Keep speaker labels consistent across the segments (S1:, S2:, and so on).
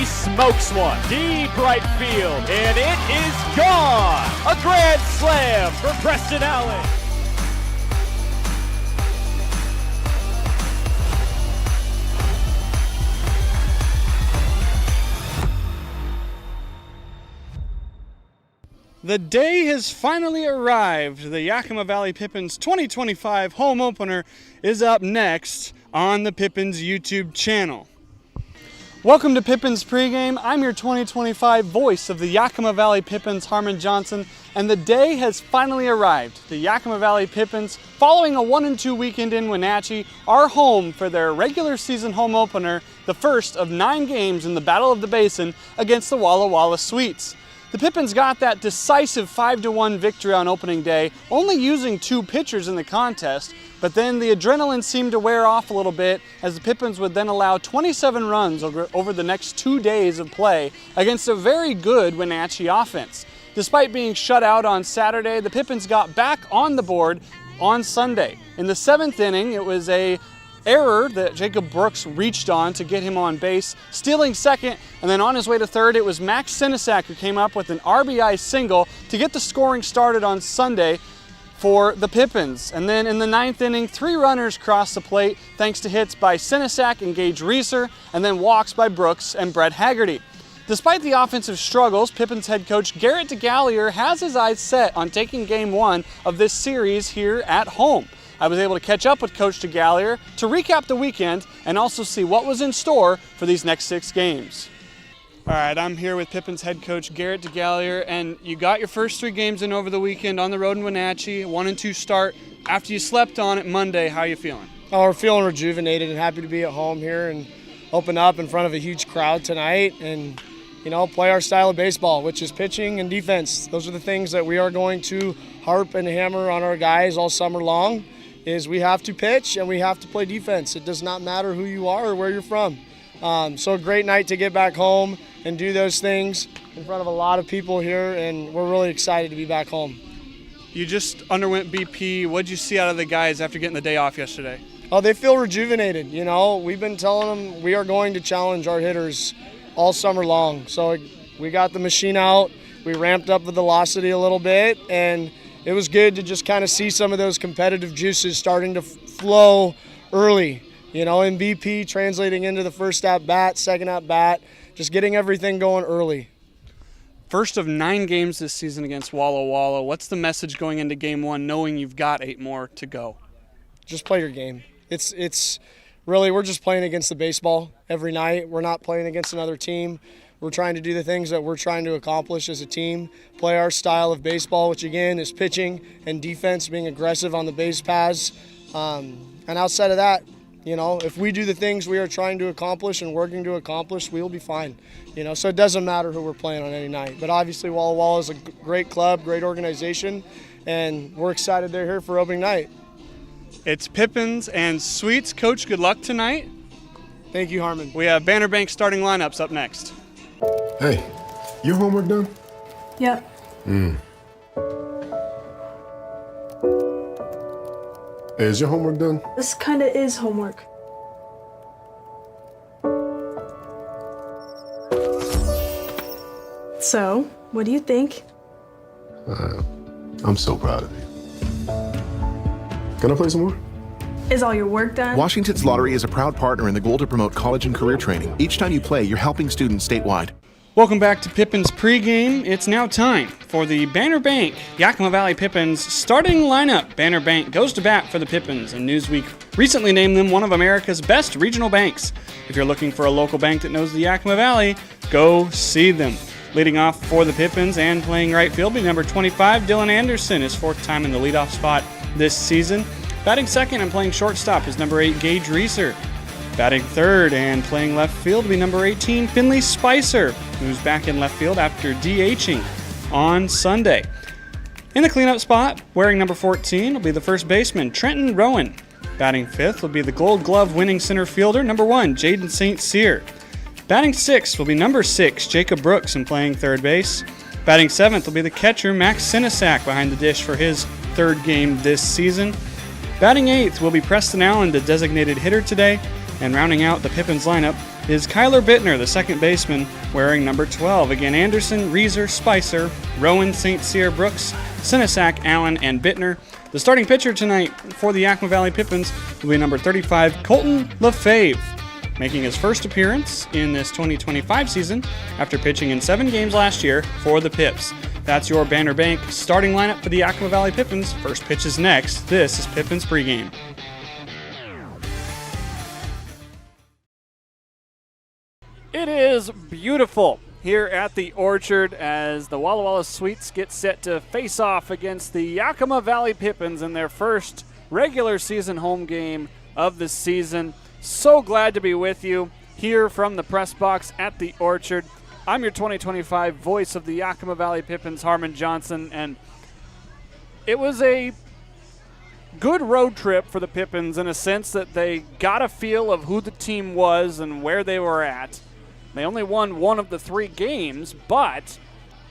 S1: smokes one. Deep right field, and it is gone. A grand slam for Preston Allen.
S2: The day has finally arrived. The Yakima Valley Pippins 2025 home opener is up next on the Pippins YouTube channel. Welcome to Pippins Pregame. I'm your 2025 voice of the Yakima Valley Pippins, Harmon Johnson, and the day has finally arrived. The Yakima Valley Pippins, following a 1-2 weekend in Wenatchee, are home for their regular season home opener, the first of 9 games in the Battle of the Basin against the Walla Walla Sweets. The Pippins got that decisive 5-1 victory on opening day, only using 2 pitchers in the contest, but then the adrenaline seemed to wear off a little bit as the Pippins would then allow 27 runs over the next 2 days of play against a very good Wenatchee offense. Despite being shut out on Saturday, the Pippins got back on the board on Sunday. In the 7th inning, it was a error that Jacob Brooks reached on to get him on base, stealing second, and then on his way to third, it was Max Sinisak who came up with an RBI single to get the scoring started on Sunday for the Pippins. And then in the 9th inning, 3 runners crossed the plate thanks to hits by Sinisak and Gage Reeser, and then walks by Brooks and Brett Haggerty. Despite the offensive struggles, Pippins head coach Garrett DeGallier has his eyes set on taking Game 1 of this series here at home. I was able to catch up with Coach DeGallier to recap the weekend and also see what was in store for these next 6 games. All right, I'm here with Pippins head coach Garrett DeGallier, and you got your first 3 games in over the weekend on the road in Wenatchee, 1-2 start. After you slept on it Monday, how are you feeling?
S3: Oh, we're feeling rejuvenated and happy to be at home here and open up in front of a huge crowd tonight and, play our style of baseball, which is pitching and defense. Those are the things that we are going to harp and hammer on our guys all summer long. Is we have to pitch and we have to play defense. It does not matter who you are or where you're from. So a great night to get back home and do those things in front of a lot of people here, and we're really excited to be back home.
S2: You just underwent BP. What did you see out of the guys after getting the day off yesterday?
S3: Oh, they feel rejuvenated. We've been telling them we are going to challenge our hitters all summer long. So we got the machine out. We ramped up the velocity a little bit, and it was good to just kind of see some of those competitive juices starting to flow early, in BP, translating into the first at-bat, second at-bat, just getting everything going early.
S2: First of 9 games this season against Walla Walla. What's the message going into Game 1, knowing you've got 8 more to go?
S3: Just play your game. It's really, we're just playing against the baseball every night. We're not playing against another team. We're trying to do the things that we're trying to accomplish as a team, play our style of baseball, which again is pitching and defense, being aggressive on the base paths. And outside of that, if we do the things we are trying to accomplish and working to accomplish, we'll be fine. So it doesn't matter who we're playing on any night. But obviously Walla Walla is a great club, great organization, and we're excited they're here for opening night.
S2: It's Pippins and Sweets. Coach, good luck tonight.
S3: Thank you, Harmon.
S2: We have Banner Bank starting lineups up next.
S4: Hey, your homework done?
S5: Yep.
S4: Hey, is your homework done?
S5: This kinda is homework. So, what do you think?
S4: I'm so proud of you. Can I play some more?
S5: Is all your work done?
S6: Washington's Lottery is a proud partner in the goal to promote college and career training. Each time you play, you're helping students statewide.
S2: Welcome back to Pippins Pregame. It's now time for the Banner Bank Yakima Valley Pippins starting lineup. Banner Bank goes to bat for the Pippins, and Newsweek recently named them one of America's best regional banks. If you're looking for a local bank that knows the Yakima Valley, go see them. Leading off for the Pippins and playing right field will be number 25, Dylan Anderson, his 4th time in the leadoff spot this season. Batting second and playing shortstop is number 8, Gage Reeser. Batting third and playing left field will be number 18, Finley Spicer, who's back in left field after DHing on Sunday. In the cleanup spot, wearing number 14, will be the first baseman, Trenton Rowan. Batting fifth will be the Gold Glove winning center fielder, number 1, Jaden St. Cyr. Batting sixth will be number 6, Jacob Brooks, and playing third base. Batting seventh will be the catcher, Max Sinisak, behind the dish for his 3rd game this season. Batting eighth will be Preston Allen, the designated hitter today. And rounding out the Pippins lineup is Kyler Bittner, the second baseman, wearing number 12. Again, Anderson, Reeser, Spicer, Rowan, St. Cyr, Brooks, Sinisak, Allen, and Bittner. The starting pitcher tonight for the Yakima Valley Pippins will be number 35, Colton LaFave, making his first appearance in this 2025 season after pitching in 7 games last year for the Pips. That's your Banner Bank starting lineup for the Yakima Valley Pippins. First pitch is next. This is Pippins Pregame.
S1: It is beautiful here at the Orchard as the Walla Walla Sweets get set to face off against the Yakima Valley Pippins in their first regular season home game of the season. So glad to be with you here from the press box at the Orchard. I'm your 2025 voice of the Yakima Valley Pippins, Harmon Johnson, and it was a good road trip for the Pippins in a sense that they got a feel of who the team was and where they were at. They only won 1 of the 3 games, but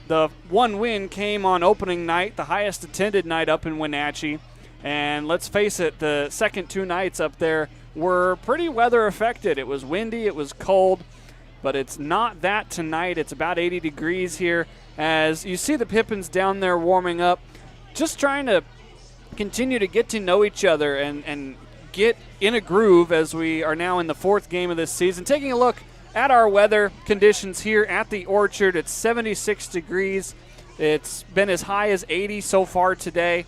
S1: the 1 win came on opening night, the highest attended night up in Wenatchee. And let's face it, the second 2 nights up there were pretty weather affected. It was windy, it was cold, but it's not that tonight. It's about 80 degrees here as you see the Pippins down there warming up, just trying to continue to get to know each other and get in a groove as we are now in the 4th game of this season. Taking a look at our weather conditions here at the Orchard, it's 76 degrees. It's been as high as 80 so far today,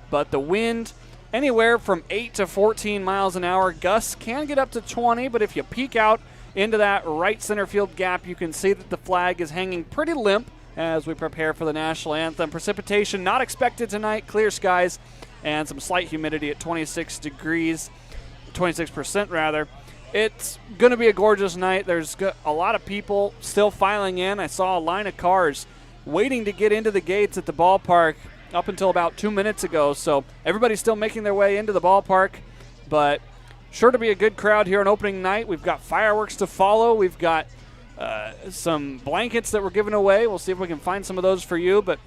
S1: but the wind anywhere from 8 to 14 miles an hour. Gusts can get up to 20, but if you peek out into that right center field gap, you can see that the flag is hanging pretty limp as we prepare for the national anthem. Precipitation not expected tonight, clear skies, and some slight humidity at 26 degrees, 26% rather. It's going to be a gorgeous night. There's a lot of people still filing in. I saw a line of cars waiting to get into the gates at the ballpark up until about 2 minutes ago. So everybody's still making their way into the ballpark, but sure to be a good crowd here on opening night. We've got fireworks to follow. We've got some blankets that we're giving away. We'll see if we can find some of those for you. But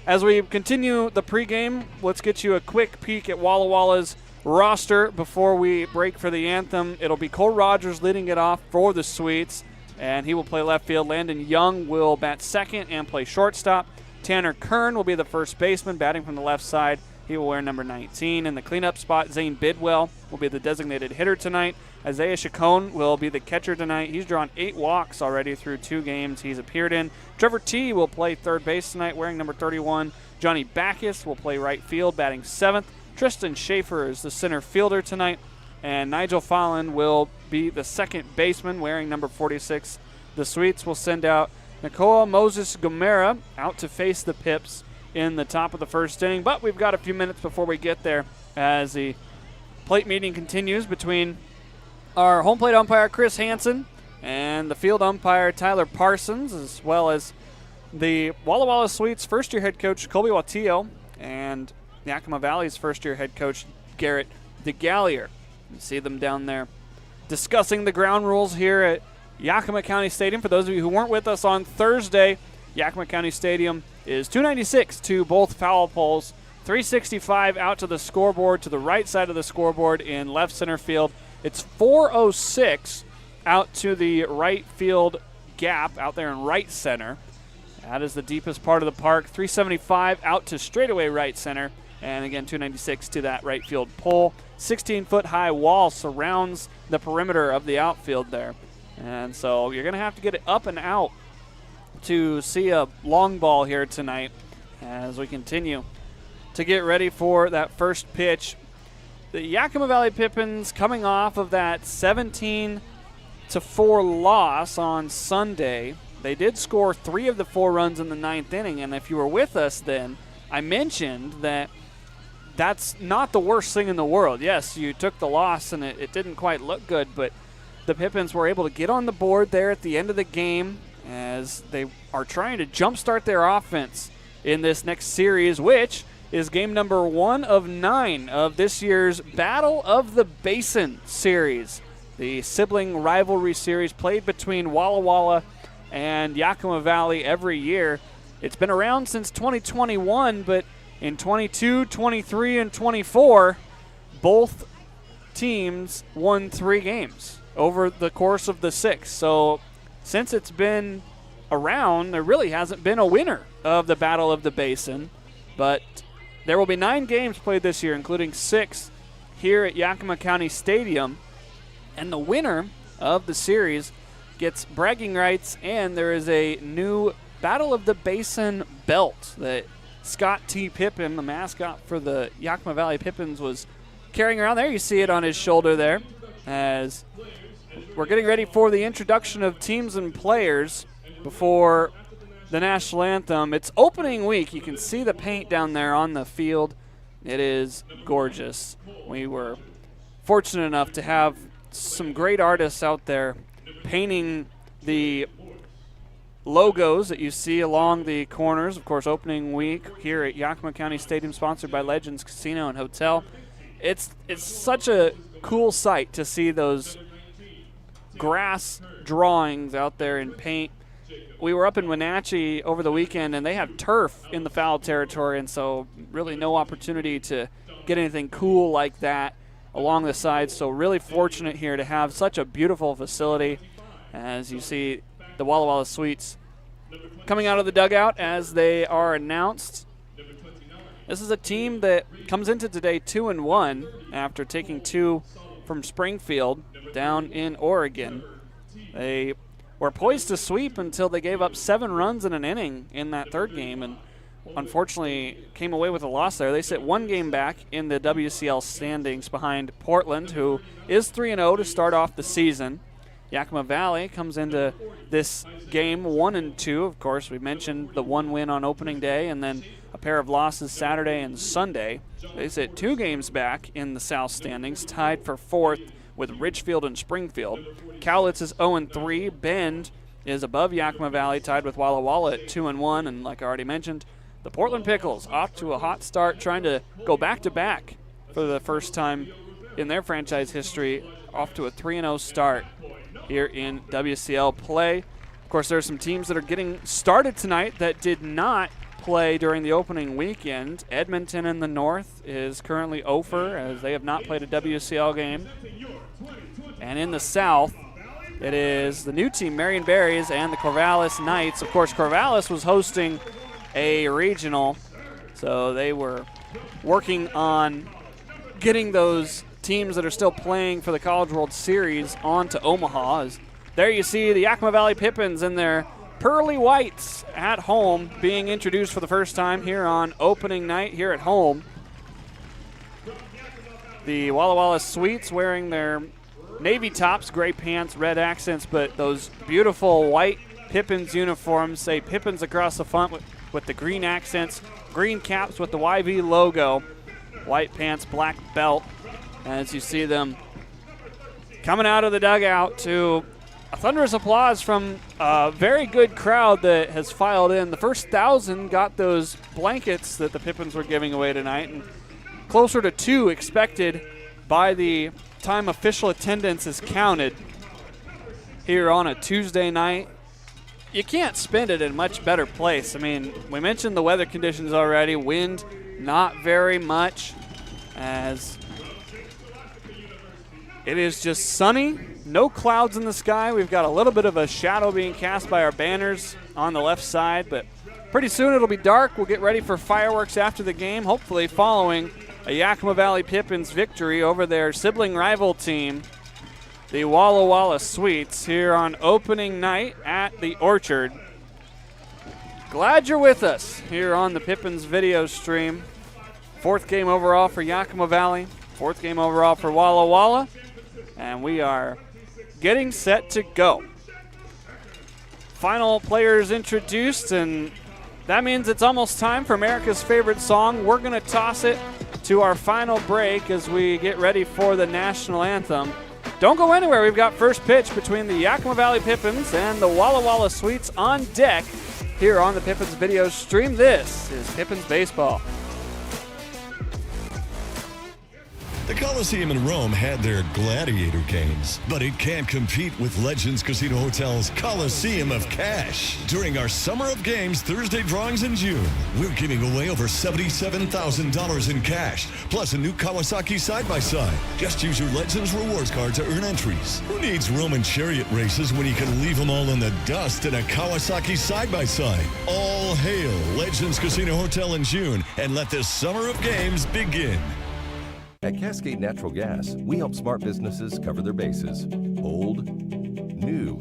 S1: as we continue the pregame, let's get you a quick peek at Walla Walla's roster before we break for the anthem. It'll be Cole Rogers leading it off for the Sweets, and he will play left field. Landon Young will bat second and play shortstop. Tanner Kern will be the first baseman, batting from the left side. He will wear number 19. In the cleanup spot, Zane Bidwell will be the designated hitter tonight. Isaiah Chacon will be the catcher tonight. He's drawn 8 walks already through 2 games he's appeared in. Trevor T will play third base tonight, wearing number 31. Johnny Backus will play right field, batting 7th. Tristan Schaefer is the center fielder tonight, and Nigel Fallon will be the second baseman, wearing number 46. The Sweets will send out Nicola Moses Gomera out to face the Pips in the top of the first inning, but we've got a few minutes before we get there as the plate meeting continues between our home plate umpire Chris Hansen and the field umpire Tyler Parsons, as well as the Walla Walla Sweets first-year head coach Colby Watillo and Yakima Valley's first-year head coach Garrett DeGallier. You see them down there discussing the ground rules here at Yakima County Stadium. For those of you who weren't with us on Thursday, Yakima County Stadium is 296 to both foul poles, 365 out to the scoreboard, to the right side of the scoreboard in left center field. It's 406 out to the right field gap out there in right center. That is the deepest part of the park. 375 out to straightaway right center. And again, 296 to that right field pole. 16-foot high wall surrounds the perimeter of the outfield there. And so you're going to have to get it up and out to see a long ball here tonight as we continue to get ready for that first pitch. The Yakima Valley Pippins coming off of that 17-4 loss on Sunday. They did score 3 of the 4 runs in the 9th inning, and if you were with us then, I mentioned that that's not the worst thing in the world. Yes, you took the loss and it didn't quite look good, but the Pippins were able to get on the board there at the end of the game as they are trying to jumpstart their offense in this next series, which is game number 1 of 9 of this year's Battle of the Basin series, the sibling rivalry series played between Walla Walla and Yakima Valley every year. It's been around since 2021, but in 22, 23, and 24, both teams won 3 games. over the course of the 6. So since it's been around, there really hasn't been a winner of the Battle of the Basin. But there will be 9 games played this year, including 6 here at Yakima County Stadium. And the winner of the series gets bragging rights, and there is a new Battle of the Basin belt that Scott T. Pippin, the mascot for the Yakima Valley Pippins, was carrying around. There you see it on his shoulder there, as we're getting ready for the introduction of teams and players before the national anthem. It's opening week. You can see the paint down there on the field. It is gorgeous. We were fortunate enough to have some great artists out there painting the logos that you see along the corners. Of course, opening week here at Yakima County Stadium, sponsored by Legends Casino and Hotel. It's such a cool sight to see those grass drawings out there in paint. We were up in Wenatchee over the weekend, and they have turf in the foul territory, and so really no opportunity to get anything cool like that along the sides. So really fortunate here to have such a beautiful facility. As you see the Walla Walla Sweets coming out of the dugout as they are announced. This is a team that comes into today 2-1 after taking 2 from Springfield down in Oregon. They were poised to sweep until they gave up 7 runs in an inning in that third game, and unfortunately came away with a loss there. They sit 1 game back in the WCL standings behind Portland, who is 3-0 to start off the season. Yakima Valley comes into this game 1-2. Of course, we mentioned the 1 win on opening day and then a pair of losses Saturday and Sunday. They sit 2 games back in the South standings, tied for 4th with Ridgefield and Springfield. Cowlitz is 0-3. Bend is above Yakima Valley, tied with Walla Walla at 2-1. And like I already mentioned, the Portland Pickles off to a hot start, trying to go back-to-back for the first time in their franchise history, off to a 3-0 start here in WCL play. Of course, there are some teams that are getting started tonight that did not play during the opening weekend. Edmonton in the north is currently 0-for, as they have not played a WCL game. And in the south, it is the new team, Marion Berries, and the Corvallis Knights. Of course, Corvallis was hosting a regional, so they were working on getting those teams that are still playing for the College World Series onto Omaha. There you see the Yakima Valley Pippins in their pearly whites at home, being introduced for the first time here on opening night here at home. The Walla Walla Sweets wearing their navy tops, gray pants, red accents, but those beautiful white Pippins uniforms say Pippins across the front with the green accents, green caps with the YV logo, white pants, black belt. As you see them coming out of the dugout to a thunderous applause from a very good crowd that has filed in. The first 1,000 got those blankets that the Pippins were giving away tonight, and closer to 2 expected by the time official attendance is counted here on a Tuesday night. You can't spend it in a much better place. I mean, we mentioned the weather conditions already. Wind, not very much, as it is just sunny, no clouds in the sky. We've got a little bit of a shadow being cast by our banners on the left side, but pretty soon it'll be dark. We'll get ready for fireworks after the game, hopefully following a Yakima Valley Pippins victory over their sibling rival team, the Walla Walla Sweets, here on opening night at the Orchard. Glad you're with us here on the Pippins video stream. 4th game overall for Yakima Valley, 4th game overall for Walla Walla. And we are getting set to go. Final players introduced, and that means it's almost time for America's favorite song. We're going to toss it to our final break as we get ready for the national anthem. Don't go anywhere. We've got first pitch between the Yakima Valley Pippins and the Walla Walla Sweets on deck here on the Pippins video stream. This is Pippins Baseball.
S7: The color Colosseum in Rome had their gladiator games, but it can't compete with Legends Casino Hotel's Colosseum of Cash. During our Summer of Games Thursday drawings in June, we're giving away over $77,000 in cash, plus a new Kawasaki side-by-side. Just use your Legends rewards card to earn entries. Who needs Roman chariot races when you can leave them all in the dust in a Kawasaki side-by-side? All hail Legends Casino Hotel in June, and let this Summer of Games begin.
S8: At Cascade Natural Gas, we help smart businesses cover their bases. Old, new,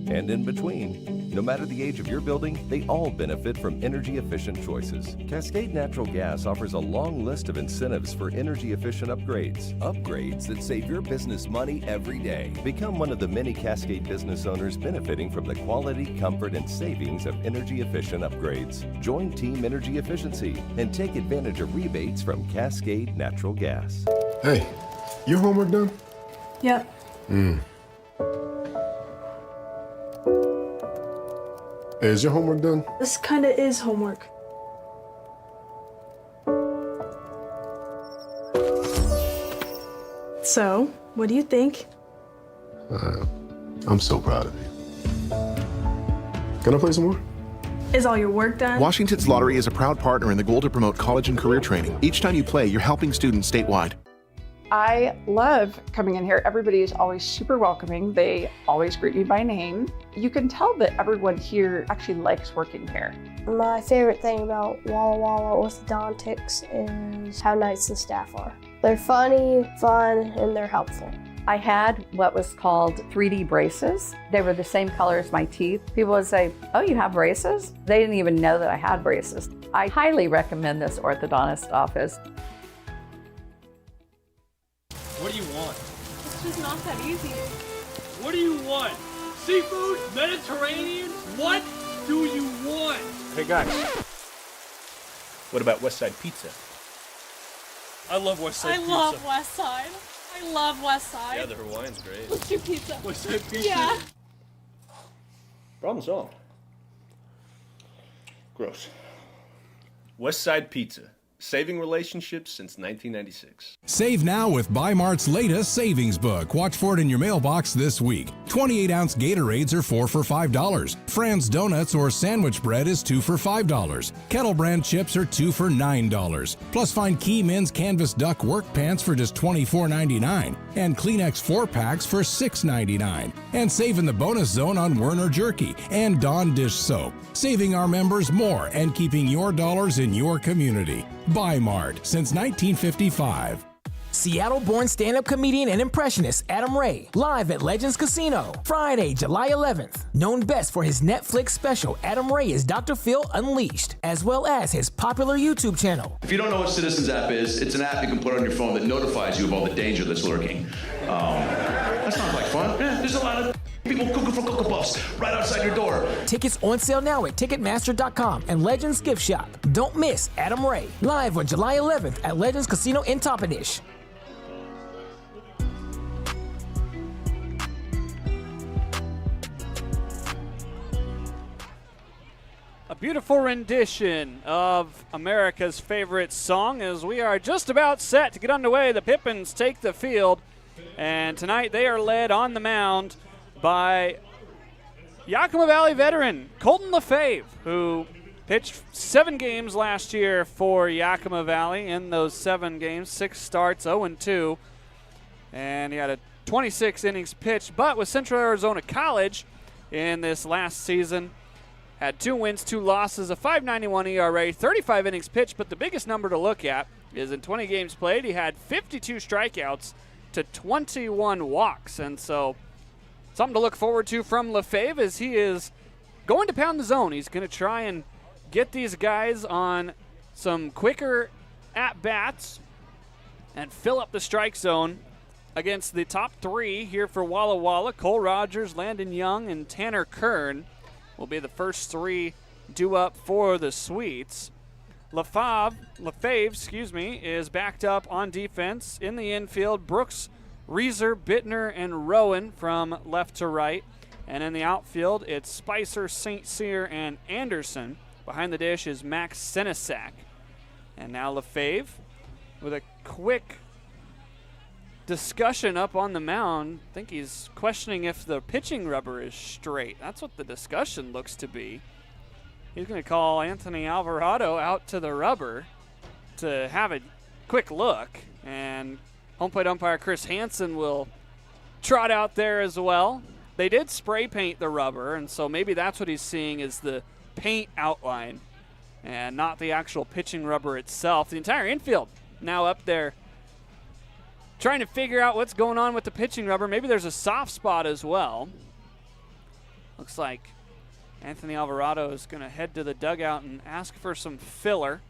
S8: and in between. No matter the age of your building, they all benefit from energy-efficient choices. Cascade Natural Gas offers a long list of incentives for energy-efficient upgrades. Upgrades that save your business money every day. Become one of the many Cascade business owners benefiting from the quality, comfort, and savings of energy-efficient upgrades. Join Team Energy Efficiency and take advantage of rebates from Cascade Natural Gas.
S4: Hey, your homework done?
S5: Yep.
S4: Hey, is your homework done?
S5: This kinda is homework. So, what do you think?
S4: I'm so proud of you. Can I play some more?
S5: Is all your work done?
S6: Washington's Lottery is a proud partner in the goal to promote college and career training. Each time you play, you're helping students statewide.
S9: I love coming in here. Everybody is always super welcoming. They always greet me by name. You can tell that everyone here actually likes working here.
S10: My favorite thing about Walla Walla orthodontics is how nice the staff are. They're funny, fun, and they're helpful.
S9: I had what was called 3D braces. They were the same color as my teeth. People would say, "Oh, you have braces?" They didn't even know that I had braces. I highly recommend this orthodontist office.
S11: What do you want?
S5: It's just not that easy.
S11: What do you want? Seafood? Mediterranean? What do you want?
S12: Hey guys, what about West Side Pizza?
S11: I love West Side Pizza.
S5: I love West Side. I love West Side.
S11: Yeah, the Hawaiian's great.
S5: Let's do pizza.
S11: West Side Pizza?
S5: Yeah.
S12: Problem solved. Gross. West Side Pizza. Saving relationships since 1996.
S13: Save now with Bi-Mart's latest savings book. Watch for it in your mailbox this week. 28-ounce Gatorades are 4 for $5. Fran's Donuts or sandwich bread is 2 for $5. Kettle Brand chips are 2 for $9. Plus find Key Men's Canvas Duck work pants for just $24.99 and Kleenex 4-packs for $6.99. And save in the bonus zone on Werner Jerky and Dawn Dish Soap. Saving our members more and keeping your dollars in your community. Bi-Mart since 1955.
S14: Seattle-born stand-up comedian and impressionist Adam Ray, live at Legends Casino, Friday, July 11th. Known best for his Netflix special, Adam Ray is Dr. Phil Unleashed, as well as his popular YouTube channel.
S15: If you don't know what Citizens app is, it's an app you can put on your phone that notifies you of all the danger that's lurking. That sounds like fun. Yeah, there's a lot of people cooking for Cocoa Puffs right outside your door.
S14: Tickets on sale now at Ticketmaster.com and Legends Gift Shop. Don't miss Adam Ray, live on July 11th at Legends Casino in Toppenish.
S1: A beautiful rendition of America's favorite song as we are just about set to get underway. The Pippins take the field, and tonight they are led on the mound by Yakima Valley veteran Colton LaFave, who pitched 7 games last year for Yakima Valley. In those 7 games, 6 starts, 0-2, and he had a 26 innings pitched, but with Central Arizona College in this last season, had 2 wins, 2 losses, a 5.91 ERA, 35 innings pitched, but the biggest number to look at is in 20 games played, he had 52 strikeouts to 21 walks. And so something to look forward to from LaFave as he is going to pound the zone. He's going to try and get these guys on some quicker at-bats and fill up the strike zone against the top 3 here for Walla Walla. Cole Rogers, Landon Young, and Tanner Kern will be the first 3 due up for the Sweets. LaFave, is backed up on defense. In the infield, Brooks, Reeser, Bittner, and Rowan from left to right. And in the outfield, it's Spicer, St. Cyr, and Anderson. Behind the dish is Max Senesac. And now LaFave with a quick discussion up on the mound. I think he's questioning if the pitching rubber is straight. That's what the discussion looks to be. He's going to call Anthony Alvarado out to the rubber to have a quick look. And home plate umpire Chris Hansen will trot out there as well. They did spray paint the rubber, and so maybe that's what he's seeing is the paint outline and not the actual pitching rubber itself. The entire infield now up there trying to figure out what's going on with the pitching rubber. Maybe there's a soft spot as well. Looks like Anthony Alvarado is going to head to the dugout and ask for some filler.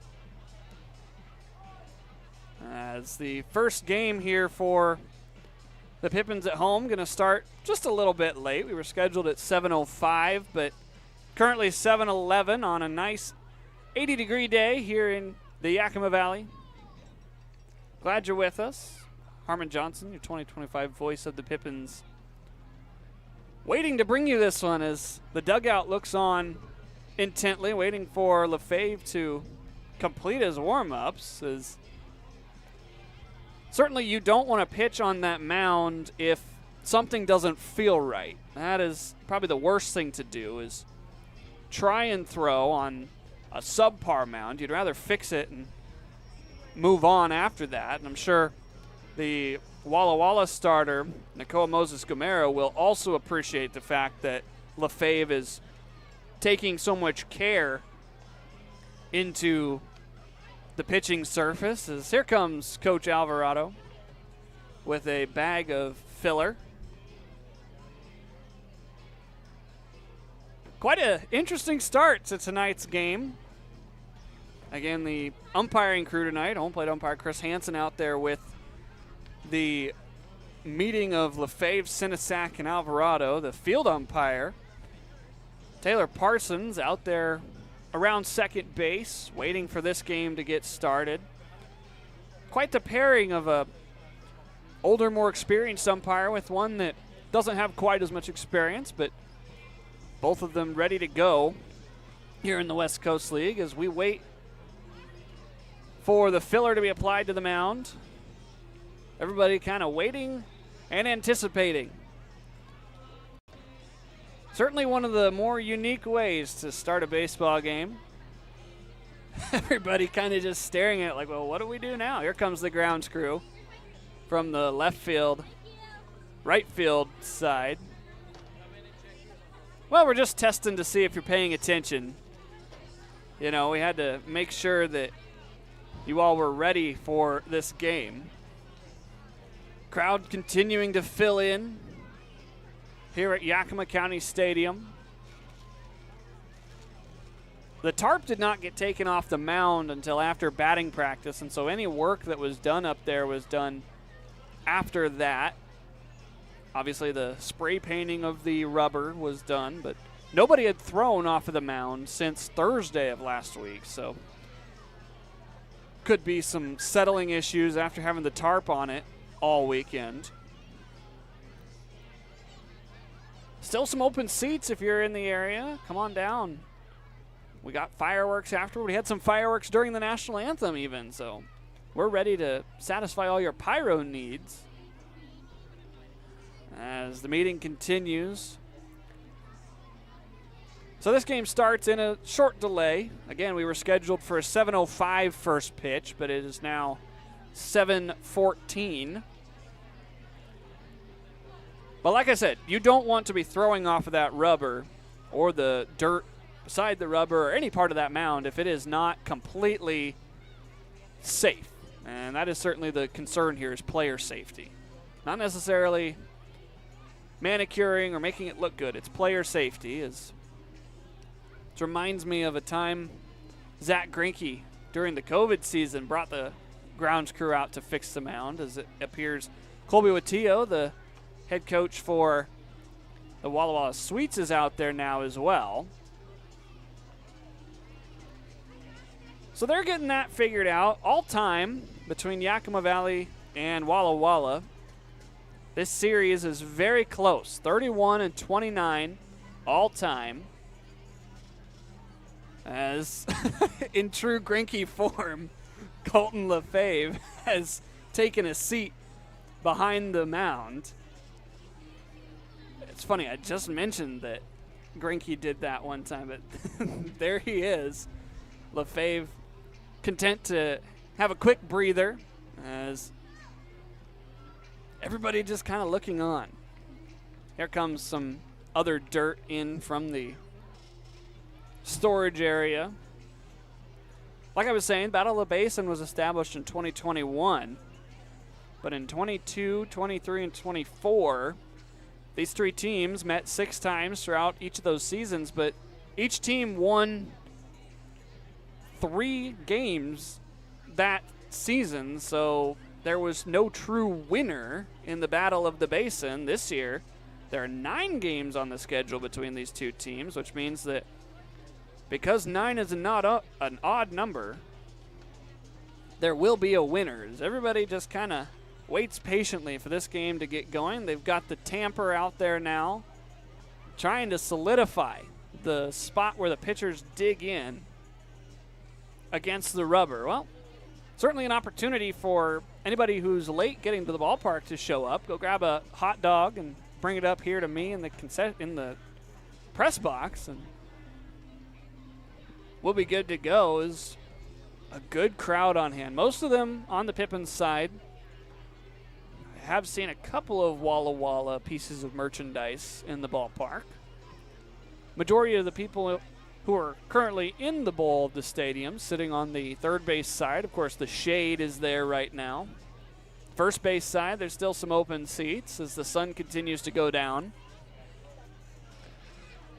S1: As the first game here for the Pippins at home going to start just a little bit late. We were scheduled at 7:05, but currently 7:11 on a nice 80-degree day here in the Yakima Valley. Glad you're with us. Harmon Johnson, your 2025 voice of the Pippins, waiting to bring you this one as the dugout looks on intently, waiting for Lefebvre to complete his warm-ups. As certainly you don't want to pitch on that mound if something doesn't feel right. That is probably the worst thing to do, is try and throw on a subpar mound. You'd rather fix it and move on after that. And I'm sure the Walla Walla starter, Nakoa Moses Gamero, will also appreciate the fact that Lefebvre is taking so much care into the pitching surface. As here comes Coach Alvarado with a bag of filler. Quite an interesting start to tonight's game. Again, the umpiring crew tonight, home plate umpire Chris Hansen out there with the meeting of Lefebvre, Sinisak, and Alvarado. The field umpire, Taylor Parsons, out there around second base, waiting for this game to get started. Quite the pairing of a older, more experienced umpire with one that doesn't have quite as much experience, but both of them ready to go here in the West Coast League as we wait for the filler to be applied to the mound. Everybody kind of waiting and anticipating. Certainly one of the more unique ways to start a baseball game. Everybody kind of just staring at it like, well, what do we do now? Here comes the grounds crew from the left field, right field side. Well, we're just testing to see if you're paying attention. You know, we had to make sure that you all were ready for this game. Crowd continuing to fill in here at Yakima County Stadium. The tarp did not get taken off the mound until after batting practice, and so any work that was done up there was done after that. Obviously, the spray painting of the rubber was done, but nobody had thrown off of the mound since Thursday of last week, so could be some settling issues after having the tarp on it all weekend. Still some open seats if you're in the area. Come on down. We got fireworks afterward. We had some fireworks during the national anthem even, so we're ready to satisfy all your pyro needs. As the meeting continues. So this game starts in a short delay. Again, we were scheduled for a 7:05 first pitch, but it is now 7:14. But like I said, you don't want to be throwing off of that rubber or the dirt beside the rubber or any part of that mound if it is not completely safe. And that is certainly the concern here, is player safety. Not necessarily manicuring or making it look good. It's player safety. It reminds me of a time Zach Greinke during the COVID season brought the grounds crew out to fix the mound. As it appears, Colby Wattillo, the head coach for the Walla Walla Sweets, is out there now as well. So they're getting that figured out. All time between Yakima Valley and Walla Walla, this series is very close, 31-29 all time. As in true Greinke form, Colton Lefebvre has taken a seat behind the mound. It's funny, I just mentioned that Greinke did that one time, but there he is. Lefebvre content to have a quick breather as everybody just kind of looking on. Here comes some other dirt in from the storage area. Like I was saying, Battle of the Basin was established in 2021, but in 22, 23, and 24, these three teams met 6 times throughout each of those seasons, but each team won 3 games that season, so there was no true winner in the Battle of the Basin this year. There are 9 games on the schedule between these two teams, which means that because 9 is an odd number, there will be a winner. Everybody just kind of waits patiently for this game to get going. They've got the tamper out there now, trying to solidify the spot where the pitchers dig in against the rubber. Well, certainly an opportunity for anybody who's late getting to the ballpark to show up. Go grab a hot dog and bring it up here to me in the press box, and we'll be good to go. Is a good crowd on hand. Most of them on the Pippins side. I have seen a couple of Walla Walla pieces of merchandise in the ballpark. Majority of the people who are currently in the bowl of the stadium sitting on the third base side. Of course, the shade is there right now. First base side, there's still some open seats as the sun continues to go down.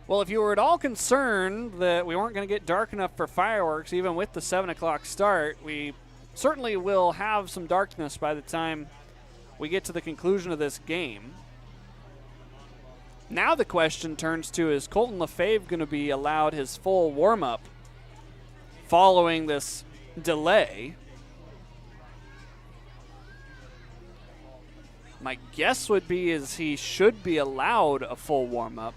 S1: Well, if you were at all concerned that we weren't going to get dark enough for fireworks, even with the 7 o'clock start, we certainly will have some darkness by the time we get to the conclusion of this game. Now the question turns to, is Colton Lefebvre going to be allowed his full warm-up following this delay? My guess would be is he should be allowed a full warm-up,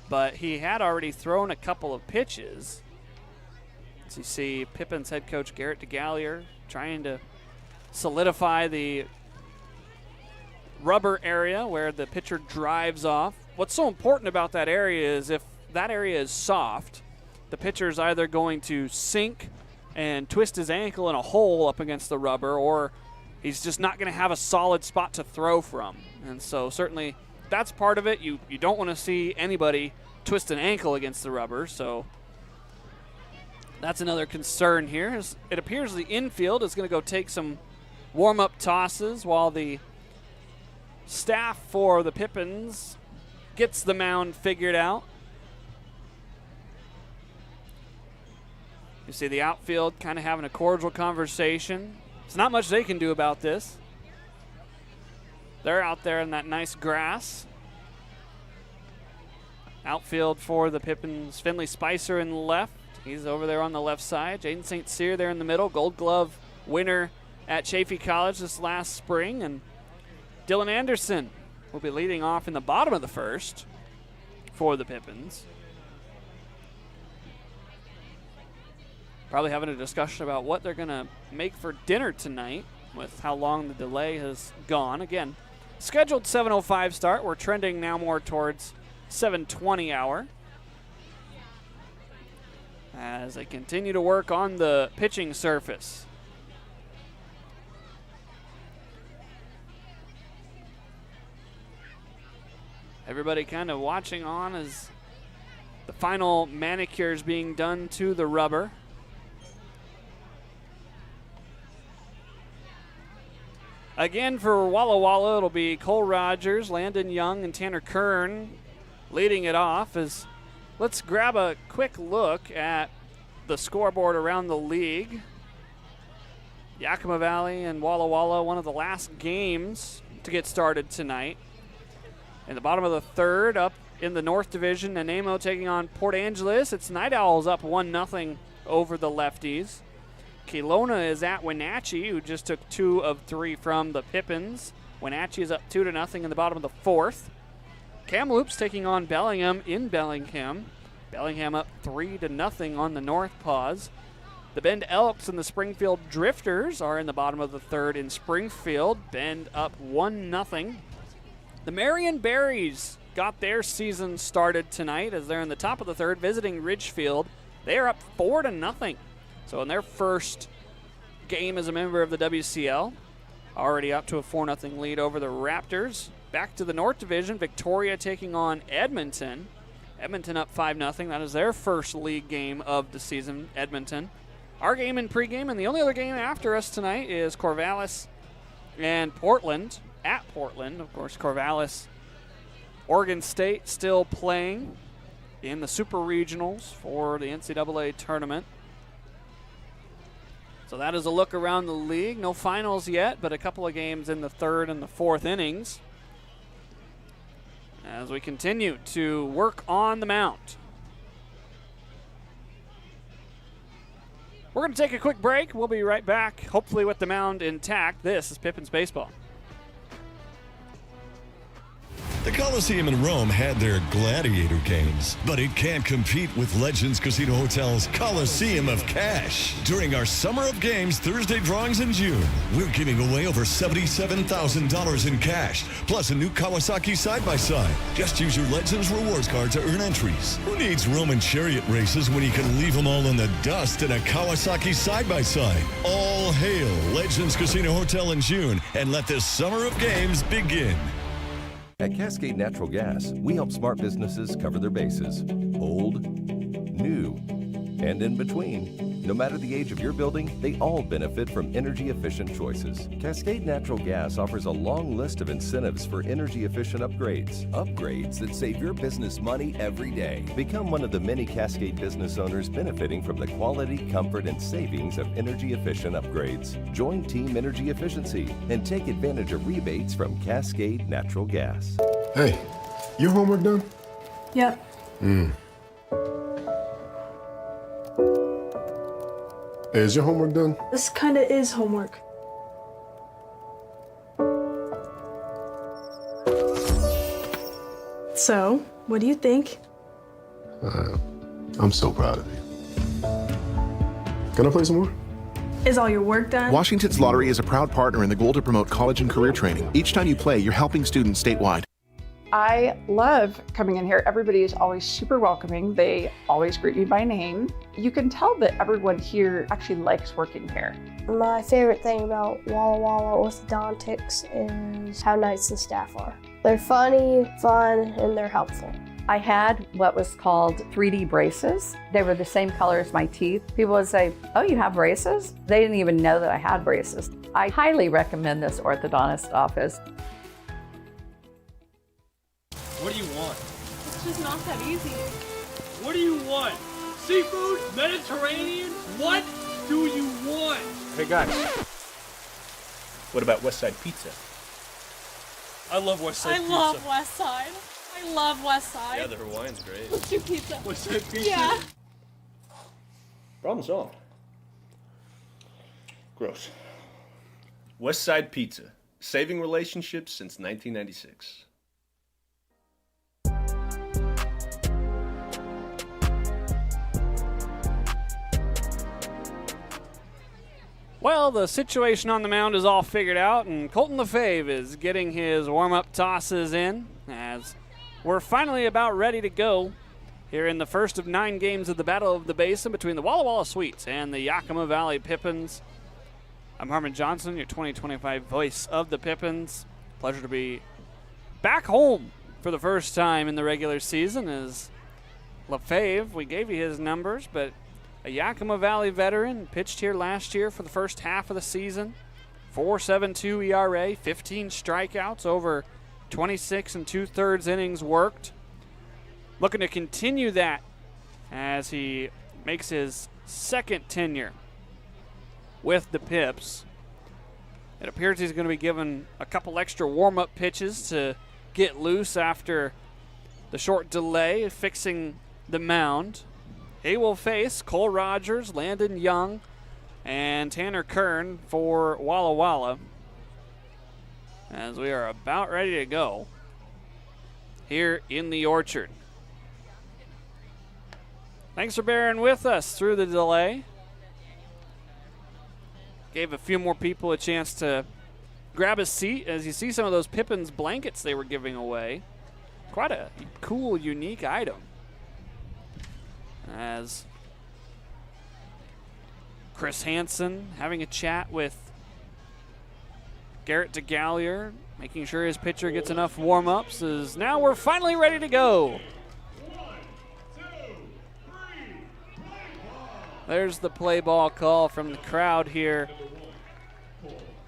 S1: but he had already thrown a couple of pitches. As you see, Pippins head coach Garrett DeGallier trying to solidify the rubber area where the pitcher drives off. What's so important about that area is if that area is soft, the pitcher is either going to sink and twist his ankle in a hole up against the rubber, or he's just not going to have a solid spot to throw from. And so certainly that's part of it. You don't want to see anybody twist an ankle against the rubber, so that's another concern here. It appears the infield is going to go take some warm-up tosses while the staff for the Pippins gets the mound figured out. You see the outfield kind of having a cordial conversation. There's not much they can do about this. They're out there in that nice grass. Outfield for the Pippins, Finley Spicer in the left. He's over there on the left side. Jaden St. Cyr there in the middle. Gold Glove winner at Chaffey College this last spring. And Dylan Anderson will be leading off in the bottom of the first for the Pippins. Probably having a discussion about what they're going to make for dinner tonight with how long the delay has gone. Again, scheduled 7:05 start. We're trending now more towards 7:20 hour as they continue to work on the pitching surface. Everybody kind of watching on as the final manicure is being done to the rubber. Again, for Walla Walla, it'll be Cole Rogers, Landon Young, and Tanner Kern leading it off. As let's grab a quick look at the scoreboard around the league. Yakima Valley and Walla Walla, one of the last games to get started tonight. In the bottom of the third, up in the North Division, Nanaimo taking on Port Angeles. It's Night Owls up 1-0 over the Lefties. Kelowna is at Wenatchee, who just took 2 of 3 from the Pippins. Wenatchee is up 2-0 in the bottom of the fourth. Kamloops taking on Bellingham in Bellingham. Bellingham up 3-0 on the North Paws. The Bend Elks and the Springfield Drifters are in the bottom of the third in Springfield. Bend up 1-0. The Marion Berries got their season started tonight as they're in the top of the third visiting Ridgefield. They are up 4-0. So in their first game as a member of the WCL, already up to a 4-0 lead over the Raptors. Back to the North Division, Victoria taking on Edmonton. Edmonton up 5-0. That is their first league game of the season, Edmonton. Our game in pregame, and the only other game after us tonight is Corvallis and Portland. At Portland, of course, Corvallis. Oregon State still playing in the Super Regionals for the NCAA tournament. So that is a look around the league. No finals yet, but a couple of games in the third and the fourth innings as we continue to work on the mound. We're going to take a quick break. We'll be right back, hopefully with the mound intact. This is Pippins Baseball.
S7: The Coliseum in Rome had their gladiator games, but it can't compete with Legends Casino Hotel's Coliseum of Cash. During our Summer of Games Thursday drawings in June, we're giving away over $77,000 in cash, plus a new Kawasaki side-by-side. Just use your Legends Rewards card to earn entries. Who needs Roman chariot races when you can leave them all in the dust in a Kawasaki side-by-side? All hail Legends Casino Hotel in June, and let this Summer of Games begin.
S8: At Cascade Natural Gas, we help smart businesses cover their bases. Old, new, and in between. No matter the age of your building, they all benefit from energy-efficient choices. Cascade Natural Gas offers a long list of incentives for energy-efficient upgrades. Upgrades that save your business money every day. Become one of the many Cascade business owners benefiting from the quality, comfort, and savings of energy-efficient upgrades. Join Team Energy Efficiency and take advantage of rebates from Cascade Natural Gas.
S4: Hey, your homework done?
S5: Yep.
S4: Hey, is your homework done?
S5: This kinda is homework. So, what do you think?
S4: I'm so proud of you. Can I play some more?
S5: Is all your work done?
S6: Washington's Lottery is a proud partner in the goal to promote college and career training. Each time you play, you're helping students statewide.
S9: I love coming in here. Everybody is always super welcoming. They always greet me by name. You can tell that everyone here actually likes working here.
S10: My favorite thing about Walla Walla orthodontics is how nice the staff are. They're funny, fun, and they're helpful.
S9: I had what was called 3D braces. They were the same color as my teeth. People would say, "Oh, you have braces?" They didn't even know that I had braces. I highly recommend this orthodontist office.
S11: What do you want?
S5: It's just not that easy.
S11: What do you want? Seafood? Mediterranean? What do you want?
S12: Hey guys, what about West Side Pizza?
S11: I love West Side
S5: I
S11: Pizza.
S5: love West Side. I love West Side.
S12: Yeah, the Hawaiian's great.
S5: Let's do pizza.
S11: West Side Pizza?
S5: Yeah.
S12: Problem solved. Gross. West Side Pizza, saving relationships since 1996.
S1: Well, the situation on the mound is all figured out, and Colton LaFave is getting his warm-up tosses in as we're finally about ready to go here in the first of 9 games of the Battle of the Basin between the Walla Walla Sweets and the Yakima Valley Pippins. I'm Harmon Johnson, your 2025 voice of the Pippins. Pleasure to be back home for the first time in the regular season as LaFave. We gave you his numbers, but a Yakima Valley veteran, pitched here last year for the first half of the season. 4.72 ERA, 15 strikeouts, over 26 2/3 innings worked. Looking to continue that as he makes his second tenure with the Pips. It appears he's going to be given a couple extra warm-up pitches to get loose after the short delay fixing the mound. He will face Cole Rogers, Landon Young, and Tanner Kern for Walla Walla as we are about ready to go here in the Orchard. Thanks for bearing with us through the delay. Gave a few more people a chance to grab a seat as you see some of those Pippins blankets they were giving away. Quite a cool, unique item. As Chris Hansen having a chat with Garrett DeGallier, making sure his pitcher gets enough warm-ups, as now we're finally ready to go. There's the play ball call from the crowd here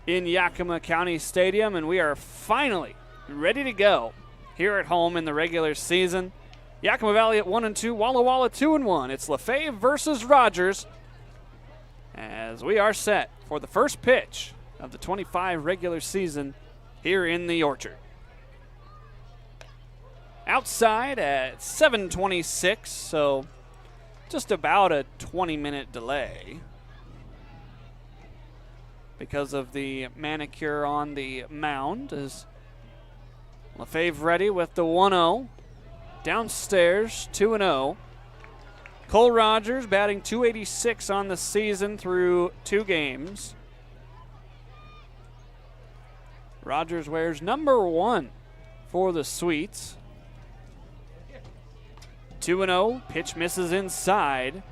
S1: in Yakima County Stadium, and we are finally ready to go here at home in the regular season. Yakima Valley at 1-2, Walla Walla 2-1. It's Lefebvre versus Rogers as we are set for the first pitch of the 25 regular season here in the Orchard. Outside at 7:26, so just about a 20-minute delay because of the manicure on the mound. As Lefebvre ready with the 1-0. Downstairs, 2-0. Cole Rogers batting .286 on the season through 2 games. Rogers wears number 1 for the Sweets. 2-0, pitch misses inside.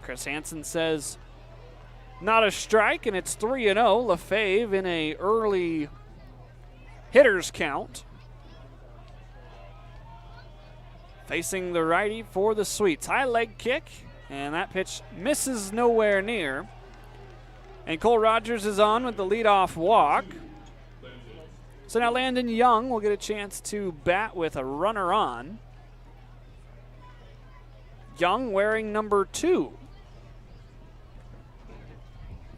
S1: Chris Hansen says not a strike, and it's 3-0. Lefebvre in a early hitter's count. Facing the righty for the Sweets. High leg kick, and that pitch misses nowhere near. And Cole Rogers is on with the leadoff walk. So now Landon Young will get a chance to bat with a runner on. Young wearing number 2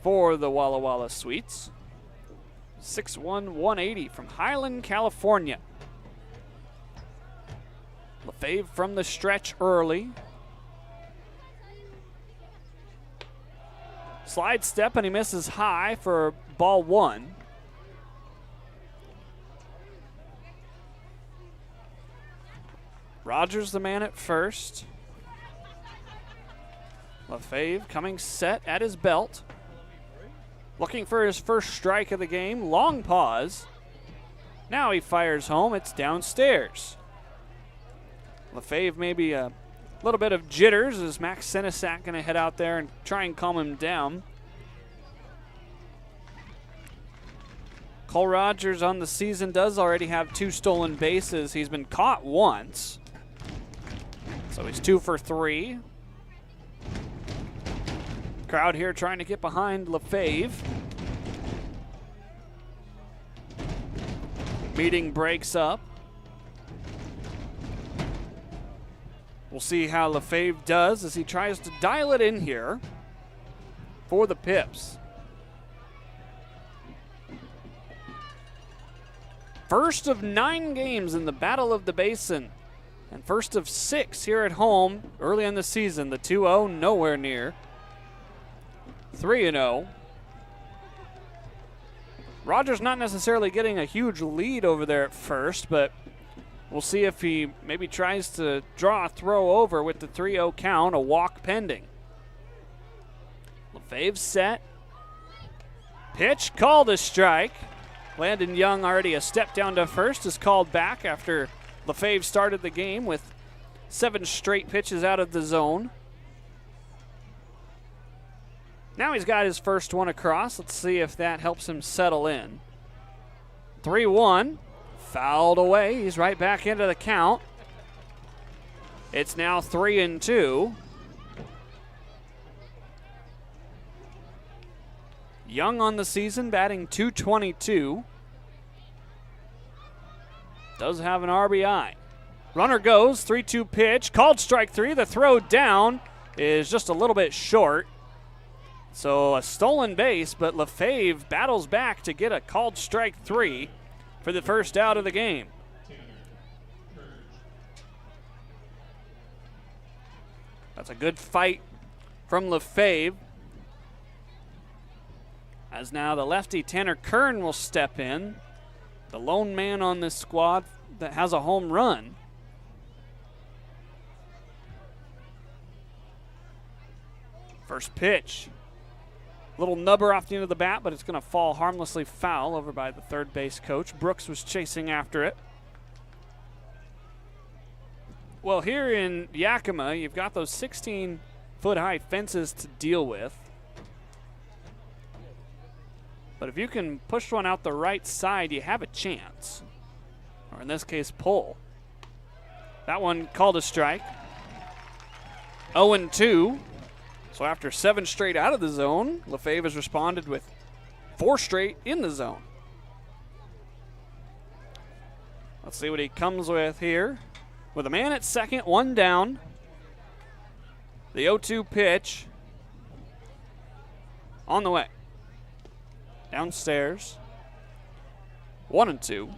S1: for the Walla Walla Sweets. 6'1", 180 from Highland, California. Lefebvre from the stretch early. Slide step, and he misses high for ball 1. Rogers the man at first. Lefebvre coming set at his belt. Looking for his first strike of the game. Long pause. Now he fires home. It's downstairs. Lefebvre maybe a little bit of jitters. Is Max Senesac going to head out there and try and calm him down? Cole Rogers on the season does already have 2 stolen bases. He's been caught once. So he's 2 for 3. Crowd here trying to get behind Lefebvre. Meeting breaks up. We'll see how Lefebvre does as he tries to dial it in here for the Pips. First of 9 games in the Battle of the Basin, and first of 6 here at home early in the season. The 2-0 nowhere near. 3-0. Rogers not necessarily getting a huge lead over there at first, but we'll see if he maybe tries to draw a throw over with the 3-0 count, a walk pending. Lefebvre set. Pitch called a strike. Landon Young, already a step down to first, is called back after Lefebvre started the game with 7 straight pitches out of the zone. Now he's got his first one across. Let's see if that helps him settle in. 3-1. Fouled away. He's right back into the count. It's now 3-2. Young on the season, batting .222. Does have an RBI. Runner goes, 3-2 pitch. Called strike 3. The throw down is just a little bit short. So a stolen base, but Lefebvre battles back to get a called strike 3 for the first out of the game. That's a good fight from Lefebvre. As now the lefty Tanner Kern will step in, the lone man on this squad that has a home run. First pitch. Little nubber off the end of the bat, but it's going to fall harmlessly foul over by the third base coach. Brooks was chasing after it. Well, here in Yakima, you've got those 16-foot-high fences to deal with. But if you can push one out the right side, you have a chance. Or in this case, pull. That one called a strike. 0-2. So after 7 straight out of the zone, Lefebvre has responded with 4 straight in the zone. Let's see what he comes with here. With a man at second, 1 down. The 0-2 pitch on the way. Downstairs. 1-2.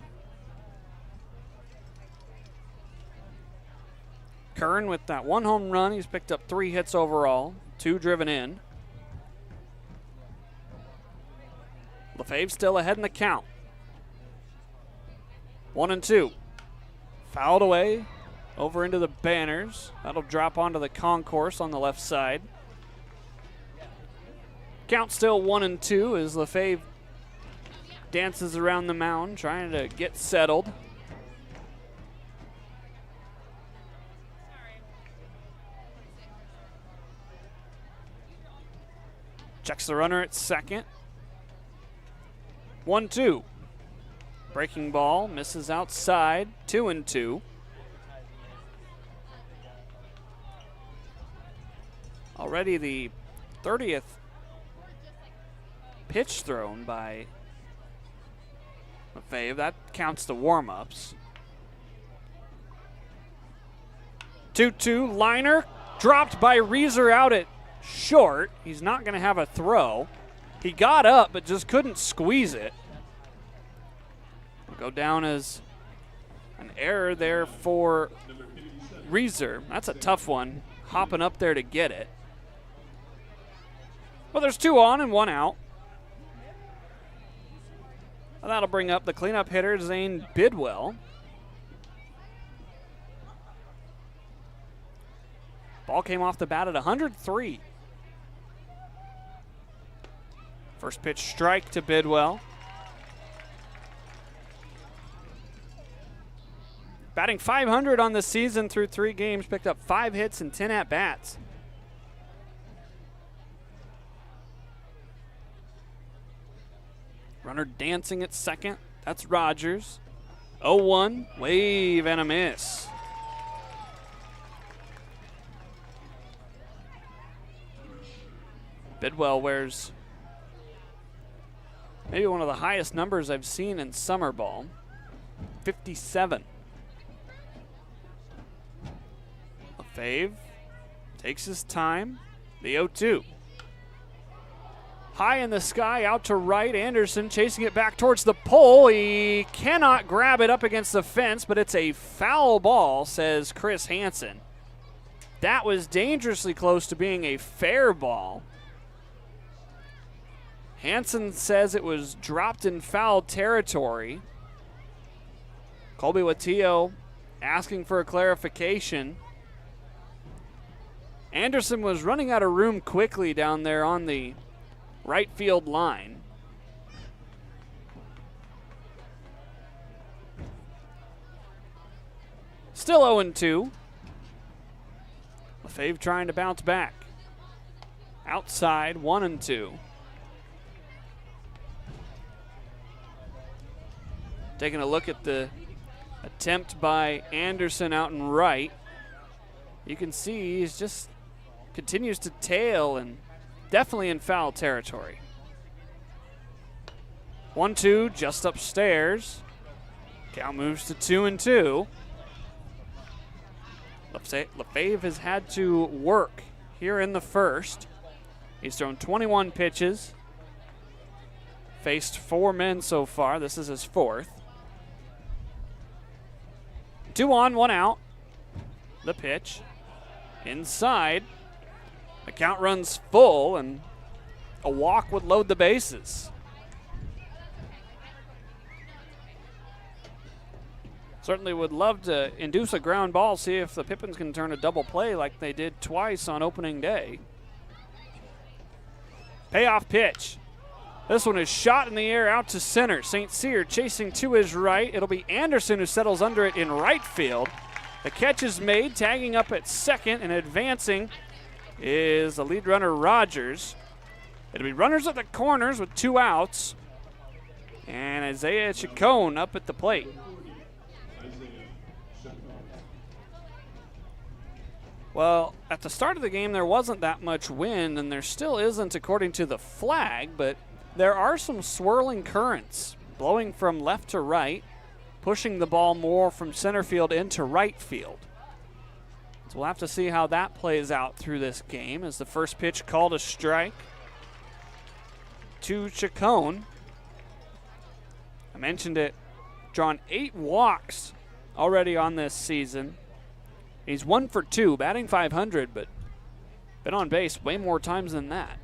S1: Kern with that 1 home run. He's picked up 3 hits overall, 2 driven in. Lefebvre still ahead in the count. 1-2. Fouled away over into the banners. That'll drop onto the concourse on the left side. Count still 1-2 as Lefebvre dances around the mound trying to get settled. Checks the runner at second. 1-2. Breaking ball, misses outside, 2-2. Already the 30th pitch thrown by Lefebvre. That counts the warm-ups. 2-2, liner, dropped by Reeser out at short. He's not going to have a throw. He got up, but just couldn't squeeze it. Will go down as an error there for Reeser. That's a tough one, hopping up there to get it. Well, there's 2 on and 1 out. And that'll bring up the cleanup hitter, Zane Bidwell. Ball came off the bat at 103. First pitch strike to Bidwell. Batting .500 on the season through 3 games, picked up 5 hits and 10 at-bats. Runner dancing at second. That's Rogers. 0-1, wave and a miss. Bidwell wears maybe one of the highest numbers I've seen in summer ball. 57. Lefebvre takes his time. The 0-2. High in the sky, out to right. Anderson chasing it back towards the pole. He cannot grab it up against the fence, but it's a foul ball, says Chris Hansen. That was dangerously close to being a fair ball. Hansen says it was dropped in foul territory. Colby Wattillo asking for a clarification. Anderson was running out of room quickly down there on the right field line. Still 0-2. Lefebvre trying to bounce back. Outside, 1-2. Taking a look at the attempt by Anderson out and right. You can see he's just continues to tail and definitely in foul territory. 1-2 just upstairs. Count moves to 2-2. Lefebvre has had to work here in the first. He's thrown 21 pitches. Faced 4 men so far. This is his 4th. 2 on, 1 out. The pitch. Inside. The count runs full, and a walk would load the bases. Certainly would love to induce a ground ball, see if the Pippins can turn a double play like they did twice on opening day. Payoff pitch. This one is shot in the air out to center. St. Cyr chasing to his right. It'll be Anderson who settles under it in right field. The catch is made, tagging up at second, and advancing is the lead runner, Rogers. It'll be runners at the corners with 2 outs. And Isaiah Chacon up at the plate. Well, at the start of the game, there wasn't that much wind, and there still isn't according to the flag, but there are some swirling currents blowing from left to right, pushing the ball more from center field into right field. So we'll have to see how that plays out through this game as the first pitch called a strike to Chacon. I mentioned it, drawn 8 walks already on this season. He's 1 for 2, batting .500, but been on base way more times than that.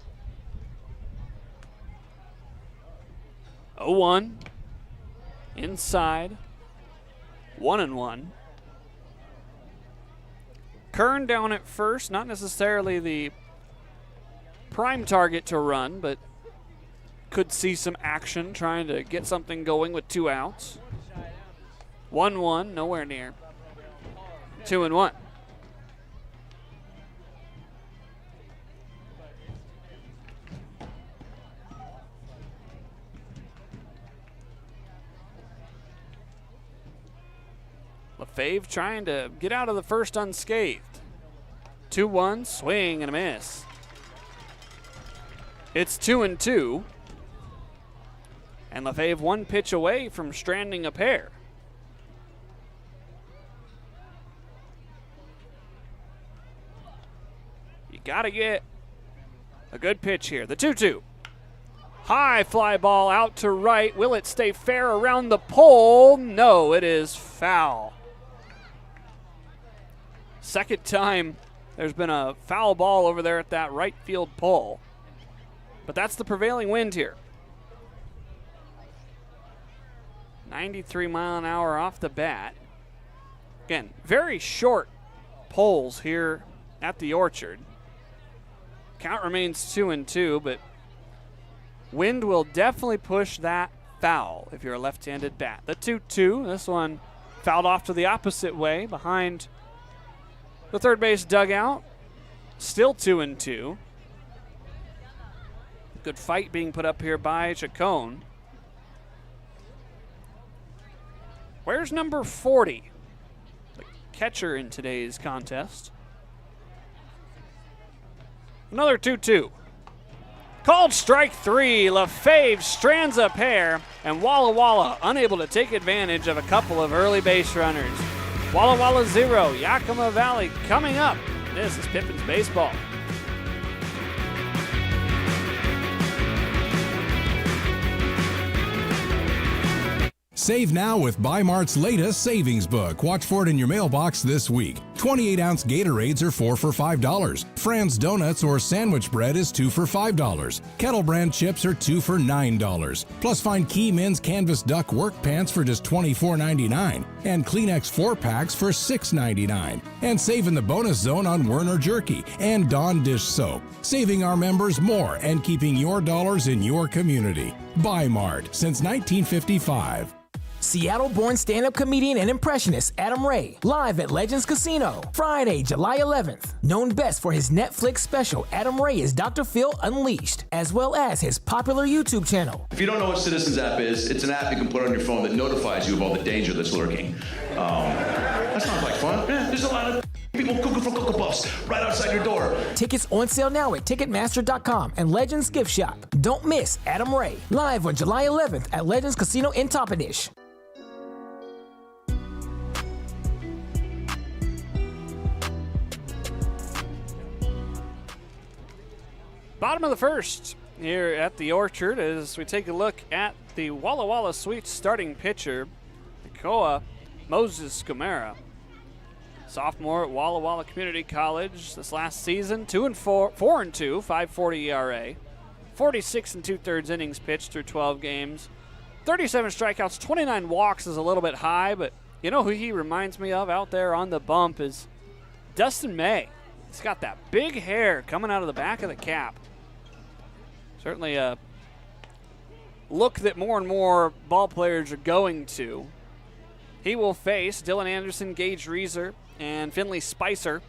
S1: 0-1, inside, 1-1. Kern down at first, not necessarily the prime target to run, but could see some action trying to get something going with 2 outs. 1-1, nowhere near. 2-1. LaFave trying to get out of the first unscathed. 2-1, swing and a miss. It's 2-2. And LaFave 1 pitch away from stranding a pair. You got to get a good pitch here. The 2-2. High fly ball out to right. Will it stay fair around the pole? No, it is foul. Second time there's been a foul ball over there at that right field pole. But that's the prevailing wind here. 93 mile an hour off the bat. Again, very short poles here at the Orchard. Count remains 2-2, but wind will definitely push that foul if you're a left-handed bat. The 2-2, this one fouled off to the opposite way behind the third base dugout. Still 2-2. Good fight being put up here by Chacon. Where's number 40? The catcher in today's contest. Another 2-2. Called strike 3. LaFave strands a pair, and Walla Walla unable to take advantage of a couple of early base runners. Walla Walla 0, Yakima Valley coming up. This is Pippins Baseball.
S13: Save now with Bi-Mart's latest savings book. Watch for it in your mailbox this week. 28-ounce Gatorades are 4 for $5. Fran's Donuts or sandwich bread is 2 for $5. Kettle Brand chips are 2 for $9. Plus find Key Men's Canvas Duck work pants for just $24.99 and Kleenex 4-packs for $6.99. And save in the bonus zone on Werner Jerky and Dawn Dish Soap. Saving our members more and keeping your dollars in your community. Bi-Mart since 1955.
S14: Seattle-born stand-up comedian and impressionist Adam Ray, live at Legends Casino, Friday, July 11th. Known best for his Netflix special, Adam Ray is Dr. Phil Unleashed, as well as his popular YouTube channel.
S15: If you don't know what Citizens app is, it's an app you can put on your phone that notifies you of all the danger that's lurking. That sounds like fun. Yeah, there's a lot of people cooking for Cocoa Puffs right outside your door.
S14: Tickets on sale now at Ticketmaster.com and Legends Gift Shop. Don't miss Adam Ray, live on July 11th at Legends Casino in Toppenish.
S1: Bottom of the first here at the Orchard as we take a look at the Walla Walla Sweets starting pitcher, Koa Moses Camara. Sophomore at Walla Walla Community College this last season, 4-2, 5.40 ERA, 46 2/3 innings pitched through 12 games, 37 strikeouts, 29 walks is a little bit high, but you know who he reminds me of out there on the bump is Dustin May. He's got that big hair coming out of the back of the cap. Certainly a look that more and more ball players are going to. He will face Dylan Anderson, Gage Reeser, and Finley Spicer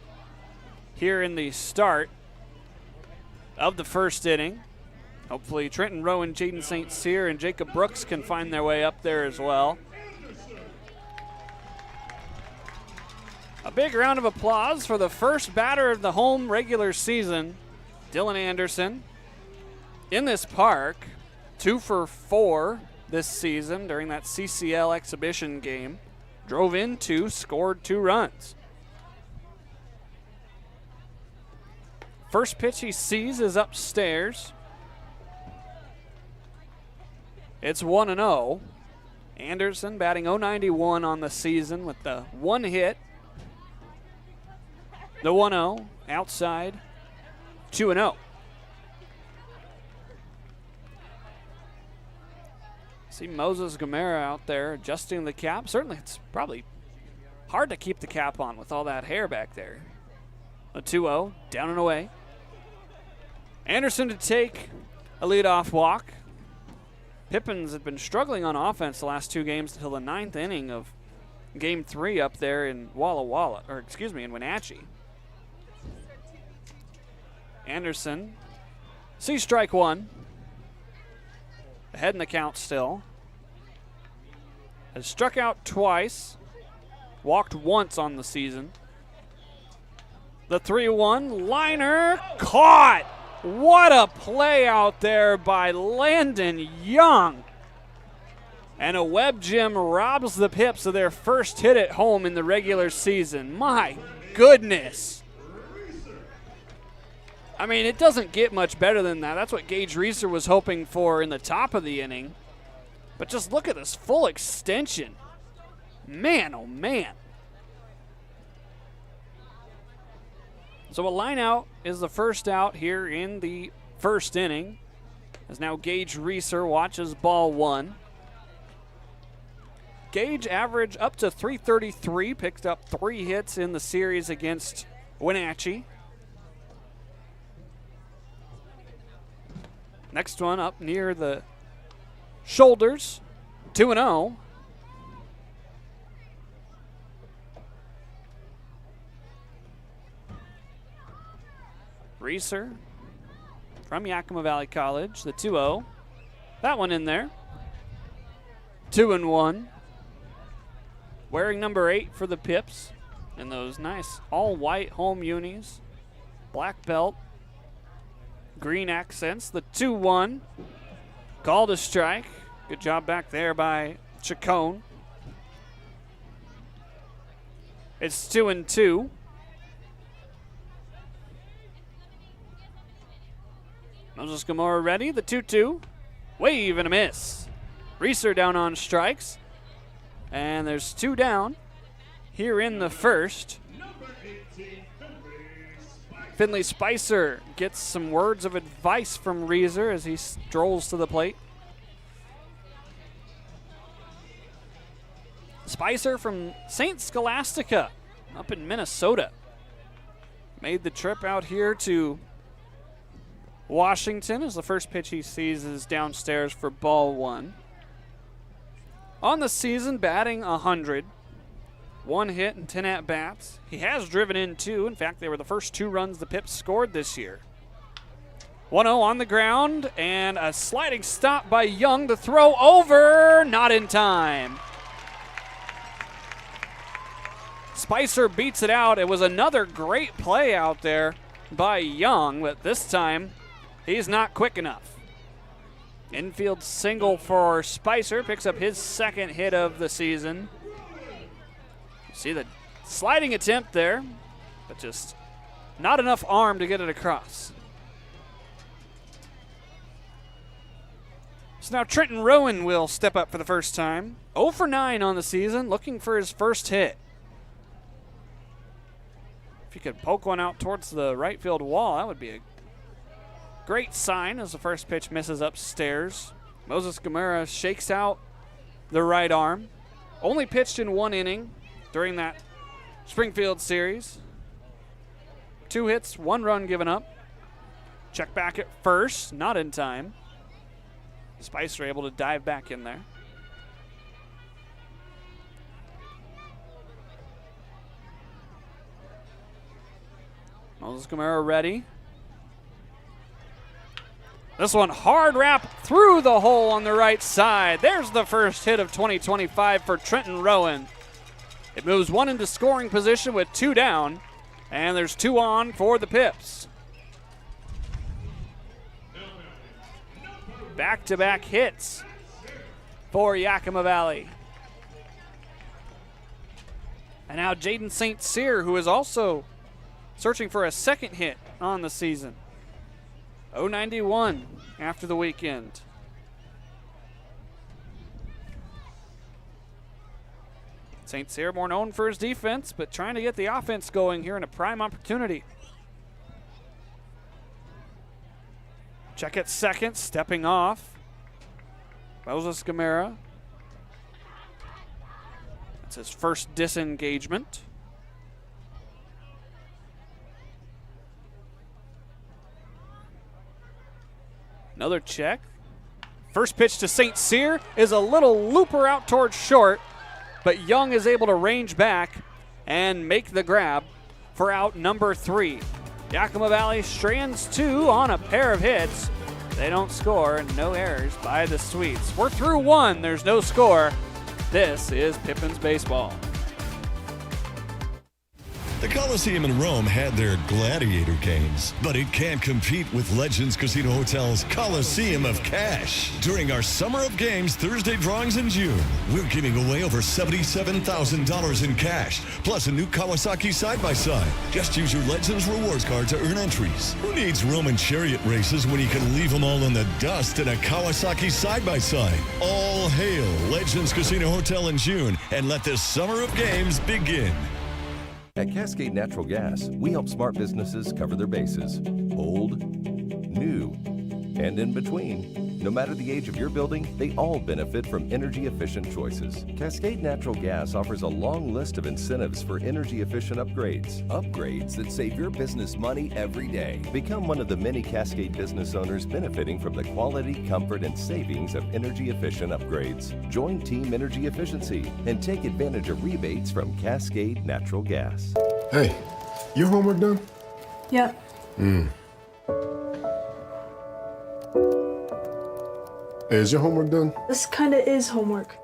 S1: here in the start of the first inning. Hopefully Trenton Rowan, Jaden St. Cyr, and Jacob Brooks can find their way up there as well. A big round of applause for the first batter of the home regular season, Dylan Anderson. In this park, 2 for 4 this season during that CCL exhibition game. Drove in 2, scored 2 runs. First pitch he sees is upstairs. It's 1-0. Anderson batting .091 on the season with the 1 hit. The 1-0 outside, 2-0. See Moses Gamera out there adjusting the cap. Certainly it's probably hard to keep the cap on with all that hair back there. A 2-0, down and away. Anderson to take a leadoff walk. Pippins had been struggling on offense the last 2 games until the 9th inning of Game 3 up there in Walla Walla, in Wenatchee. Anderson sees strike 1. Ahead in the count still. Has struck out twice. Walked once on the season. The 3-1 liner caught. What a play out there by Landon Young. And a Webb Gym robs the Pips of their first hit at home in the regular season. My goodness. I mean, it doesn't get much better than that. That's what Gage Reeser was hoping for in the top of the inning. But just look at this full extension. Man, oh man. So a line out is the first out here in the first inning. As now Gage Reeser watches ball 1. Gage averaged up to .333, picked up 3 hits in the series against Wenatchee. Next one up near the shoulders, 2-0. Reeser from Yakima Valley College, the 2-0. That one in there. 2-1. Wearing number 8 for the Pips in those nice all-white home unis. Black belt. Green accents. The 2-1. Called a strike. Good job back there by Chacon. It's 2-2. Moses Gamora ready. The 2-2. Wave and a miss. Reeser down on strikes. And there's 2 down here in the first. Finley Spicer gets some words of advice from Reeser as he strolls to the plate. Spicer from St. Scholastica up in Minnesota. Made the trip out here to Washington as the first pitch he sees is downstairs for ball 1. On the season, batting 100. 1 hit and 10 at-bats. He has driven in 2. In fact, they were the first 2 runs the Pips scored this year. 1-0 on the ground, and a sliding stop by Young. The throw over, not in time. Spicer beats it out. It was another great play out there by Young, but this time he's not quick enough. Infield single for Spicer, picks up his 2nd hit of the season. See the sliding attempt there, but just not enough arm to get it across. So now Trenton Rowan will step up for the first time. 0 for 9 on the season, looking for his first hit. If he could poke one out towards the right field wall, that would be a great sign as the first pitch misses upstairs. Moses Gamera shakes out the right arm. Only pitched in 1 inning during that Springfield series. 2 hits, 1 run given up. Check back at first, not in time. Spicer able to dive back in there. Moses Camara ready. This one hard wrap through the hole on the right side. There's the first hit of 2025 for Trenton Rowan. It moves one into scoring position with 2 down, and there's 2 on for the Pips. Back-to-back hits for Yakima Valley. And now Jaden St. Cyr, who is also searching for a second hit on the season. 091 after the weekend. St. Cyr more known for his defense, but trying to get the offense going here in a prime opportunity. Check at second, stepping off. Moses Gamera. That's his first disengagement. Another check. First pitch to St. Cyr is a little looper out towards short, but Young is able to range back and make the grab for out number 3. Yakima Valley strands 2 on a pair of hits. They don't score, and no errors by the Sweets. We're through 1, there's no score. This is Pippins baseball.
S7: The Coliseum in Rome had their gladiator games, but it can't compete with Legends Casino Hotel's Coliseum of Cash. During our Summer of Games Thursday drawings in June, we're giving away over $77,000 in cash, plus a new Kawasaki side-by-side. Just use your Legends rewards card to earn entries. Who needs Roman chariot races when you can leave them all in the dust in a Kawasaki side-by-side? All hail Legends Casino Hotel in June, and let this Summer of Games begin.
S8: At Cascade Natural Gas, we help smart businesses cover their bases. Old, new, and in between. No matter the age of your building, they all benefit from energy-efficient choices. Cascade Natural Gas offers a long list of incentives for energy-efficient upgrades. Upgrades that save your business money every day. Become one of the many Cascade business owners benefiting from the quality, comfort, and savings of energy-efficient upgrades. Join Team Energy Efficiency and take advantage of rebates from Cascade Natural Gas.
S4: Hey, your homework done?
S5: Yep.
S4: Hey, is your homework done?
S5: This kinda is homework.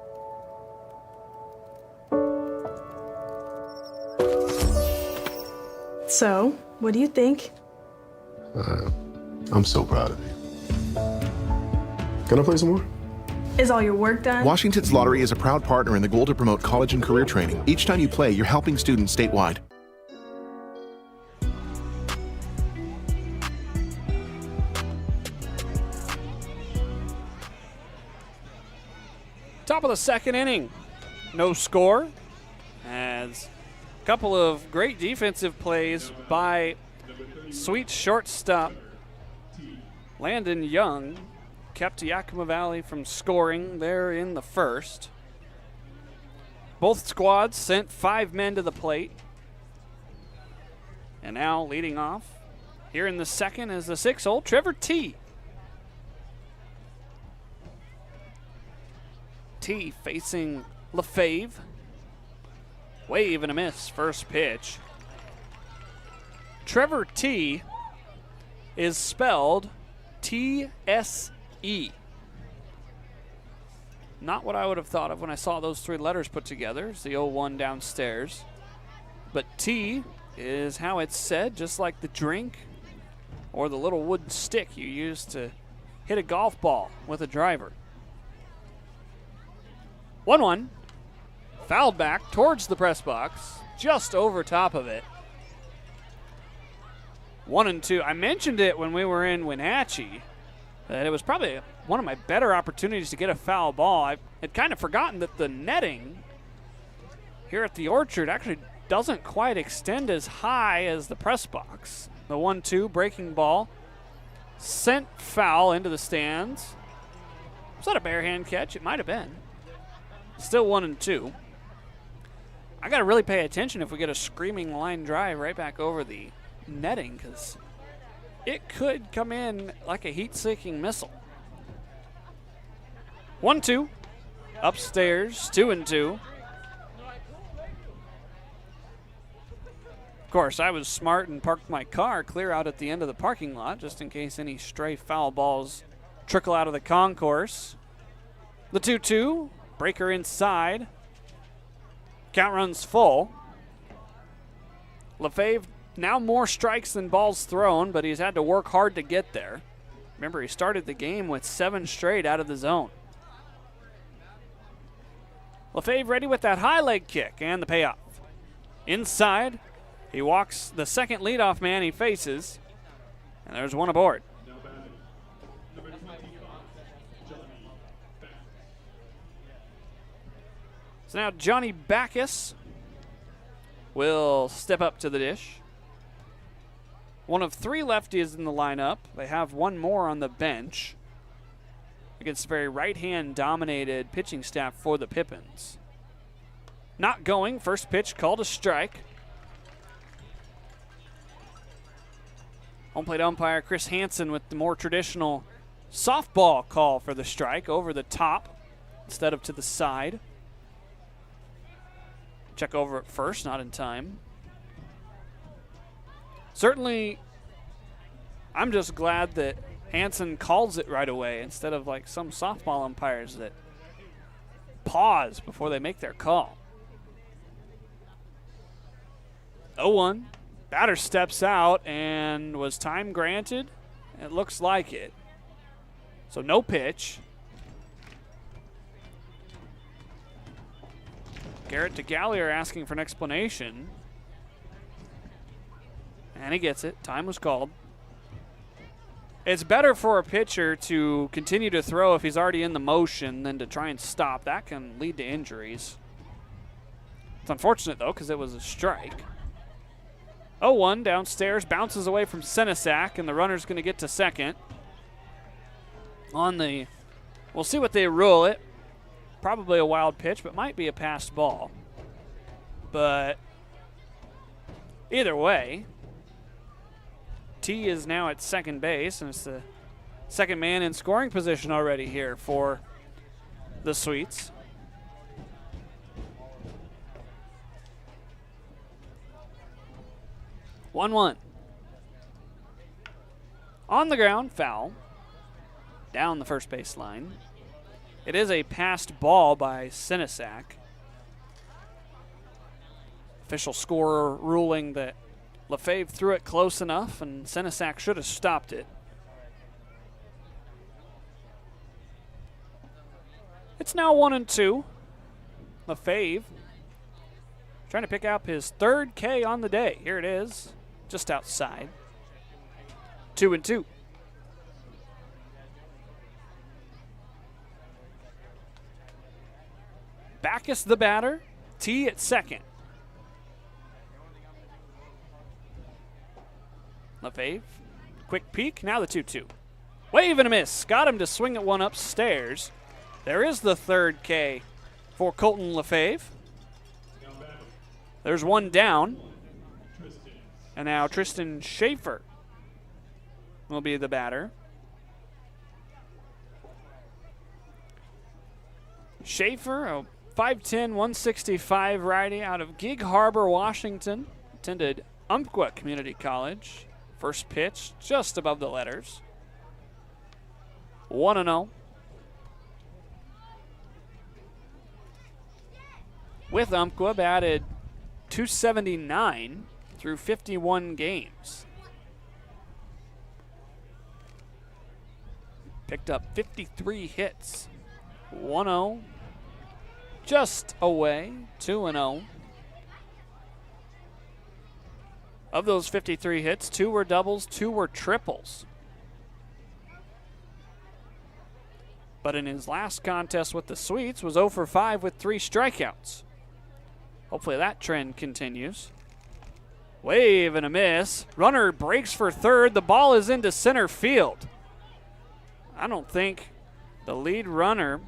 S5: So, what do you think?
S4: I'm so proud of you. Can I play some more?
S5: Is all your work done?
S6: Washington's Lottery is a proud partner in the goal to promote college and career training. Each time you play, you're helping students statewide.
S1: Top of the second inning. No score. As a couple of great defensive plays by Sweet shortstop Landon Young kept Yakima Valley from scoring there in the first. Both squads sent 5 men to the plate. And now leading off here in the second is the 6-hole Trevor T. T facing LaFave. Wave and a miss, first pitch. Trevor T is spelled T-S-E. Not what I would have thought of when I saw those 3 letters put together. It's the 01 downstairs. But T is how it's said, just like the drink or the little wooden stick you use to hit a golf ball with a driver. 1-1. Fouled back towards the press box, just over top of it. 1-2. I mentioned it when we were in Wenatchee that it was probably one of my better opportunities to get a foul ball. I had kind of forgotten that the netting here at the Orchard actually doesn't quite extend as high as the press box. The 1-2 breaking ball sent foul into the stands. Was that a bare hand catch? It might have been. Still 1-2. I got to really pay attention if we get a screaming line drive right back over the netting, because it could come in like a heat-seeking missile. 1-2. Upstairs, 2-2. Of course, I was smart and parked my car clear out at the end of the parking lot just in case any stray foul balls trickle out of the concourse. The 2-2, breaker inside. Count runs full. Lefebvre now more strikes than balls thrown, but he's had to work hard to get there. Remember, he started the game with 7 straight out of the zone. Lefebvre ready with that high leg kick and the payoff. Inside, he walks the second leadoff man he faces, and there's one aboard. So now Johnny Backus will step up to the dish. One of 3 lefties in the lineup. They have one more on the bench against a very right-hand dominated pitching staff for the Pippins. Not going. First pitch called a strike. Home plate umpire Chris Hansen with the more traditional softball call for the strike, over the top instead of to the side. Check over at first, not in time. Certainly, I'm just glad that Hansen calls it right away instead of like some softball umpires that pause before they make their call. 0-1. Batter steps out, and was time granted? It looks like it. So no pitch. Garrett DeGallier asking for an explanation. And he gets it. Time was called. It's better for a pitcher to continue to throw if he's already in the motion than to try and stop. That can lead to injuries. It's unfortunate, though, because it was a strike. 0-1 downstairs, bounces away from Senesac, and the runner's going to get to second. We'll see what they rule it. Probably a wild pitch, but might be a passed ball. But either way, T is now at second base, and it's the second man in scoring position already here for the Sweets. One. On the ground, foul. Down the first base line. It is a passed ball by Senesac. Official scorer ruling that Lefebvre threw it close enough and Senesac should have stopped it. It's now 1-2. Lefebvre trying to pick up his 3rd K on the day. Here it is, just outside. 2-2. Backus the batter, T at second. Lefebvre, quick peek, now the 2-2. Wave and a miss, got him to swing at one upstairs. There is the 3rd K for Colton Lefebvre. There's one down. And now Tristan Schaefer will be the batter. Schaefer, a 5'10", 165 righty out of Gig Harbor, Washington. Attended Umpqua Community College. First pitch just above the letters. 1-0. With Umpqua, batted .279 through 51 games. Picked up 53 hits. 1-0. Just away, 2-0. Of those 53 hits, 2 were doubles, 2 were triples. But in his last contest with the Sweets was 0 for 5 with 3 strikeouts. Hopefully that trend continues. Wave and a miss. Runner breaks for third. The ball is into center field. I don't think the lead runner,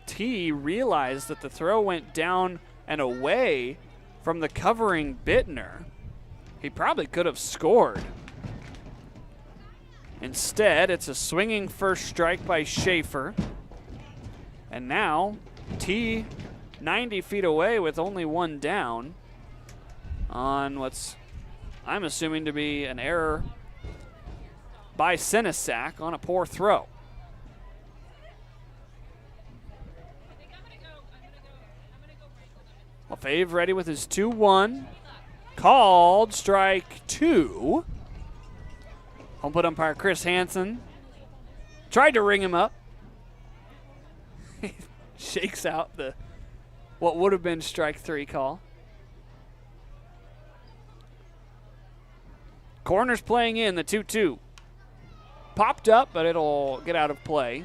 S1: T, realized that the throw went down and away from the covering Bittner. He probably could have scored. Instead, it's a swinging first strike by Schaefer. And now, T 90 feet away with only one down on what's, I'm assuming, to be an error by Senesac on a poor throw. LaFave ready with his 2-1. Called strike 2. Home plate umpire Chris Hansen tried to ring him up. He shakes out the what would have been strike 3 call. Corner's playing in the 2-2. Popped up, but it'll get out of play.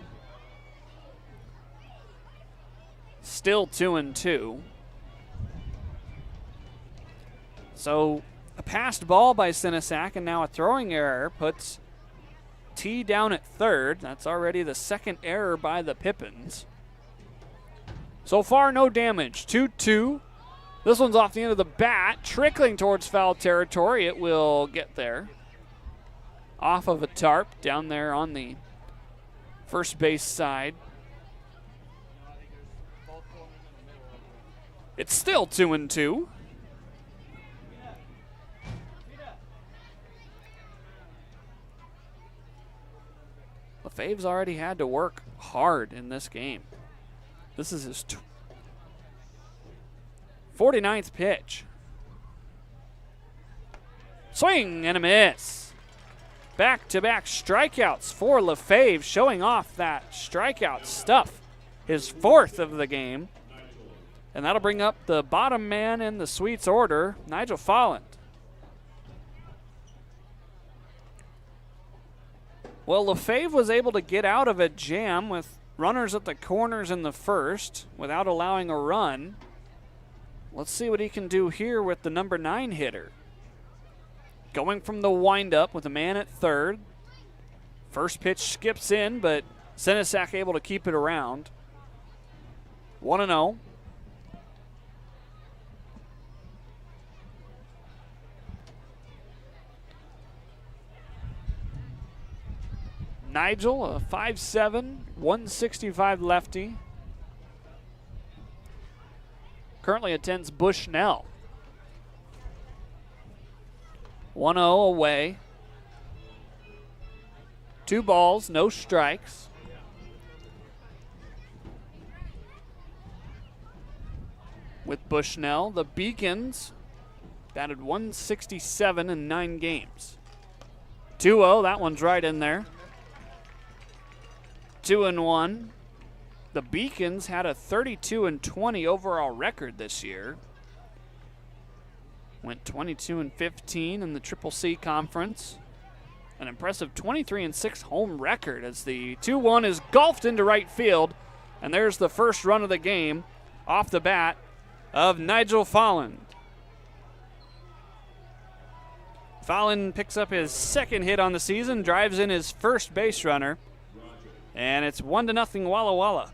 S1: Still 2-2. So a passed ball by Senesac and now a throwing error puts T down at third. That's already the second error by the Pippins. So far, no damage. 2-2. This one's off the end of the bat, trickling towards foul territory. It will get there. Off of a tarp down there on the first base side. It's still 2-2. LaFave's already had to work hard in this game. This is his 49th pitch. Swing and a miss. Back-to-back strikeouts for LaFave, showing off that strikeout stuff. His 4th of the game. And that'll bring up the bottom man in the Sweets order, Nigel Folland. Well, LaFave was able to get out of a jam with runners at the corners in the first without allowing a run. Let's see what he can do here with the number 9 hitter. Going from the windup with a man at third. First pitch skips in, but Senesac able to keep it around. 1-0. Nigel, a 5'7", 165 lefty. Currently attends Bushnell. 1-0 away. 2 balls, no strikes. With Bushnell, the Beacons batted 167 in 9 games. 2-0, that one's right in there. 2-1. The Beacons had a 32-20 overall record this year. Went 22-15 in the Triple C Conference. An impressive 23-6 home record as the 2-1 is golfed into right field. And there's the first run of the game off the bat of Nigel Folland. Folland picks up his 2nd hit on the season, drives in his first base runner. And it's 1-0 Walla Walla.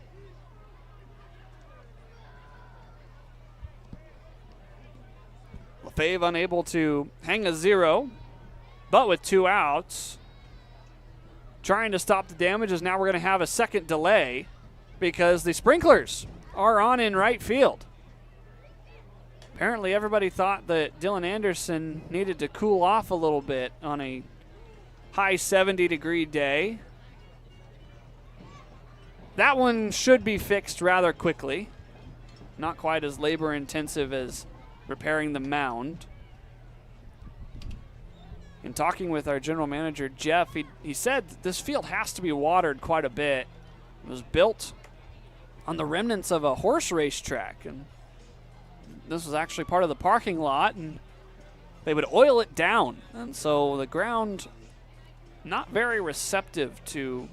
S1: LaFave unable to hang a 0, but with 2 outs. Trying to stop the damage as now we're going to have a second delay because the sprinklers are on in right field. Apparently everybody thought that Dylan Anderson needed to cool off a little bit on a high 70-degree day. That one should be fixed rather quickly. Not quite as labor-intensive as repairing the mound. In talking with our general manager, Jeff, he said this field has to be watered quite a bit. It was built on the remnants of a horse race track, and this was actually part of the parking lot, and they would oil it down. And so the ground not very receptive to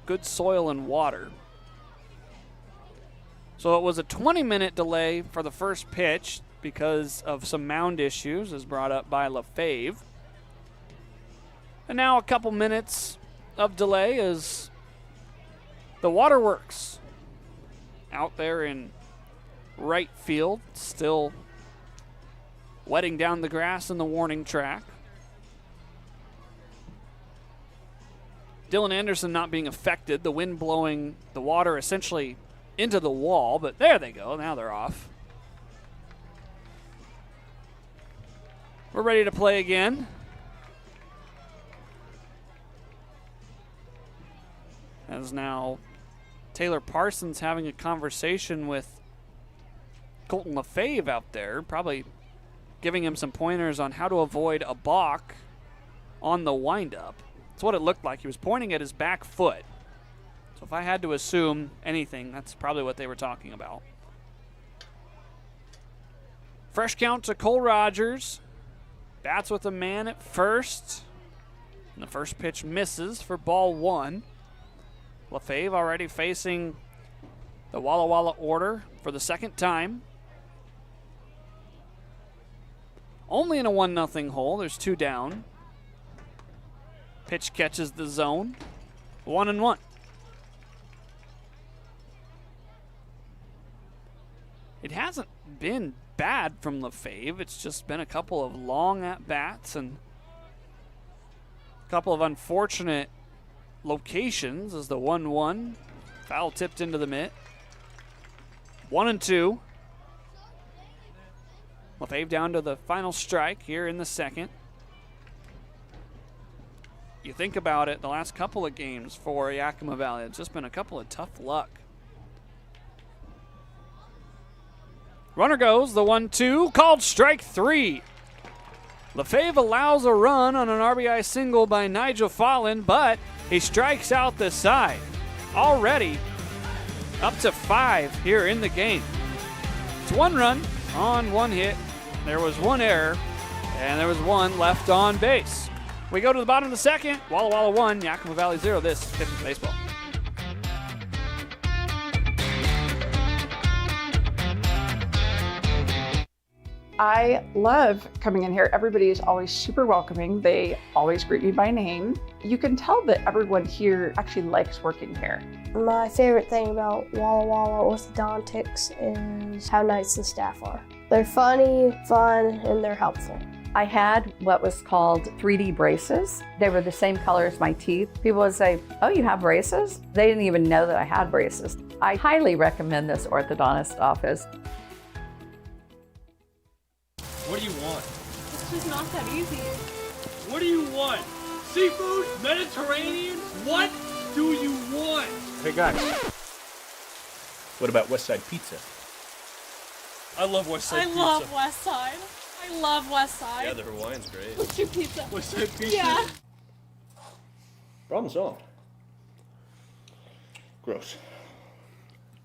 S1: good soil and water. So it was a 20-minute delay for the first pitch because of some mound issues, as brought up by LaFave. And now a couple minutes of delay as the waterworks out there in right field, still wetting down the grass in the warning track. Dylan Anderson not being affected, the wind blowing the water essentially into the wall, but there they go. Now they're off. We're ready to play again. As now Taylor Parsons having a conversation with Colton LaFave out there, probably giving him some pointers on how to avoid a balk on the windup. That's what it looked like. He was pointing at his back foot. So if I had to assume anything, that's probably what they were talking about. Fresh count to Cole Rogers. Bats with a man at first. And the first pitch misses for ball one. LaFave already facing the Walla Walla order for the second time. Only in a 1-0 hole. There's 2 down. Pitch catches the zone. 1-1. It hasn't been bad from LaFave. It's just been a couple of long at-bats and a couple of unfortunate locations as the 1-1. Foul tipped into the mitt. 1-2. LaFave down to the final strike here in the second. You think about it, the last couple of games for Yakima Valley, it's just been a couple of tough luck. Runner goes, the 1-2, called strike 3. LaFave allows a run on an RBI single by Nigel Fallon, but he strikes out the side. Already up to 5 here in the game. It's 1 run on 1 hit. There was 1 error, and there was 1 left on base. We go to the bottom of the second. Walla Walla 1, Yakima Valley 0. This is Pippins Baseball.
S9: I love coming in here. Everybody is always super welcoming. They always greet me by name. You can tell that everyone here actually likes working here.
S10: My favorite thing about Walla Walla orthodontics is how nice the staff are. They're funny, fun, and they're helpful.
S9: I had what was called 3D braces. They were the same color as my teeth. People would say, "Oh, you have braces?" They didn't even know that I had braces. I highly recommend this orthodontist office.
S11: What do you want?
S5: It's just not that easy.
S11: What do you want? Seafood? Mediterranean? What do you want?
S12: Hey guys, what about West Side Pizza?
S11: I love West Side Pizza.
S5: I love West Side. I love West Side.
S12: Yeah, the Hawaiian's great.
S5: Let's do pizza.
S11: West Side Pizza?
S5: Yeah.
S12: Problem solved. Gross.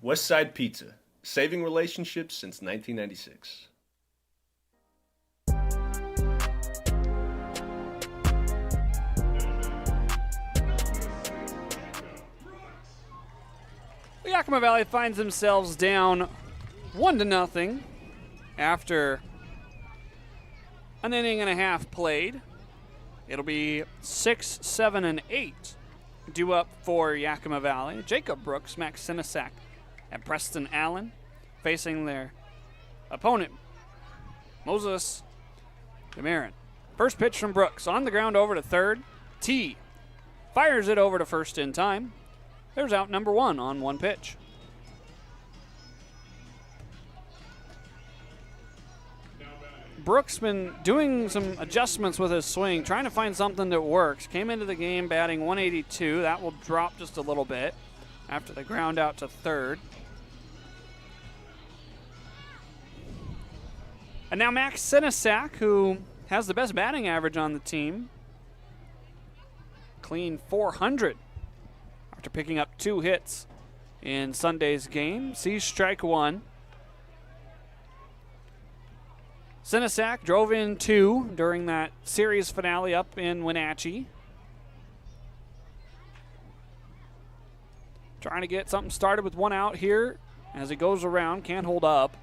S12: West Side Pizza, saving relationships since 1996.
S1: Yakima Valley finds themselves down 1-0 after an inning and a half played. It'll be 6, 7, and 8 due up for Yakima Valley. Jacob Brooks, Max Sinisak, and Preston Allen facing their opponent, Moses DeMarin. First pitch from Brooks on the ground over to third. T fires it over to first in time. There's out number 1 on 1 pitch. Brooks been doing some adjustments with his swing, trying to find something that works. Came into the game batting 182. That will drop just a little bit after the ground out to third. And now Max Sinisak, who has the best batting average on the team. Clean .400 after picking up 2 hits in Sunday's game. Sees strike 1. Sinisak drove in 2 during that series finale up in Wenatchee. Trying to get something started with 1 out here as he goes around, can't hold up.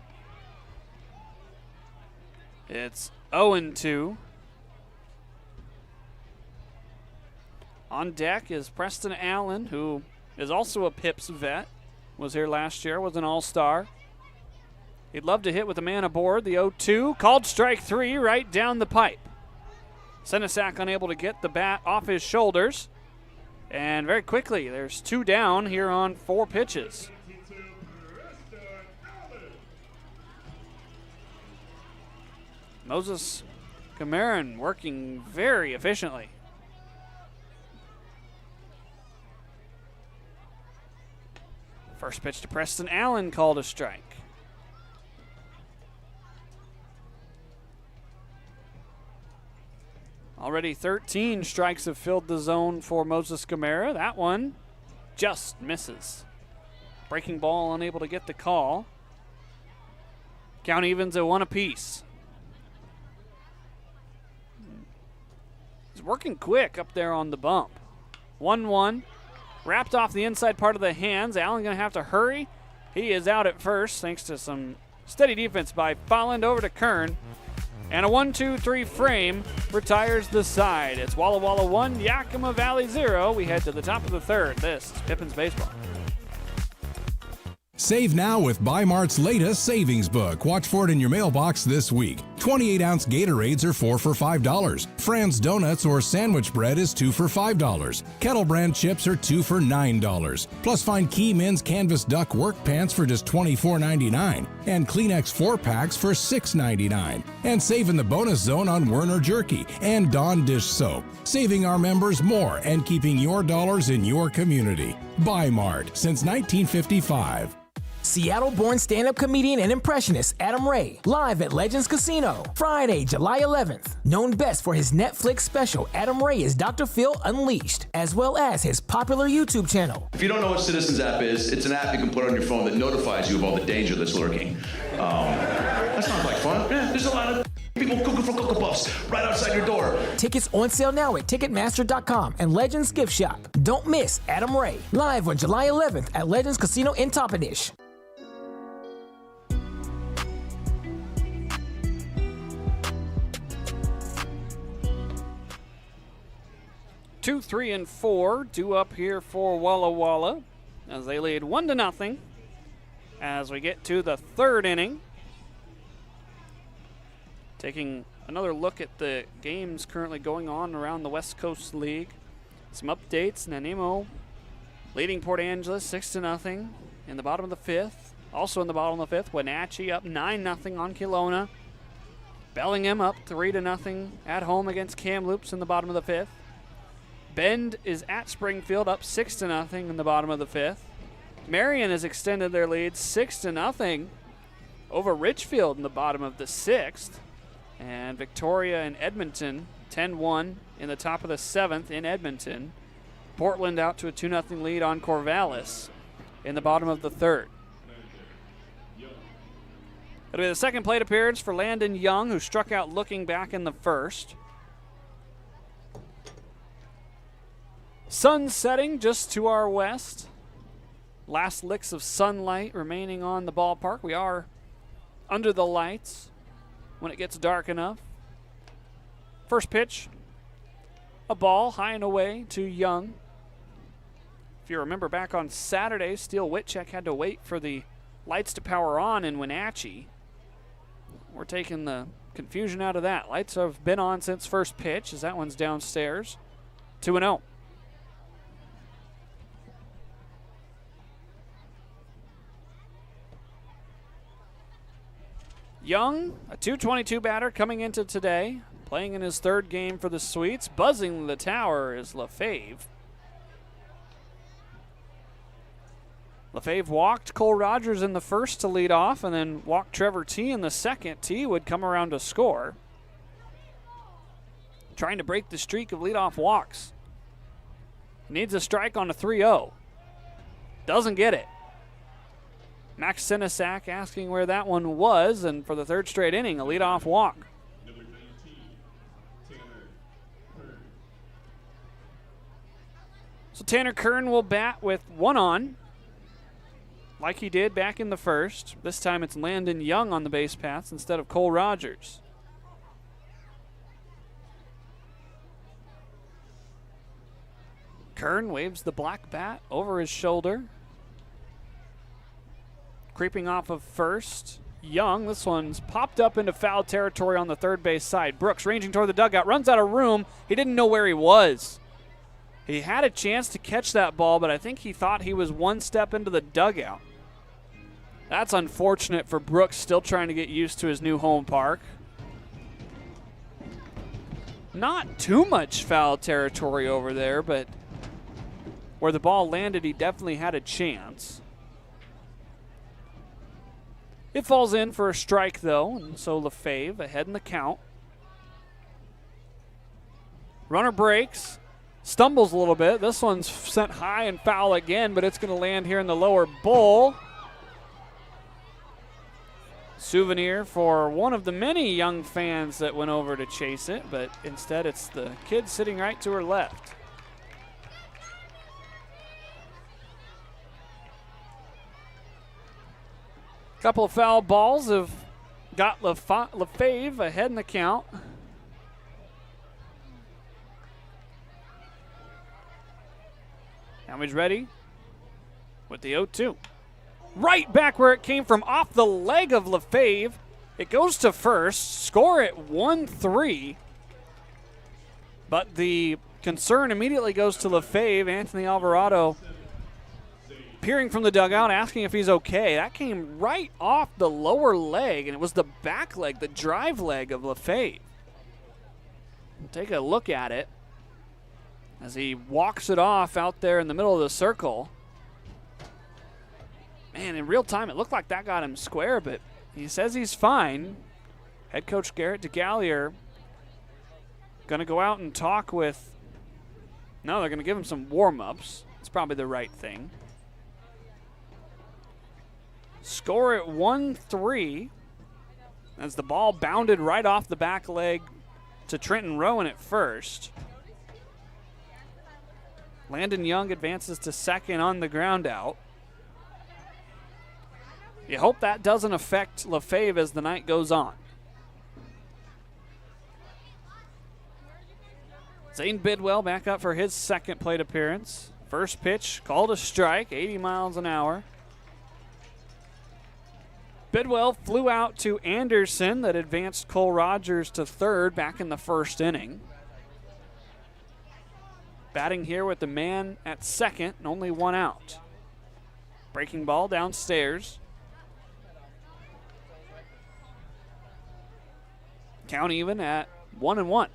S1: It's 0-2. On deck is Preston Allen, who is also a Pips vet. Was here last year, was an all-star. He'd love to hit with a man aboard. The 0-2, called strike 3 right down the pipe. Sinisak unable to get the bat off his shoulders. And very quickly, there's 2 down here on 4 pitches. Moses Cameron working very efficiently. First pitch to Preston Allen called a strike. Already 13 strikes have filled the zone for Moses Gamera. That one just misses. Breaking ball unable to get the call. Count evens at 1 apiece. He's working quick up there on the bump. 1-1. Wrapped off the inside part of the hands. Allen going to have to hurry. He is out at first thanks to some steady defense by Folland over to Kern. And a 1-2-3 frame retires the side. It's Walla Walla 1, Yakima Valley 0. We head to the top of the third. This is Pippins Baseball.
S13: Save now with Bi-Mart's latest savings book. Watch for it in your mailbox this week. 28-ounce Gatorades are 4 for $5. Fran's Donuts or sandwich bread is 2 for $5. Kettle Brand chips are 2 for $9. Plus find Key Men's Canvas Duck work pants for just $24.99 and Kleenex 4-packs for $6.99. And save in the bonus zone on Werner Jerky and Dawn Dish Soap. Saving our members more and keeping your dollars in your community. Bi-Mart since 1955.
S14: Seattle-born stand-up comedian and impressionist Adam Ray, live at Legends Casino, Friday, July 11th. Known best for his Netflix special, Adam Ray is Dr. Phil Unleashed, as well as his popular YouTube channel.
S15: If you don't know what Citizens app is, it's an app you can put on your phone that notifies you of all the danger that's lurking. That sounds like fun. Yeah, there's a lot of people cooking for Cocoa Puffs right outside your door.
S14: Tickets on sale now at Ticketmaster.com and Legends Gift Shop. Don't miss Adam Ray, live on July 11th at Legends Casino in Toppenish.
S1: 2, 3, and 4 due up here for Walla Walla as they lead 1-0 as we get to the third inning. Taking another look at the games currently going on around the West Coast League. Some updates. Nanaimo leading Port Angeles 6-0 in the bottom of the fifth. Also in the bottom of the fifth, Wenatchee up 9-0 on Kelowna. Bellingham up 3-0 at home against Kamloops in the bottom of the fifth. Bend is at Springfield up 6-0 in the bottom of the fifth. Marion has extended their lead 6-0 over Richfield in the bottom of the sixth. And Victoria and Edmonton 10-1 in the top of the seventh in Edmonton. Portland out to a 2-0 lead on Corvallis in the bottom of the third. It'll be the second plate appearance for Landon Young, who struck out looking back in the first. Sun setting just to our west. Last licks of sunlight remaining on the ballpark. We are under the lights when it gets dark enough. First pitch, a ball high and away to Young. If you remember back on Saturday, Steele Whitcheck had to wait for the lights to power on in Wenatchee. We're taking the confusion out of that. Lights have been on since first pitch as that one's downstairs. 2-0. Young, a .222 batter coming into today, playing in his third game for the Sweets. Buzzing the tower is Lefebvre. Lefebvre walked Cole Rogers in the first to lead off and then walked Trevor T in the second. T would come around to score. Trying to break the streak of leadoff walks. Needs a strike on a 3-0. Doesn't get it. Max Sinisak asking where that one was, and for the third straight inning, a leadoff walk. So Tanner Kern will bat with one on, like he did back in the first. This time it's Landon Young on the base paths instead of Cole Rogers. Kern waves the black bat over his shoulder. Creeping off of first, Young. This one's popped up into foul territory on the third base side. Brooks ranging toward the dugout, runs out of room. He didn't know where he was. He had a chance to catch that ball, but I think he thought he was one step into the dugout. That's unfortunate for Brooks, still trying to get used to his new home park. Not too much foul territory over there, but where the ball landed, he definitely had a chance. It falls in for a strike, though, and so LaFave ahead in the count. Runner breaks, stumbles a little bit. This one's sent high and foul again, but it's going to land here in the lower bowl. Souvenir for one of the many young fans that went over to chase it, but instead it's the kid sitting right to her left. Couple of foul balls have got LaFave ahead in the count. Damage ready with the 0-2. Right back where it came from, off the leg of LaFave. It goes to first, score at 1-3. But the concern immediately goes to LaFave. Anthony Alvarado peering from the dugout, asking if he's okay. That came right off the lower leg, and it was the back leg, the drive leg of LaFave. Take a look at it as he walks it off out there in the middle of the circle. Man, in real time, it looked like that got him square, but he says he's fine. Head coach Garrett DeGallier going to go out and talk with, no, they're going to give him some warm-ups. It's probably the right thing. Score at 1-3 as the ball bounded right off the back leg to Trenton Rowan at first. Landon Young advances to second on the ground out. You hope that doesn't affect LaFave as the night goes on. Zane Bidwell back up for his second plate appearance. First pitch called a strike, 80 miles an hour. Bidwell flew out to Anderson that advanced Cole Rogers to third back in the first inning. Batting here with the man at second and only one out. Breaking ball downstairs. Count even at 1-1.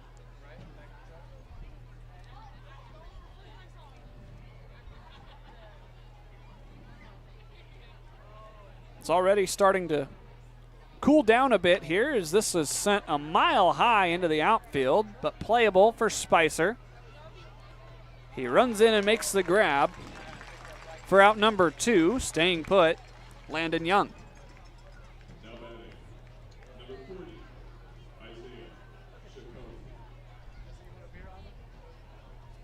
S1: It's already starting to cool down a bit here as this is sent a mile high into the outfield, but playable for Spicer. He runs in and makes the grab for out number 2, staying put, Landon Young.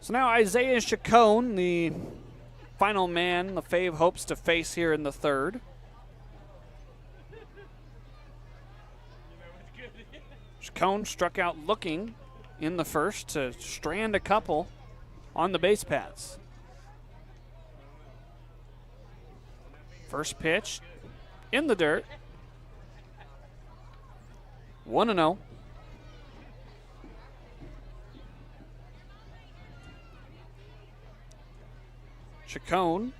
S1: So now Isaiah Chacon, the final man LaFave hopes to face here in the third. Chacon struck out looking in the first to strand a couple on the base paths. First pitch in the dirt. 1-0. Chacon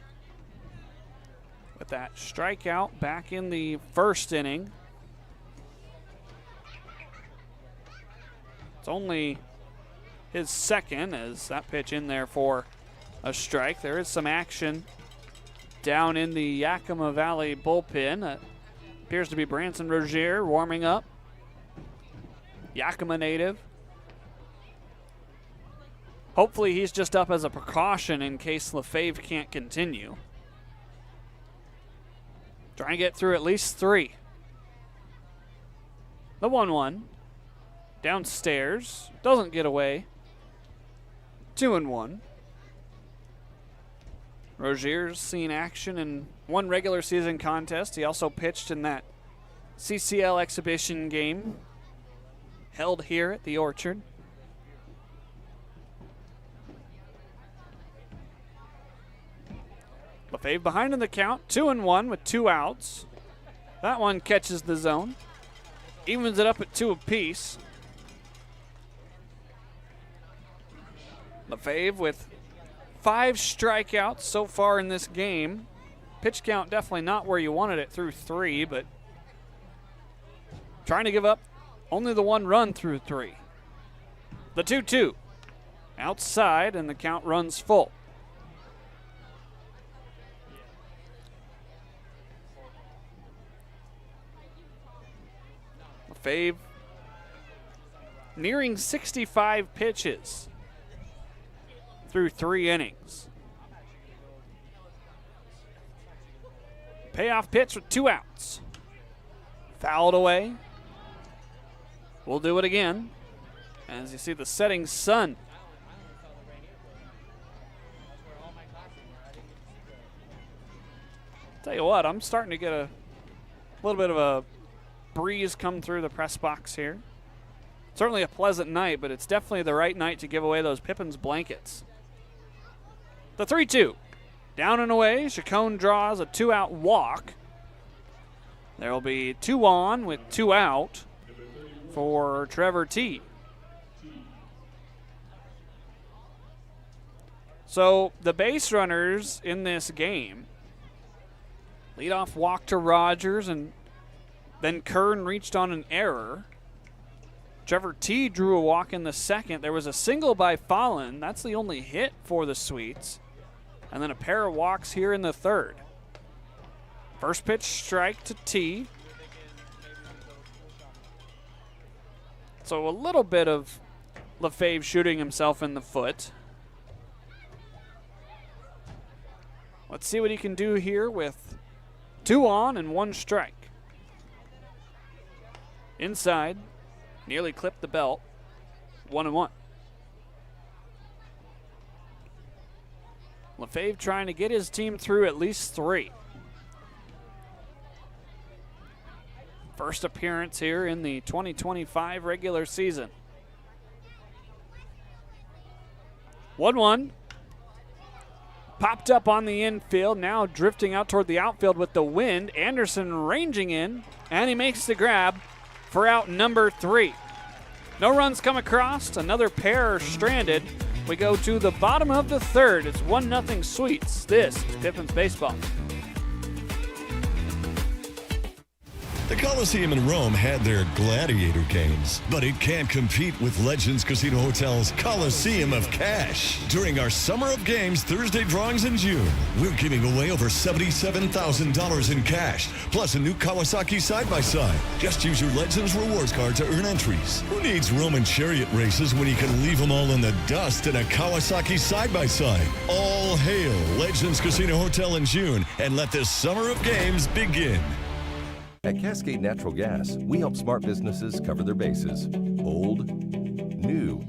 S1: with that strikeout back in the first inning. It's only his second as that pitch in there for a strike. There is some action down in the Yakima Valley bullpen. Appears to be Branson Rozier warming up. Yakima native. Hopefully he's just up as a precaution in case LaFave can't continue. Trying to get through at least 3. The 1-1. Downstairs. Doesn't get away. 2-1. Rozier's seen action in one regular season contest. He also pitched in that CCL exhibition game held here at the Orchard. LaFave behind in the count, 2-1 with 2 outs. That one catches the zone. Evens it up at 2 apiece. LaFave with 5 strikeouts so far in this game. Pitch count definitely not where you wanted it through 3, but trying to give up only the 1 run through 3. The 2-2 outside, and the count runs full. Fave nearing 65 pitches through 3 innings. Payoff pitch with 2 outs. Fouled away. We'll do it again. As you see the setting sun. Tell you what, I'm starting to get a little bit of a breeze come through the press box here. Certainly a pleasant night, but it's definitely the right night to give away those Pippins blankets. The 3-2. Down and away. Chacon draws a 2-out walk. There will be 2 on with 2 out for Trevor T. So the base runners in this game, leadoff walk to Rogers, and then Kern reached on an error. Trevor T drew a walk in the second. There was a single by Fallon. That's the only hit for the Sweets. And then a pair of walks here in the third. First pitch strike to T. So a little bit of LaFave shooting himself in the foot. Let's see what he can do here with 2 on and 1 strike. Inside, nearly clipped the belt, 1-1. LaFave trying to get his team through at least 3. First appearance here in the 2025 regular season. 1-1. Popped up on the infield, now drifting out toward the outfield with the wind. Anderson ranging in, and he makes the grab for out number 3. No runs come across, another pair are stranded. We go to the bottom of the third. It's 1-0 Sweets. This is Pippins Baseball.
S7: The Coliseum in Rome had their gladiator games, but it can't compete with Legends Casino Hotel's Coliseum of Cash. During our Summer of Games Thursday drawings in June, we're giving away over $77,000 in cash, plus a new Kawasaki side-by-side. Just use your Legends rewards card to earn entries. Who needs Roman chariot races when you can leave them all in the dust in a Kawasaki side-by-side? All hail Legends Casino Hotel in June, and let this Summer of Games begin.
S8: At Cascade Natural Gas, we help smart businesses cover their bases. Old, new,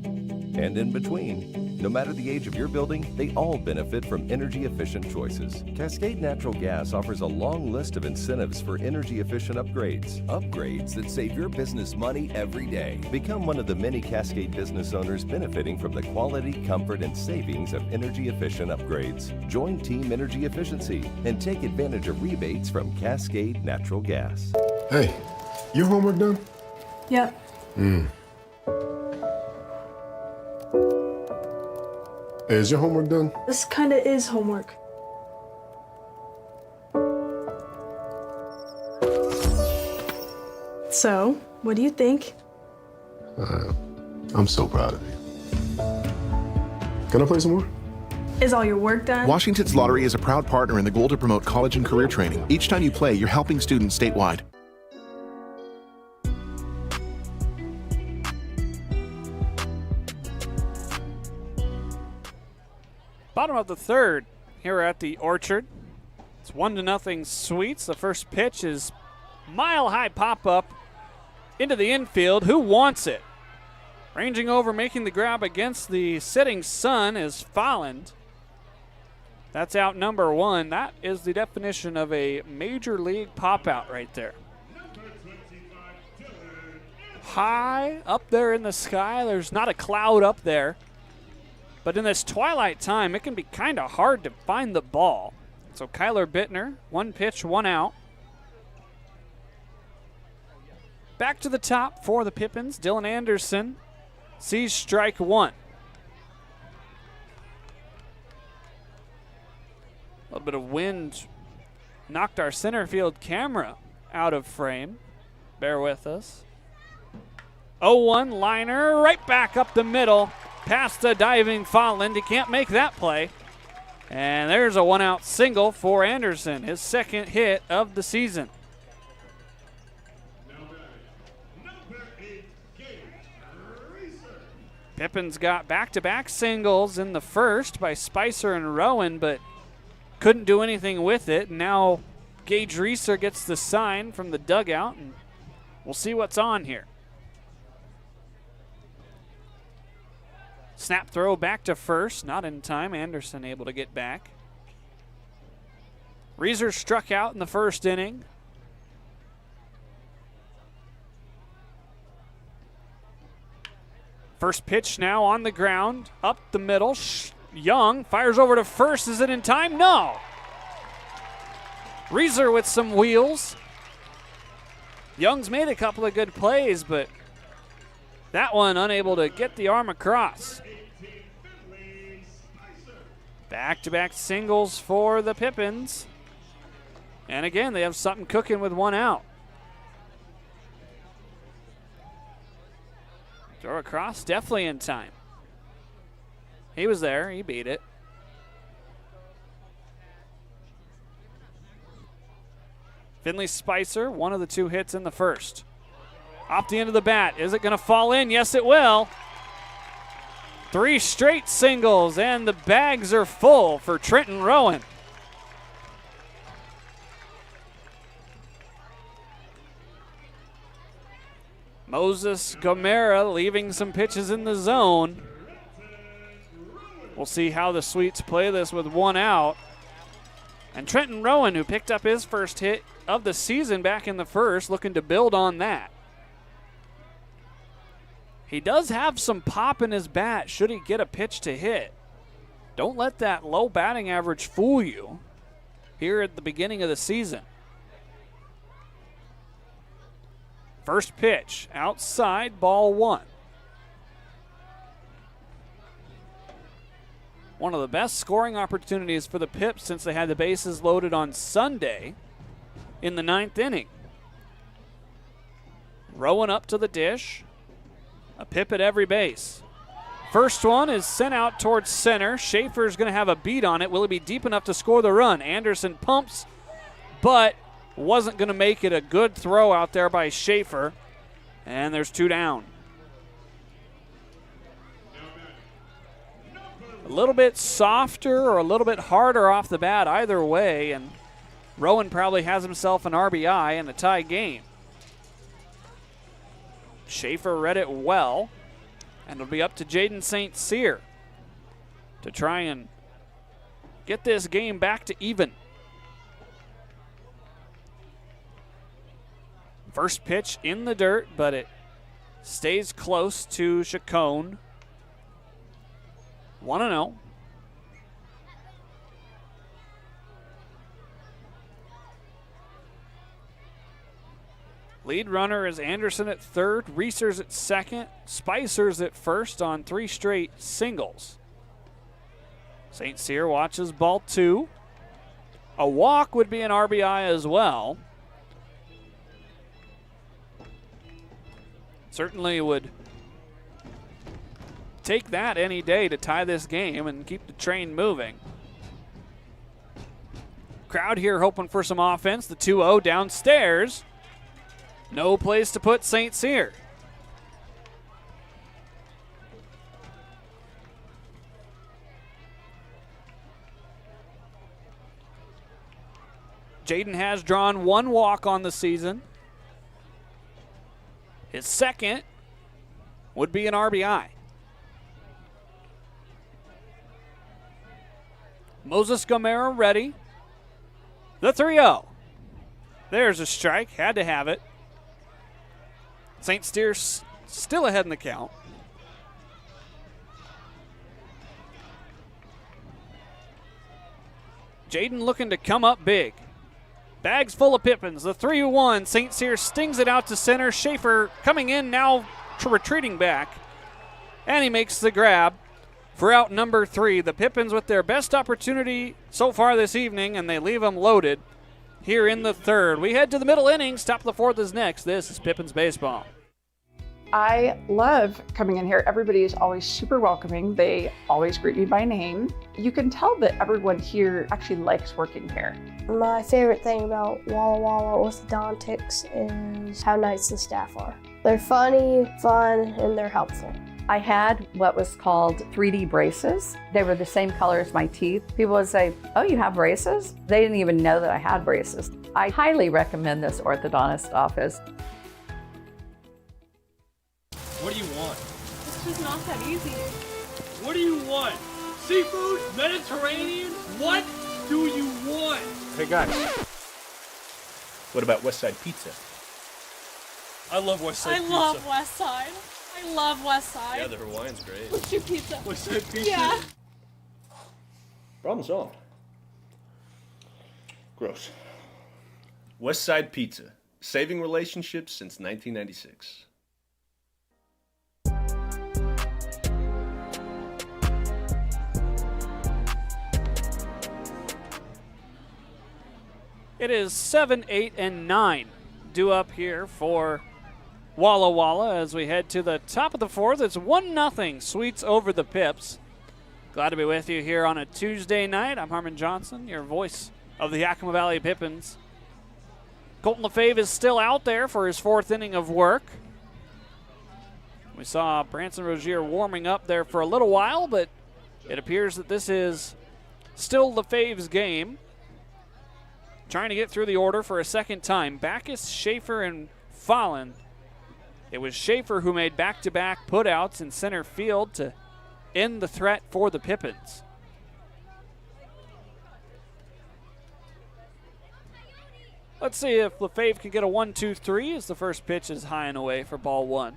S8: and in between. No matter the age of your building, they all benefit from energy-efficient choices. Cascade Natural Gas offers a long list of incentives for energy-efficient upgrades. Upgrades that save your business money every day. Become one of the many Cascade business owners benefiting from the quality, comfort, and savings of energy-efficient upgrades. Join Team Energy Efficiency and take advantage of rebates from Cascade Natural Gas.
S4: Hey, your homework done?
S5: Yep.
S4: Hey, is your homework done?
S5: This kinda is homework. So, what do you think?
S4: I'm so proud of you. Can I play some more?
S5: Is all your work done?
S6: Washington's Lottery is a proud partner in the goal to promote college and career training. Each time you play, you're helping students statewide.
S1: Bottom of the third here at the Orchard. It's 1-0 Sweets. The first pitch is mile-high pop-up into the infield. Who wants it? Ranging over, making the grab against the setting sun is Folland. That's out number 1. That is the definition of a major league pop-out right there. High up there in the sky. There's not a cloud up there. But in this twilight time, it can be kind of hard to find the ball. So Kyler Bittner, 1 pitch, 1 out. Back to the top for the Pippins. Dylan Anderson sees strike 1. little bit of wind knocked our center field camera out of frame. Bear with us. 0-1 liner right back up the middle past the diving Folland. He can't make that play. And there's a 1-out single for Anderson, his second hit of the season. Pippins got back-to-back singles in the first by Spicer and Rowan, but couldn't do anything with it. Now Gage Reeser gets the sign from the dugout, and we'll see what's on here. Snap throw back to first, not in time. Anderson able to get back. Reeser struck out in the first inning. First pitch now on the ground, up the middle. Young fires over to first. Is it in time? No. Reeser with some wheels. Young's made a couple of good plays, but that one unable to get the arm across. Back-to-back singles for the Pippins. And again, they have something cooking with 1 out. Throw across, definitely in time. He was there, he beat it. Finley Spicer, one of the 2 hits in the first. Off the end of the bat, is it going to fall in? Yes, it will. 3 straight singles, and the bags are full for Trenton Rowan. Moses Gomera leaving some pitches in the zone. We'll see how the Sweets play this with 1 out. And Trenton Rowan, who picked up his first hit of the season back in the first, looking to build on that. He does have some pop in his bat should he get a pitch to hit. Don't let that low batting average fool you here at the beginning of the season. First pitch, outside, ball 1. One of the best scoring opportunities for the Pips since they had the bases loaded on Sunday in the 9th inning. Rowan up to the dish. A Pip at every base. First one is sent out towards center. Schaefer's going to have a beat on it. Will he be deep enough to score the run? Anderson pumps, but wasn't going to make it. A good throw out there by Schaefer. And there's 2 down. A little bit softer or a little bit harder off the bat either way, and Rowan probably has himself an RBI in a tie game. Schaefer read it well, and it'll be up to Jaden St. Cyr to try and get this game back to even. First pitch in the dirt, but it stays close to Chacon. 1-0. Lead runner is Anderson at third, Reeser's at second, Spicer's at first on 3 straight singles. St. Cyr watches ball 2. A walk would be an RBI as well. Certainly would take that any day to tie this game and keep the train moving. Crowd here hoping for some offense. The 2-0 downstairs. No place to put St. Cyr. Jaden has drawn 1 walk on the season. His second would be an RBI. Moses Gomera ready. The 3-0. There's a strike. Had to have it. St. Cyr still ahead in the count. Jaden looking to come up big. Bags full of Pippins. The 3-1. St. Cyr stings it out to center. Schaefer coming in now, retreating back. And he makes the grab. for out number 3. The Pippins with their best opportunity so far this evening, and they leave them loaded here in the third. We head to the middle innings. Top of the fourth is next. This is Pippins baseball.
S16: I love coming in here. Everybody is always super welcoming. They always greet me by name. You can tell that everyone here actually likes working here.
S10: My favorite thing about Walla Walla orthodontics is how nice the staff are. They're funny, fun, and they're helpful.
S9: I had what was called 3D braces. They were the same color as my teeth. People would say, "Oh, you have braces?" They didn't even know that I had braces. I highly recommend this orthodontist office.
S11: What do you want?
S5: It's just not that easy.
S11: What do you want? Seafood? Mediterranean? What do you want?
S12: Hey guys, what about West Side Pizza?
S11: I love West Side Pizza.
S5: I love West Side. I love West Side.
S12: Yeah, the Hawaiian's great.
S5: Let's do pizza.
S11: West Side Pizza?
S5: Yeah.
S12: Problem solved. Gross. West Side Pizza, saving relationships since 1996.
S1: It is 7, 8, and 9 due up here for Walla Walla as we head to the top of the fourth. It's 1-0 Sweets over the Pips. Glad to be with you here on a Tuesday night. I'm Harmon Johnson, your voice of the Yakima Valley Pippins. Colton LaFave is still out there for his fourth inning of work. We saw Branson Rozier warming up there for a little while, but it appears that this is still LaFave's game. Trying to get through the order for a second time. Backus, Schaefer, and Fallon. It was Schaefer who made back-to-back putouts in center field to end the threat for the Pippins. Let's see if LaFave can get a 1-2-3 as the first pitch is high and away for ball one.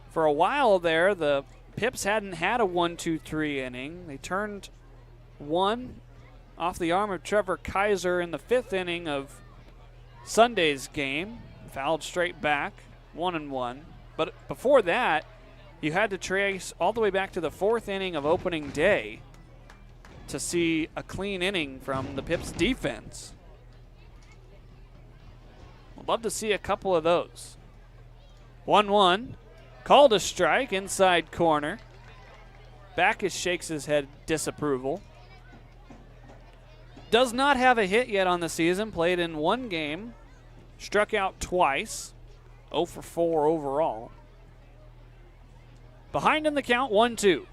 S1: For a while there, the Pips hadn't had a 1-2-3 inning. They turned one off the arm of Trevor Kaiser in the fifth inning of Sunday's game. Fouled straight back, 1-1. But before that, you had to trace all the way back to the fourth inning of opening day to see a clean inning from the Pips defense. I'd love to see a couple of those. 1-1, called a strike, inside corner. Backus shakes his head disapproval. Does not have a hit yet on the season, played in one game, struck out twice, 0 for 4 overall. Behind in the count, 1-2.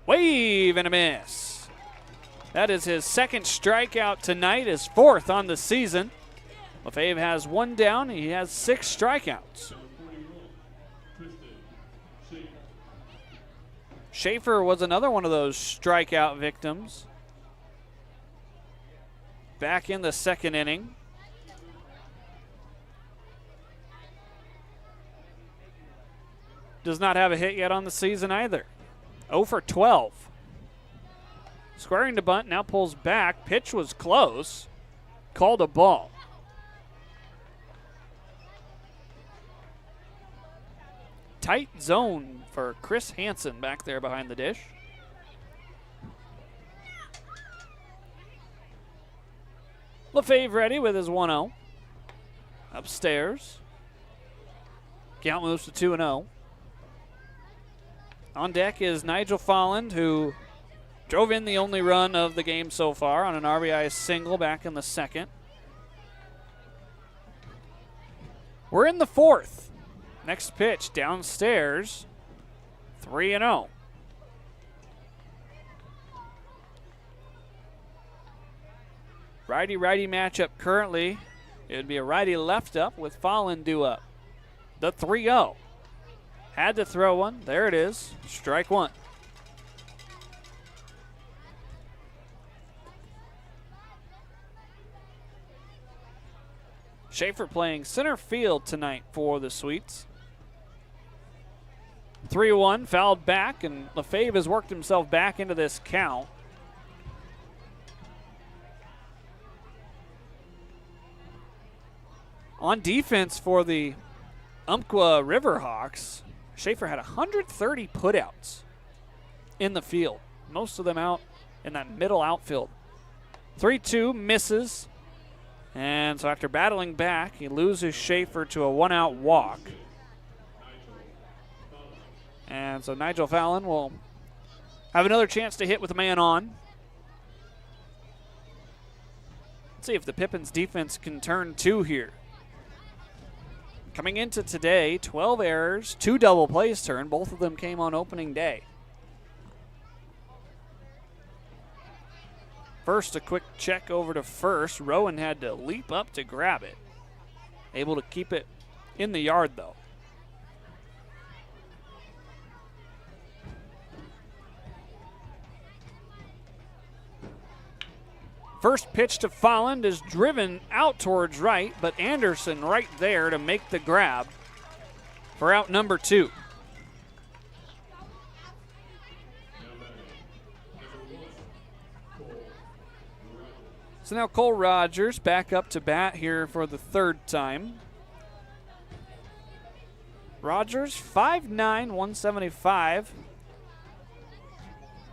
S1: Wave and a miss. That is his second strikeout tonight, his fourth on the season. LaFave has one down, he has 6 strikeouts. Schaefer was another one of those strikeout victims. Back in the second inning. Does not have a hit yet on the season either. 0 for 12. Squaring to bunt, now pulls back. Pitch was close. Called a ball. Tight zone for Chris Hansen back there behind the dish. LaFave ready with his 1-0. Upstairs. Count moves to 2-0. On deck is Nigel Folland, who drove in the only run of the game so far on an RBI single back in the second. We're in the fourth. Next pitch downstairs. 3-0. Righty-righty matchup currently. It would be a righty left up with Fallon due up. The 3-0. Had to throw one. There it is. Strike one. Schaefer playing center field tonight for the Sweets. 3-1, fouled back, and LaFave has worked himself back into this count. On defense for the Umpqua Riverhawks, Schaefer had 130 putouts in the field, most of them out in that middle outfield. 3-2 misses, and so after battling back, he loses Schaefer to a one-out walk. And so Nigel Fallon will have another chance to hit with a man on. Let's see if the Pippins defense can turn two here. Coming into today, 12 errors, 2 double plays turned. Both of them came on opening day. First, a quick check over to first. Rowan had to leap up to grab it. Able to keep it in the yard, though. First pitch to Folland is driven out towards right, but Anderson right there to make the grab for out number 2. So now Cole Rogers back up to bat here for the 3rd time. Rogers, 5'9", 175.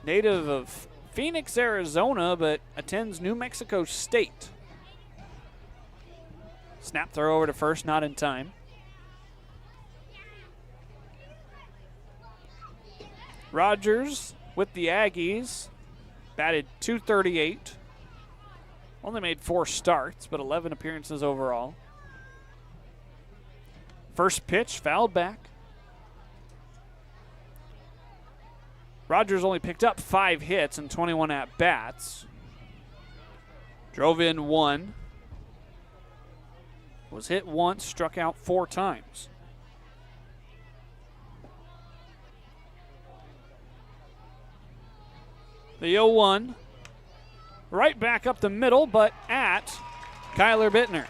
S1: Native of Phoenix, Arizona, but attends New Mexico State. Snap throw over to first, not in time. Rogers with the Aggies, batted .238. Only made 4 starts, but 11 appearances overall. First pitch, fouled back. Rogers only picked up 5 hits and 21 at-bats. Drove in 1. Was hit once, struck out 4 times. The 0-1. Right back up the middle, but at Kyler Bittner.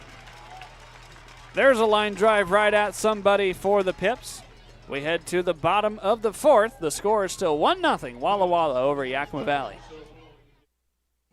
S1: There's a line drive right at somebody for the Pips. We head to the bottom of the 4th. The score is still 1-0 Walla Walla over Yakima Valley.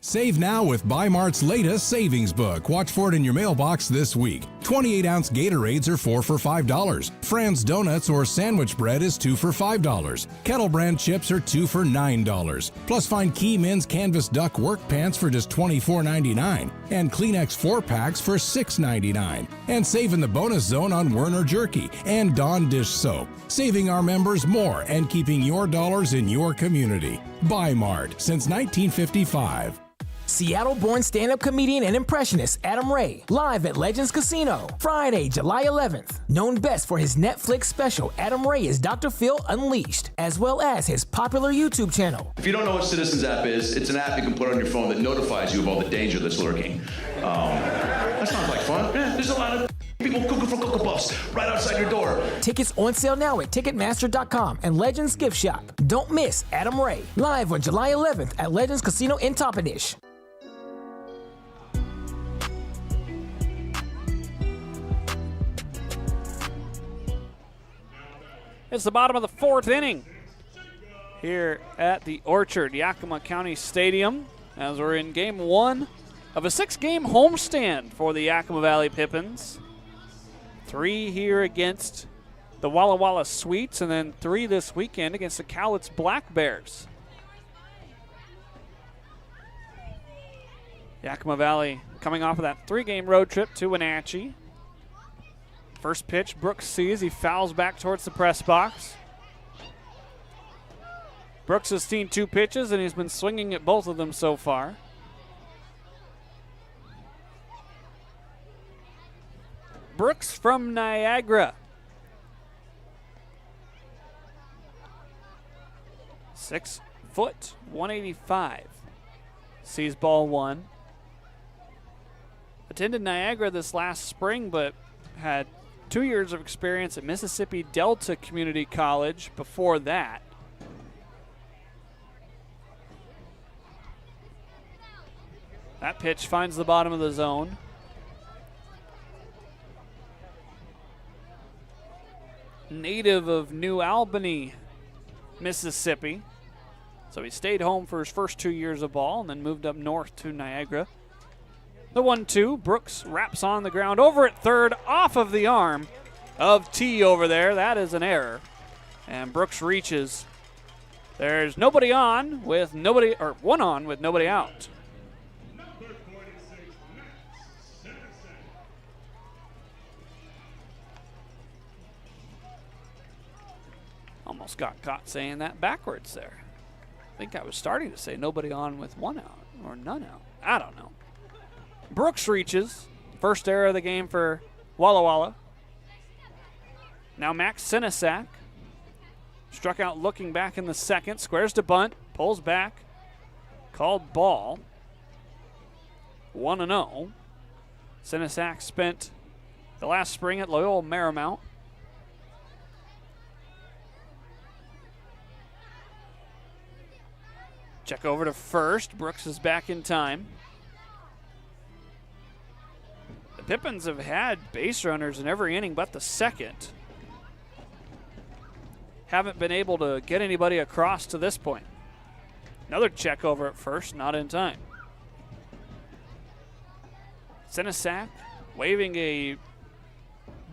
S13: Save now with Bi-Mart's latest savings book. Watch for it in your mailbox this week. 28-ounce Gatorades are 4 for $5. Fran's Donuts or sandwich bread is 2 for $5. Kettle Brand chips are 2 for $9. Plus find Key Men's Canvas Duck work pants for just $24.99 and Kleenex 4-packs for $6.99. And save in the bonus zone on Werner Jerky and Dawn Dish Soap. Saving our members more and keeping your dollars in your community. Bi-Mart since 1955.
S14: Seattle-born stand-up comedian and impressionist Adam Ray, live at Legends Casino, Friday, July 11th. Known best for his Netflix special, Adam Ray is Dr. Phil Unleashed, as well as his popular YouTube channel.
S15: If you don't know what Citizens app is, it's an app you can put on your phone that notifies you of all the danger that's lurking. That sounds like fun. Yeah, there's a lot of people cooking for Cocoa Puffs right outside your door.
S14: Tickets on sale now at Ticketmaster.com and Legends Gift Shop. Don't miss Adam Ray, live on July 11th at Legends Casino in Toppenish.
S1: It's the bottom of the 4th inning here at the Orchard, Yakima County Stadium, as we're in game 1 of a 6-game homestand for the Yakima Valley Pippins. 3 here against the Walla Walla Sweets, and then 3 this weekend against the Cowlitz Black Bears. Yakima Valley coming off of that 3-game road trip to Wenatchee. First pitch, Brooks sees. He fouls back towards the press box. Brooks has seen 2 pitches, and he's been swinging at both of them so far. Brooks from Niagara. 6 foot, 185. Sees ball 1. Attended Niagara this last spring, but had 2 years of experience at Mississippi Delta Community College before that. That pitch finds the bottom of the zone. Native of New Albany, Mississippi. So he stayed home for his first 2 years of ball and then moved up north to Niagara. The 1-2, Brooks wraps on the ground over at third, off of the arm of T over there. That is an error. And Brooks reaches. There's nobody on with nobody, or one on with nobody out. Almost got caught saying that backwards there. I think I was starting to say nobody on with one out or none out. I don't know. Brooks reaches. First error of the game for Walla Walla. Now Max Sinisak. Struck out looking back in the second. Squares to bunt. Pulls back. Called ball. 1-0. Sinisak spent the last spring at Loyola Marymount. Check over to first. Brooks is back in time. The Pippins have had base runners in every inning but the second. Haven't been able to get anybody across to this point. Another check over at first, not in time. Sinisak waving a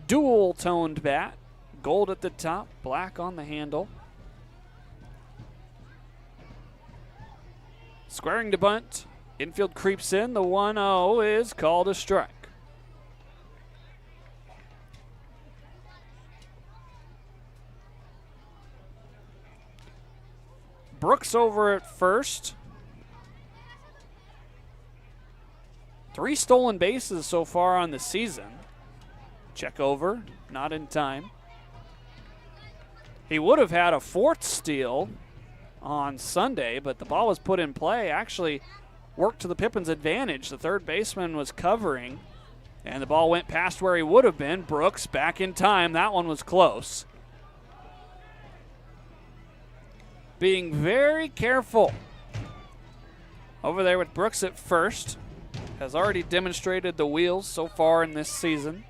S1: dual-toned bat. Gold at the top, black on the handle. Squaring to bunt. Infield creeps in. The 1-0 is called a strike. Brooks over at first. 3 stolen bases so far on the season. Check over, not in time. He would have had a 4th steal on Sunday, but the ball was put in play. Actually worked to the Pippins' advantage. The third baseman was covering, and the ball went past where he would have been. Brooks back in time. That one was close. Being very careful over there with Brooks at first. Has already demonstrated the wheels so far in this season.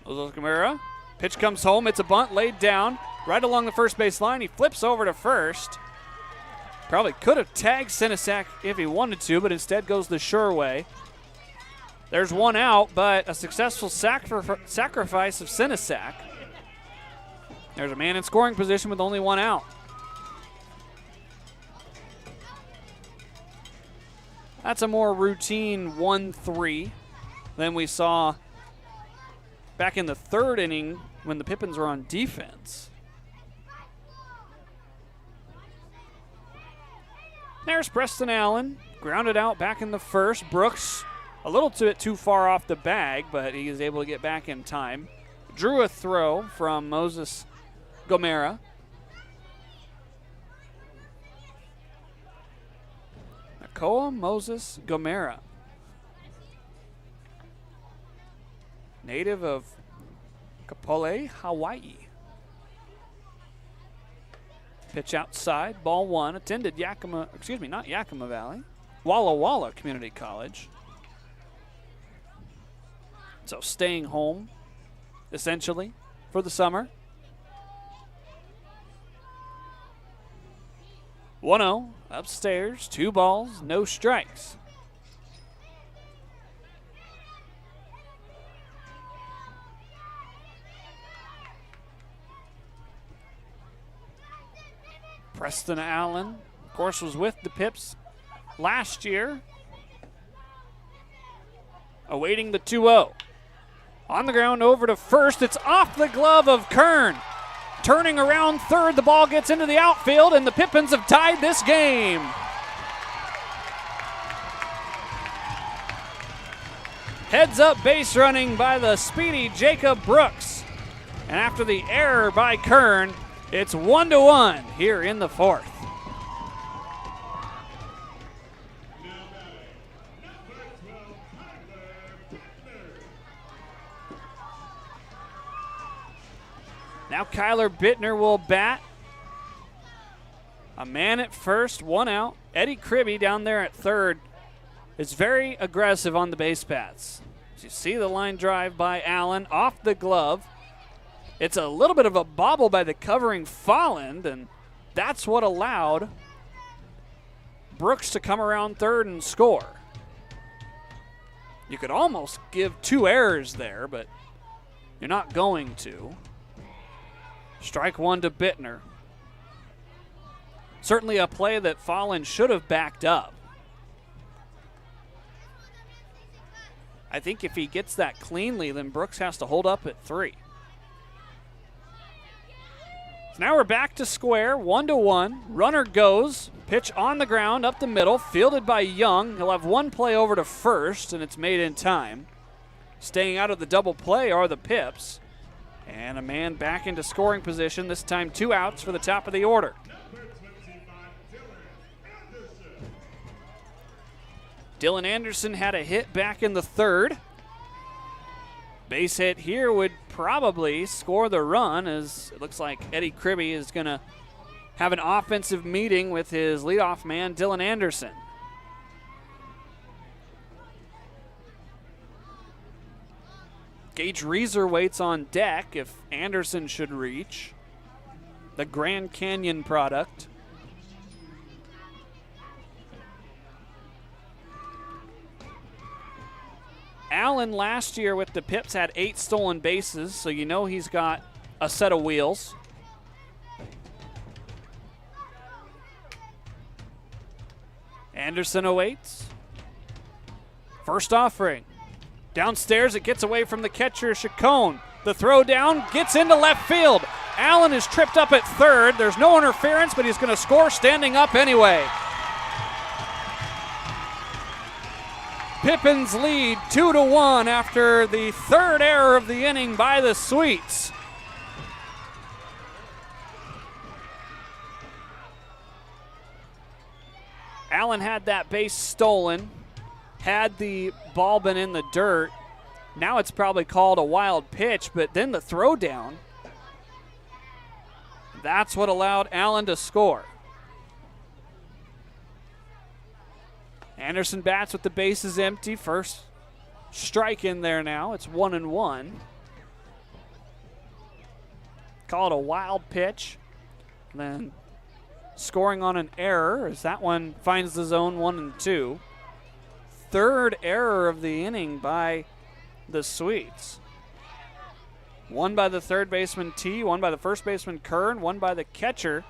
S1: Gamera. Pitch comes home. It's a bunt laid down right along the first base line. He flips over to first. Probably could have tagged Sinisak if he wanted to, but instead goes the sure way. There's one out, but a successful sacrifice of Sinisak. There's a man in scoring position with only one out. That's a more routine 1-3 than we saw back in the third inning when the Pippins were on defense. There's Preston Allen, grounded out back in the first. Brooks a little bit too far off the bag, but he is able to get back in time. Drew a throw from Moses Gomera. Nakoa Moses Gomera, native of Kapolei, Hawaii. Pitch outside, ball one. Attended not Yakima Valley, Walla Walla Community College. So staying home, essentially, for the summer. 1-0, upstairs, 2 balls, no strikes. Preston Allen, of course, was with the Pips last year. Awaiting the 2-0. On the ground over to first. It's off the glove of Kern. Turning around third, the ball gets into the outfield, and the Pippins have tied this game. Heads up base running by the speedy Jacob Brooks. And after the error by Kern, it's 1-1 here in the fourth. Now Kyler Bittner will bat. A man at first, 1 out. Eddie Kribbe down there at third is very aggressive on the base paths. As you see the line drive by Allen off the glove. It's a little bit of a bobble by the covering Folland, and that's what allowed Brooks to come around third and score. You could almost give 2 errors there, but you're not going to. Strike 1 to Bittner. Certainly a play that Fallon should have backed up. I think if he gets that cleanly, then Brooks has to hold up at 3. So now we're back to square, 1-1. Runner goes, pitch on the ground, up the middle, fielded by Young. He'll have 1 play over to first, and it's made in time. Staying out of the double play are the Pips. And a man back into scoring position, this time 2 outs for the top of the order. Dylan Anderson had a hit back in the 3rd. Base hit here would probably score the run, as it looks like Eddie Kribbe is going to have an offensive meeting with his leadoff man, Dylan Anderson. Gage Reeser waits on deck if Anderson should reach. The Grand Canyon product. Allen last year with the Pips had 8 stolen bases, so you know he's got a set of wheels. Anderson awaits. First offering. Downstairs, it gets away from the catcher, Chacon. The throw down gets into left field. Allen is tripped up at 3rd. There's no interference, but he's going to score standing up anyway. Pippins lead 2-1 after the 3rd error of the inning by the Sweets. Allen had that base stolen, had the ball been in the dirt. Now it's probably called a wild pitch, but then the throw down, that's what allowed Allen to score. Anderson bats with the bases empty. First strike in there now. It's 1-1. Call it a wild pitch. And then scoring on an error as that one finds the zone 1-2. 3rd error of the inning by the Sweets. 1 by the 3rd baseman T, 1 by the 1st baseman Kern, 1 by the catcher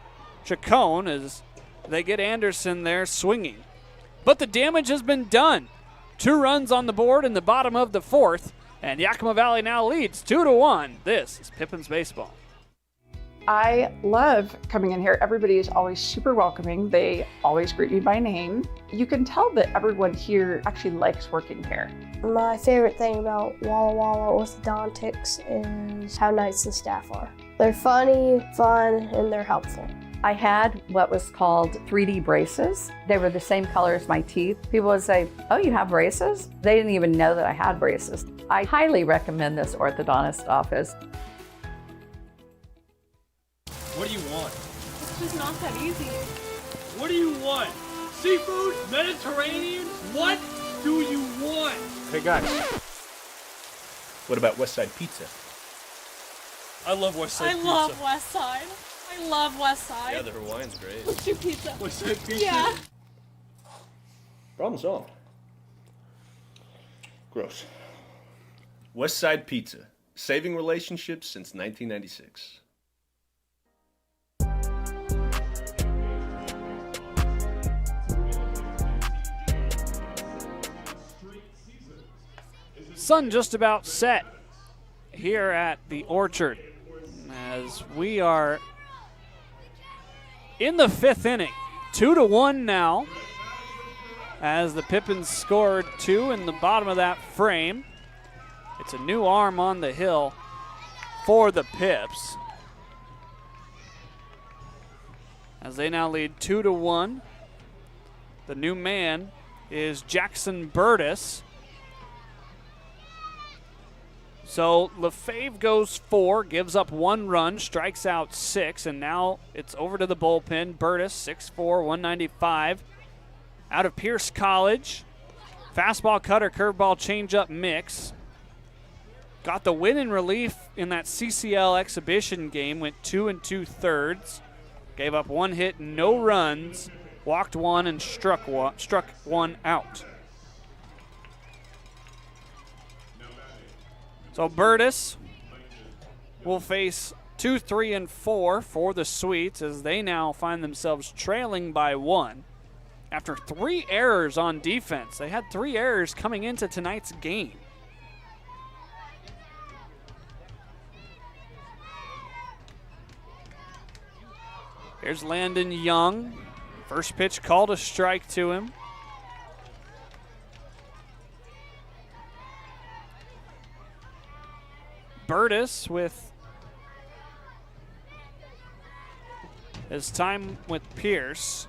S1: Chacon as they get Anderson there swinging. But the damage has been done. 2 runs on the board in the bottom of the 4th, and Yakima Valley now leads 2-1. This is Pippins Baseball.
S16: I love coming in here. Everybody is always super welcoming. They always greet me by name. You can tell that everyone here actually likes working here.
S10: My favorite thing about Walla Walla orthodontics is how nice the staff are. They're funny, fun, and they're helpful.
S9: I had what was called 3D braces. They were the same color as my teeth. People would say, "Oh, you have braces?" They didn't even know that I had braces. I highly recommend this orthodontist office.
S11: What do you want?
S5: It's just not that easy.
S11: What do you want? Seafood? Mediterranean? What do you want?
S12: Hey guys, what about West Side Pizza?
S11: I love West Side Pizza.
S5: I love West Side. I love West Side.
S12: Yeah, the Hawaiian's great.
S5: Let's do pizza.
S11: West Side Pizza?
S5: Yeah.
S12: Problem solved. Gross. West Side Pizza, saving relationships since 1996.
S1: Sun just about set here at the Orchard as we are in the 5th inning. 2-1 now as the Pippins scored 2 in the bottom of that frame. It's a new arm on the hill for the Pips as they now lead 2-1. The new man is Jackson Burtis. So LaFave goes 4, gives up 1 run, strikes out 6, and now it's over to the bullpen. Burtis, 6'4", 195, out of Pierce College. Fastball, cutter, curveball, changeup mix. Got the win in relief in that CCL exhibition game, went 2 2/3. Gave up 1 hit, no runs, walked 1, and struck one out. So Burtis will face 2, 3, and 4 for the Sweets as they now find themselves trailing by 1 after 3 errors on defense. They had 3 errors coming into tonight's game. Here's Landon Young. First pitch called a strike to him. Burtis with his time with Pierce.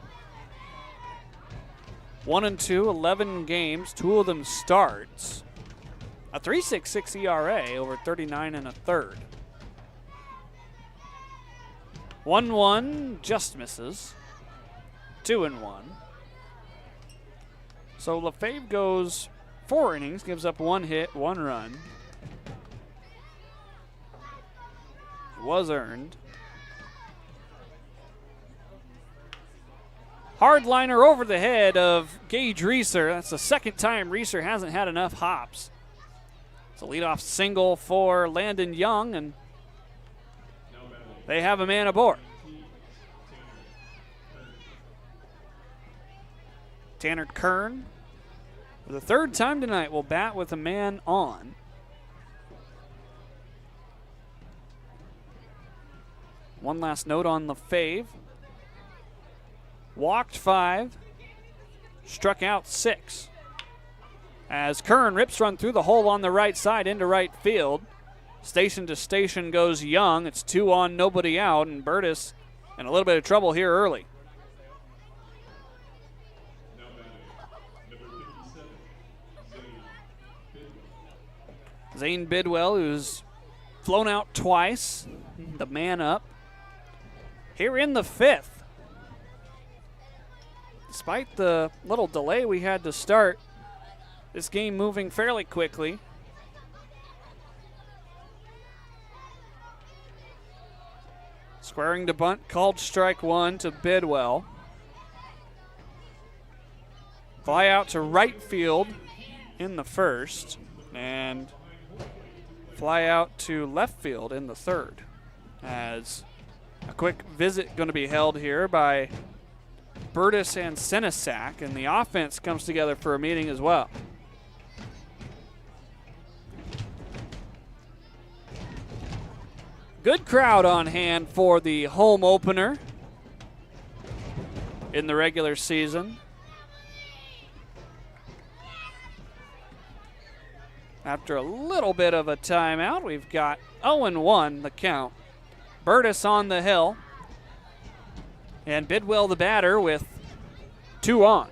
S1: 1-2, 11 games, 2 of them starts. A 3.66 ERA over 39 1/3. 1-1 just misses. 2-1. So Lefebvre goes 4 innings, gives up 1 hit, 1 run. Was earned. Hardliner over the head of Gage Reeser. That's the second time Reeser hasn't had enough hops. It's a leadoff single for Landon Young, and they have a man aboard. Tanner Kern, for the 3rd time tonight, will bat with a man on. One last note on Lefebvre. Walked 5, struck out 6. As Kern rips run through the hole on the right side into right field. Station to station goes Young. It's 2 on, nobody out, and Burtis in a little bit of trouble here early. Zane Bidwell, who's flown out twice, the man up. Here in the 5th. Despite the little delay we had to start, this game moving fairly quickly. Squaring to bunt, called strike 1 to Bidwell. Fly out to right field in the 1st, and fly out to left field in the 3rd. As a quick visit going to be held here by Burtis and Senesac, and the offense comes together for a meeting as well. Good crowd on hand for the home opener in the regular season. After a little bit of a timeout, we've got 0-1 the count. Burtis on the hill. And Bidwell the batter with 2 on.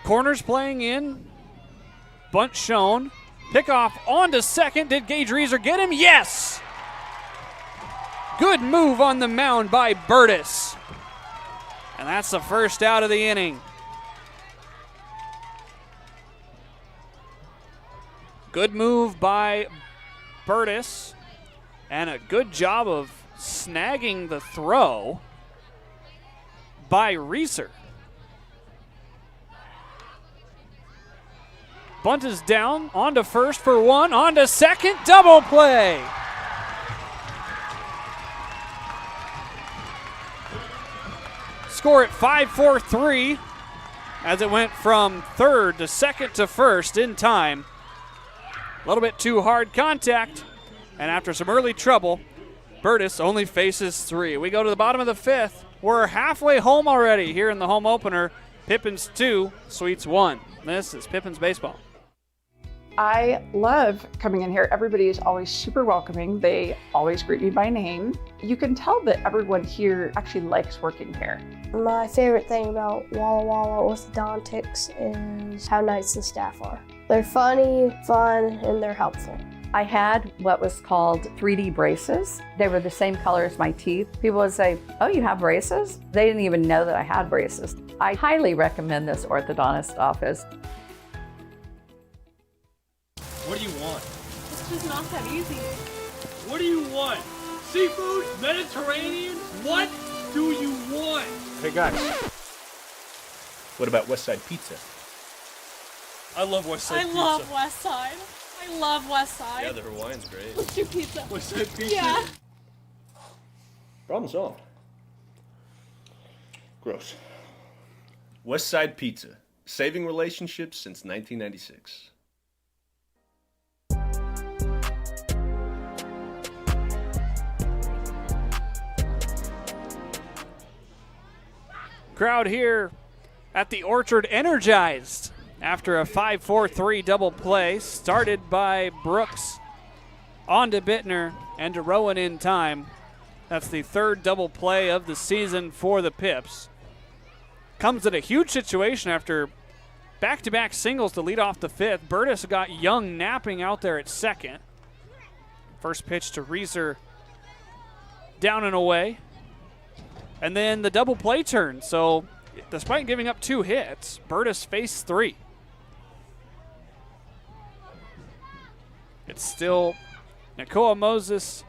S1: Corners playing in. Bunt shown. Pickoff on to second. Did Gage Reeser get him? Yes! Good move on the mound by Burtis. And that's the first out of the inning. Good move by Burtis, and a good job of snagging the throw by Reeser. Bunt is down, on to first for 1, on to second, double play. Score at 5-4-3 as it went from 3rd to 2nd to 1st in time. A little bit too hard contact, and after some early trouble, Burtis only faces 3. We go to the bottom of the 5th. We're halfway home already here in the home opener. Pippins 2, Sweets 1. This is Pippins Baseball.
S16: I love coming in here. Everybody is always super welcoming. They always greet me by name. You can tell that everyone here actually likes working here.
S10: My favorite thing about Walla Walla Orthodontics is how nice the staff are. They're funny, fun, and they're helpful.
S9: I had what was called 3D braces. They were the same color as my teeth. People would say, "Oh, you have braces?" They didn't even know that I had braces. I highly recommend this orthodontist office.
S11: What do you want?
S5: It's just not that easy.
S11: What do you want? Seafood? Mediterranean? What do you want?
S12: Hey guys, What about West Side Pizza?
S2: I love West Side
S5: I
S2: Pizza.
S5: love West Side. I love West Side.
S12: Yeah, the Hawaiian's great.
S5: Let's do pizza.
S2: West Side Pizza.
S5: Yeah.
S12: Problem solved. Gross. West Side Pizza. Saving relationships since 1996.
S1: Crowd here at the Orchard energized after a 5-4-3 double play started by Brooks on to Bittner and to Rowan in time. That's the third double play of the season for the Pips. Comes at a huge situation after back-to-back singles to lead off the fifth. Burtis got Young napping out there at second. First pitch to Reeser down and away. And then the double play turn. So despite giving up 2 hits, Burtis faced 3. It's still Nakoa Moses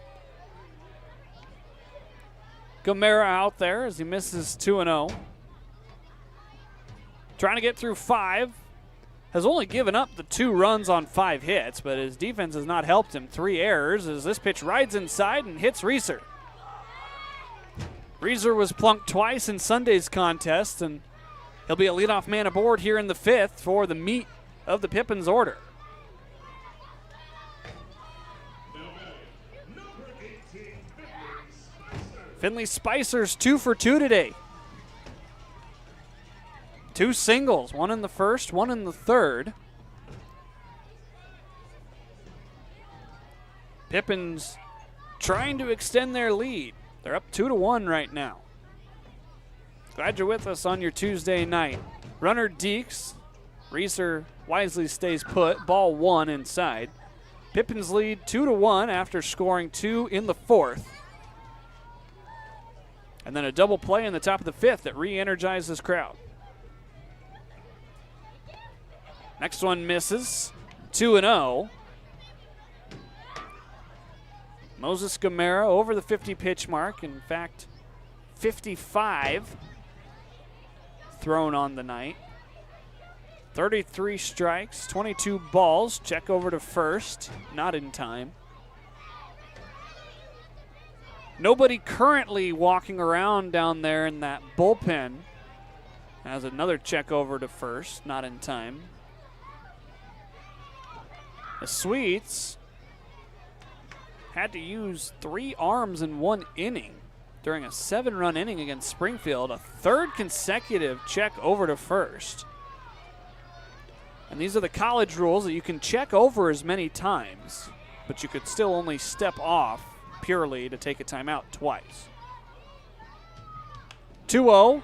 S1: Gamera out there as he misses 2-0. Trying to get through 5. Has only given up the 2 runs on 5 hits, but his defense has not helped him. 3 errors as this pitch rides inside and hits Reeser. Reeser was plunked twice in Sunday's contest, and he'll be a leadoff man aboard here in the 5th for the meat of the Pippins order. Finley Spicer's 2 for 2 today. 2 singles, 1 in the first, 1 in the third. Pippins trying to extend their lead. They're up 2-1 right now. Glad you're with us on your Tuesday night. Runner Deeks. Reeser wisely stays put. Ball 1 inside. Pippins lead 2-1 after scoring 2 in the 4th. And then a double play in the top of the 5th that re-energizes crowd. Next one misses. 2-0. Moses Gamera over the 50 pitch mark. In fact, 55 thrown on the night. 33 strikes, 22 balls. Check over to first. Not in time. Nobody currently walking around down there in that bullpen. Has another check over to first. Not in time. The Sweets had to use 3 arms in 1 inning during a 7-run inning against Springfield. A 3rd consecutive check over to first. And these are the college rules that you can check over as many times, but you could still only step off purely to take a timeout twice. 2-0.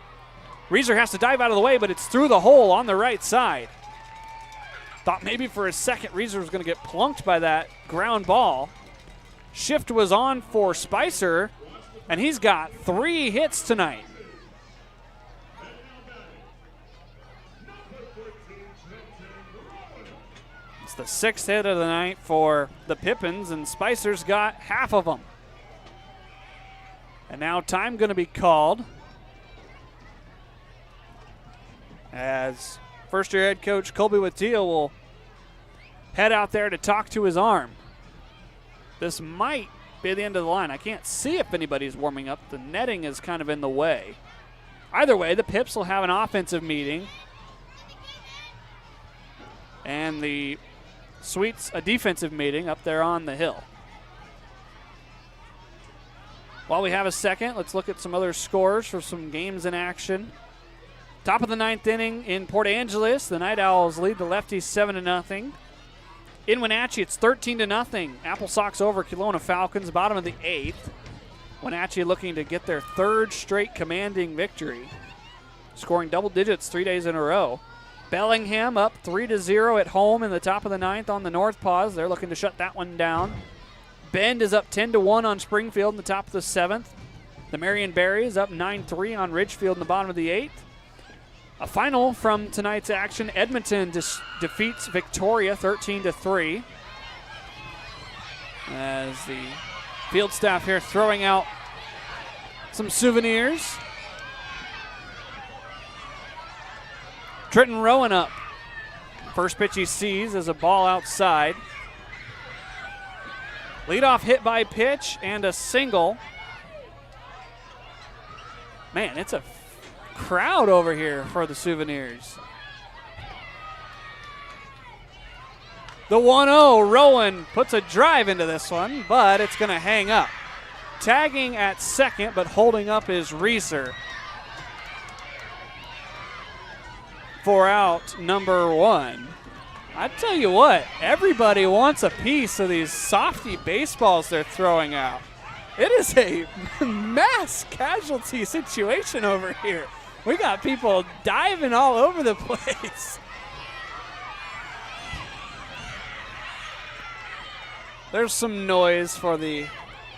S1: Reeser has to dive out of the way, but it's through the hole on the right side. Thought maybe for a second Reeser was going to get plunked by that ground ball. Shift was on for Spicer, and he's got 3 hits tonight. It's the 6th hit of the night for the Pippins, and Spicer's got half of them. And now time going to be called as first-year head coach Colby Wattia will head out there to talk to his arm. This might be the end of the line. I can't see if anybody's warming up. The netting is kind of in the way. Either way, the Pips will have an offensive meeting, and the Sweets a defensive meeting up there on the hill. While we have a second, let's look at some other scores for some games in action. Top of the 9th inning in Port Angeles, the Night Owls lead the Lefties 7-0. In Wenatchee, it's 13-0. Apple Sox over Kelowna Falcons, bottom of the 8th. Wenatchee looking to get their 3rd straight commanding victory, scoring double digits 3 days in a row. Bellingham up 3-0 at home in the top of the 9th on the North Paws. They're looking to shut that one down. Bend is up 10-1 on Springfield in the top of the 7th. The Marion Berries up 9-3 on Ridgefield in the bottom of the 8th. A final from tonight's action, Edmonton defeats Victoria 13-3. As the field staff here throwing out some souvenirs. Trenton Rowan up. First pitch he sees is a ball outside. Leadoff hit by pitch and a single. Man, it's a crowd over here for the Souvenirs. The 1-0, Rowan puts a drive into this one, but it's going to hang up. Tagging at second, but holding up is Reeser. For out number 1. I tell you what, everybody wants a piece of these softy baseballs they're throwing out. It is a mass casualty situation over here. We got people diving all over the place. There's some noise for the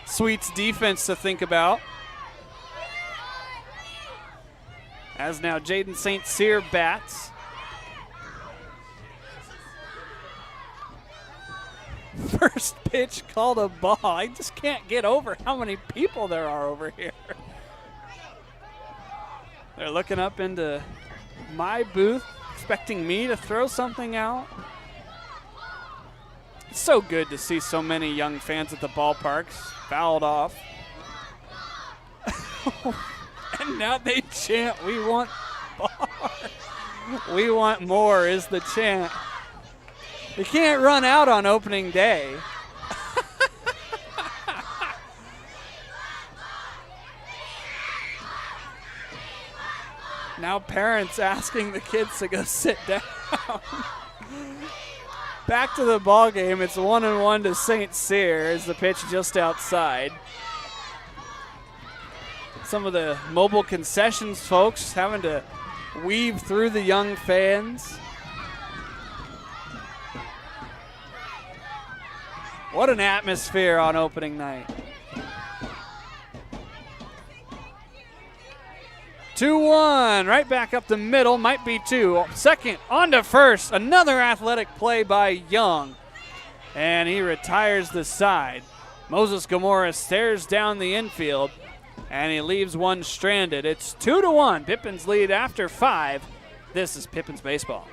S1: Sweets defense to think about. As now Jaden St. Cyr bats. First pitch called a ball. I just can't get over how many people there are over here. They're looking up into my booth, expecting me to throw something out. It's so good to see so many young fans at the ballparks. Fouled off. And now they chant, "We want more." "We want more" is the chant. You can't run out on opening day. Now parents asking the kids to go sit down. Back to the ball game. It's 1-1 to St. Cyr as the pitch just outside. Some of the mobile concessions folks having to weave through the young fans. What an atmosphere on opening night. 2-1, right back up the middle, might be 2. Second, on to first, another athletic play by Young. And he retires the side. Moses Gamora stares down the infield, and he leaves one stranded. It's 2-1, Pippins lead after 5. This is Pippins Baseball.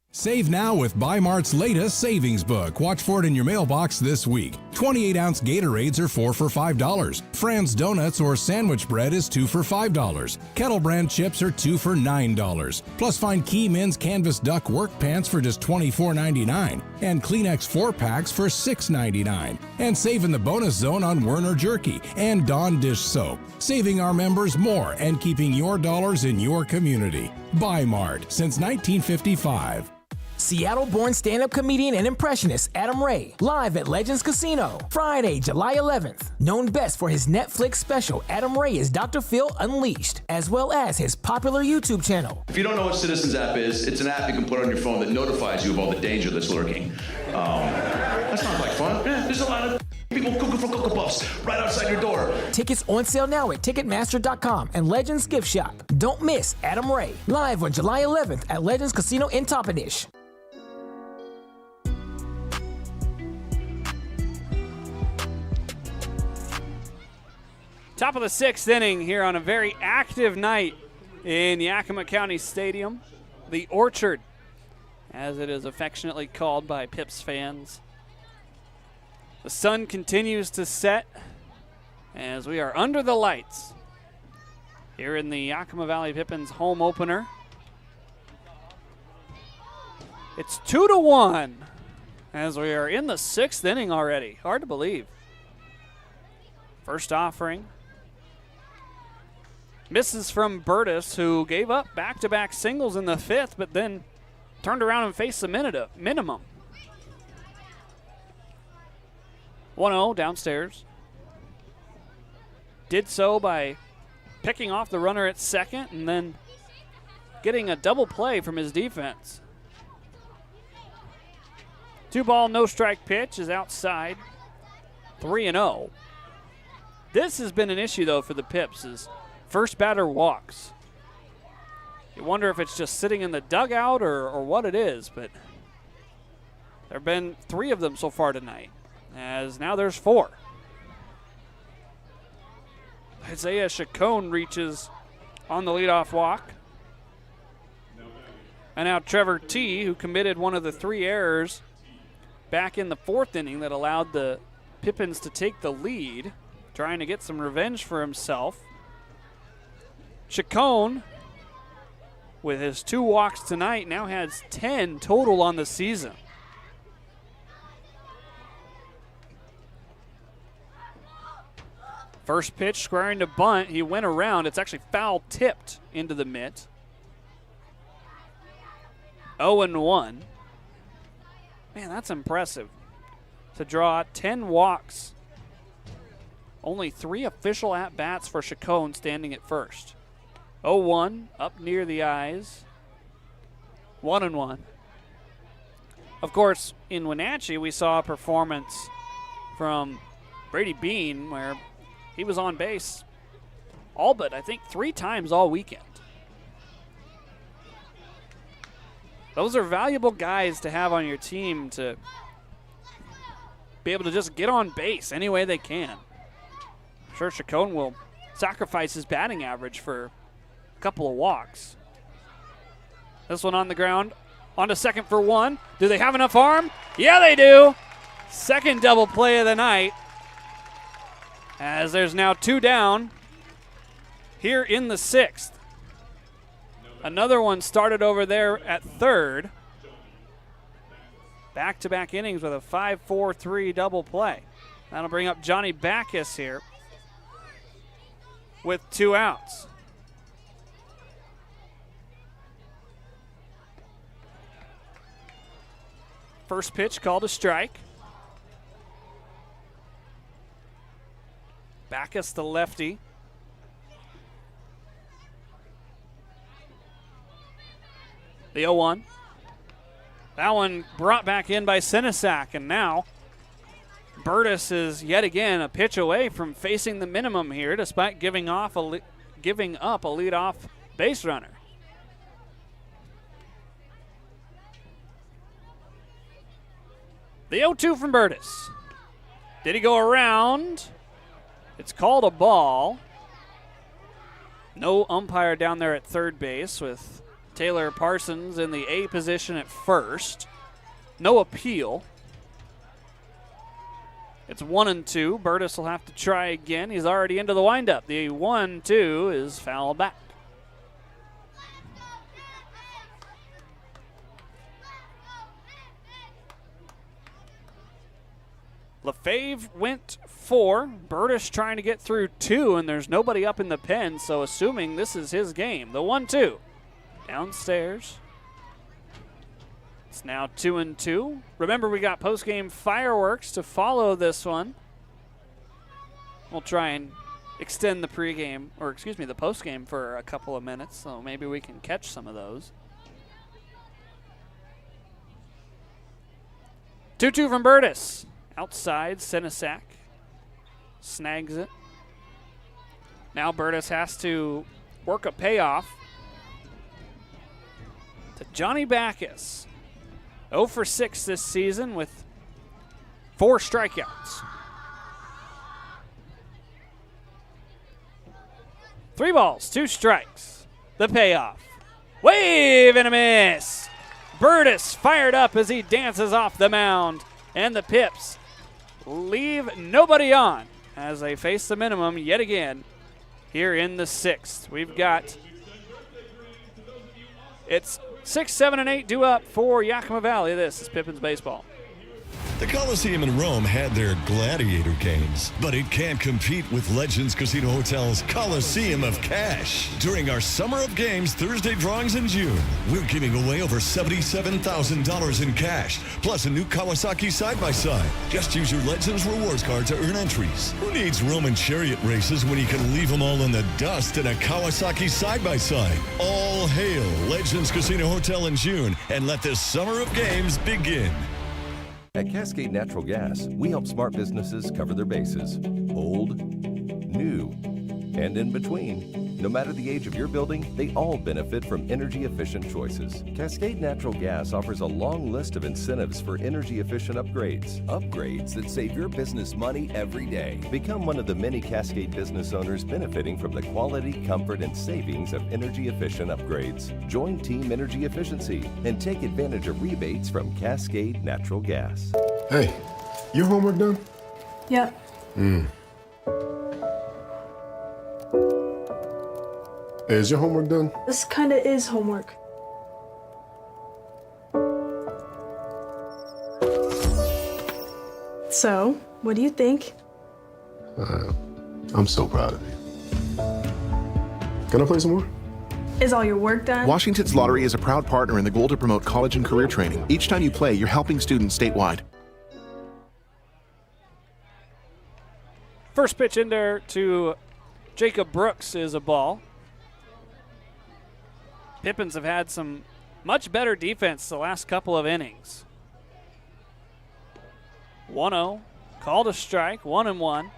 S13: Save now with Bi-Mart's latest savings book. Watch for it in your mailbox this week. 28-ounce Gatorades are 4 for $5. Fran's Donuts or sandwich bread is 2 for $5. Kettle Brand chips are 2 for $9. Plus find Key Men's Canvas Duck work pants for just $24.99 and Kleenex 4-packs for $6.99. And save in the bonus zone on Werner Jerky and Dawn Dish Soap. Saving our members more and keeping your dollars in your community. Bi-Mart since 1955.
S14: Seattle-born stand-up comedian and impressionist Adam Ray, live at Legends Casino, Friday, July 11th. Known best for his Netflix special, Adam Ray is Dr. Phil Unleashed, as well as his popular YouTube channel.
S15: If you don't know what Citizens app is, it's an app you can put on your phone that notifies you of all the danger that's lurking. That sounds like fun. Yeah, there's a lot of people cooking for Cocoa Puffs right outside your door.
S14: Tickets on sale now at Ticketmaster.com and Legends Gift Shop. Don't miss Adam Ray, live on July 11th at Legends Casino in Toppenish.
S1: Top of the 6th inning here on a very active night in Yakima County Stadium. The Orchard, as it is affectionately called by Pips fans. The sun continues to set as we are under the lights here in the Yakima Valley Pippins home opener. It's 2-1 as we are in the 6th inning already. Hard to believe. First offering. Misses from Burtis, who gave up back-to-back singles in the 5th, but then turned around and faced the minimum. 1-0 downstairs. Did so by picking off the runner at second and then getting a double play from his defense. 2-ball, no-strike pitch is outside. 3-0. This has been an issue, though, for the Pips, is first batter walks. You wonder if it's just sitting in the dugout or what it is, but there have been 3 of them so far tonight, as now there's 4. Isaiah Chacon reaches on the leadoff walk. And now Trevor T., who committed one of the 3 errors back in the 4th inning that allowed the Pippins to take the lead, trying to get some revenge for himself. Chacon, with his 2 walks tonight, now has 10 total on the season. First pitch, squaring to bunt. He went around. It's actually foul tipped into the mitt. 0-1. Man, that's impressive. To draw 10 walks. Only 3 official at-bats for Chacon standing at first. 0-1, up near the eyes. 1-1. Of course, in Wenatchee, we saw a performance from Brady Bean where he was on base all but, I think, 3 times all weekend. Those are valuable guys to have on your team to be able to just get on base any way they can. I'm sure Chacon will sacrifice his batting average for a couple of walks. This one on the ground, on to second for 1. Do they have enough arm? Yeah, they do. Second double play of the night, as there's now 2 down here in the 6th. Another one started over there at third. Back-to-back innings with a 5-4-3 double play. That'll bring up Johnny Backus here with 2 outs. First pitch called a strike. Backus, the lefty. The 0-1. That one brought back in by Sinisak, and now Burtis is yet again a pitch away from facing the minimum here, despite giving up a leadoff base runner. The 0-2 from Burtis. Did he go around? It's called a ball. No umpire down there at third base with Taylor Parsons in the A position at first. No appeal. It's 1-2. Burtis will have to try again. He's already into the windup. The 1-2 is foul back. LaFave went 4. Burtis trying to get through 2, and there's nobody up in the pen, so assuming this is his game. The 1-2. Downstairs. It's now 2-2. Remember, we got postgame fireworks to follow this one. We'll try and extend the pregame, or excuse me, the postgame for a couple of minutes, so maybe we can catch some of those. 2-2 from Burtis. Outside, Sinisak snags it. Now Burtis has to work a payoff to Johnny Backus. 0 for 6 this season with 4 strikeouts. 3 balls, 2 strikes. The payoff. Wave and a miss. Burtis fired up as he dances off the mound. And the Pips leave nobody on as they face the minimum yet again here in the 6th. We've got, it's 6, 7, and 8 due up for Yakima Valley. This is Pippins Baseball.
S7: The Coliseum in Rome had their gladiator games, but it can't compete with Legends Casino Hotel's Coliseum of Cash. During our Summer of Games Thursday drawings in June, we're giving away over $77,000 in cash, plus a new Kawasaki side-by-side. Just use your Legends Rewards card to earn entries. Who needs Roman chariot races when you can leave them all in the dust in a Kawasaki side-by-side? All hail Legends Casino Hotel in June, and let this Summer of Games begin.
S8: At Cascade Natural Gas, we help smart businesses cover their bases. Old, new, and in between. No matter the age of your building, they all benefit from energy-efficient choices. Cascade Natural Gas offers a long list of incentives for energy-efficient upgrades. Upgrades that save your business money every day. Become one of the many Cascade business owners benefiting from the quality, comfort, and savings of energy-efficient upgrades. Join Team Energy Efficiency and take advantage of rebates from Cascade Natural Gas.
S4: Hey, your homework done?
S5: Yep.
S4: Hey, is your homework done?
S5: This kinda is homework. So, what do you think?
S4: I'm so proud of you. Can I play some more?
S5: Is all your work done?
S6: Washington's Lottery is a proud partner in the goal to promote college and career training. Each time you play, you're helping students statewide.
S1: First pitch in there to Jacob Brooks is a ball. Pippins have had some much better defense the last couple of innings. 1-0, called a strike, 1-1.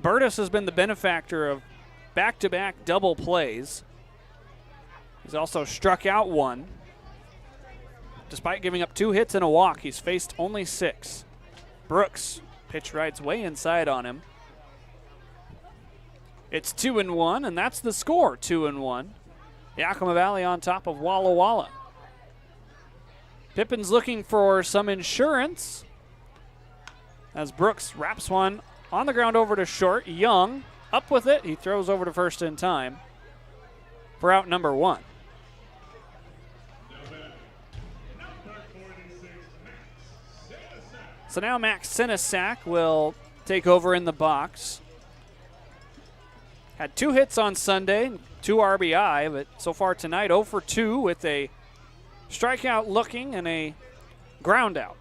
S1: Burtis has been the benefactor of back-to-back double plays. He's also struck out one. Despite giving up 2 hits and a walk, he's faced only 6. Brooks, pitch rides way inside on him. It's 2-1, and that's the score, 2-1. Yakima Valley on top of Walla Walla. Pippins looking for some insurance as Brooks wraps one on the ground over to short. Young up with it. He throws over to first in time for out number 1. So now Max Sinisak will take over in the box. Had 2 hits on Sunday, 2 RBI, but so far tonight 0 for 2 with a strikeout looking and a ground out.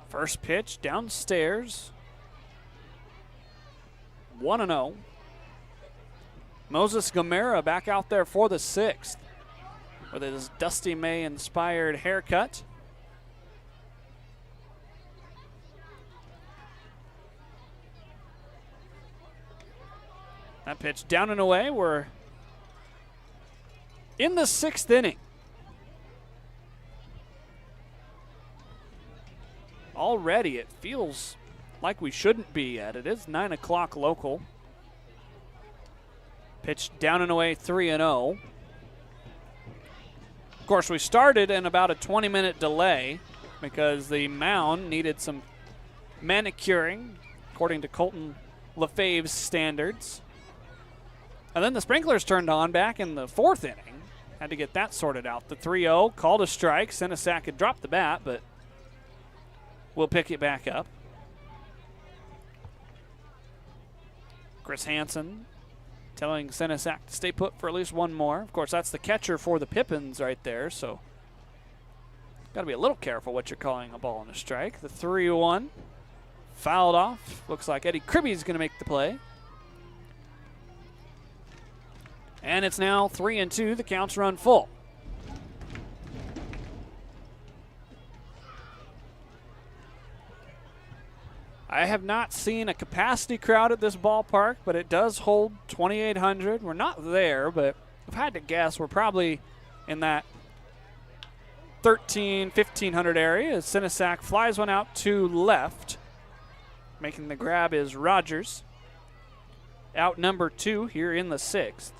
S1: First pitch downstairs. 1-0. Moses Gamera back out there for the 6th with his Dusty May inspired haircut. That pitch down and away. We're in the 6th inning. Already it feels like we shouldn't be yet. It is 9 o'clock local. Pitch down and away, 3-0. Of course, we started in about a 20-minute delay because the mound needed some manicuring, according to Colton LaFave's standards. And then the sprinklers turned on back in the 4th inning. Had to get that sorted out. The 3-0 called a strike. Sinisak had dropped the bat, but we'll pick it back up. Chris Hansen telling Sinisak to stay put for at least one more. Of course, that's the catcher for the Pippins right there, so got to be a little careful what you're calling a ball and a strike. The 3-1 fouled off. Looks like Eddie Kribbe's going to make the play. And it's now 3-2. The count's run full. I have not seen a capacity crowd at this ballpark, but it does hold 2,800. We're not there, but I've had to guess we're probably in that 1,500 area as Sinisak flies one out to left. Making the grab is Rogers. Out number 2 here in the 6th.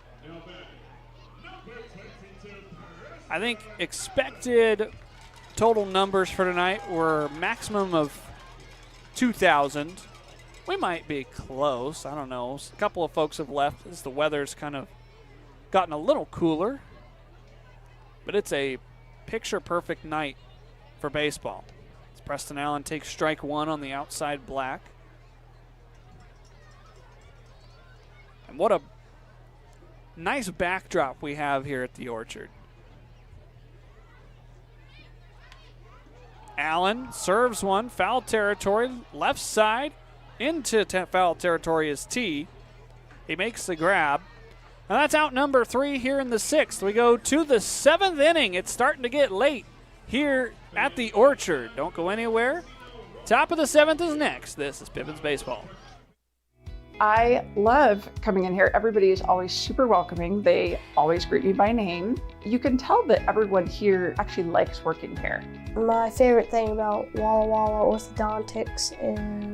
S1: I think expected total numbers for tonight were maximum of 2,000. We might be close. I don't know. A couple of folks have left as the weather's kind of gotten a little cooler. But it's a picture-perfect night for baseball. As Preston Allen takes strike 1 on the outside black. And what a nice backdrop we have here at the Orchard. Allen serves one, foul territory, left side, into foul territory is T. He makes the grab. And that's out number 3 here in the 6th. We go to the 7th inning. It's starting to get late here at the Orchard. Don't go anywhere. Top of the 7th is next. This is Pippins Baseball.
S16: I love coming in here. Everybody is always super welcoming. They always greet me by name. You can tell that everyone here actually likes working here.
S10: My favorite thing about Walla Walla orthodontics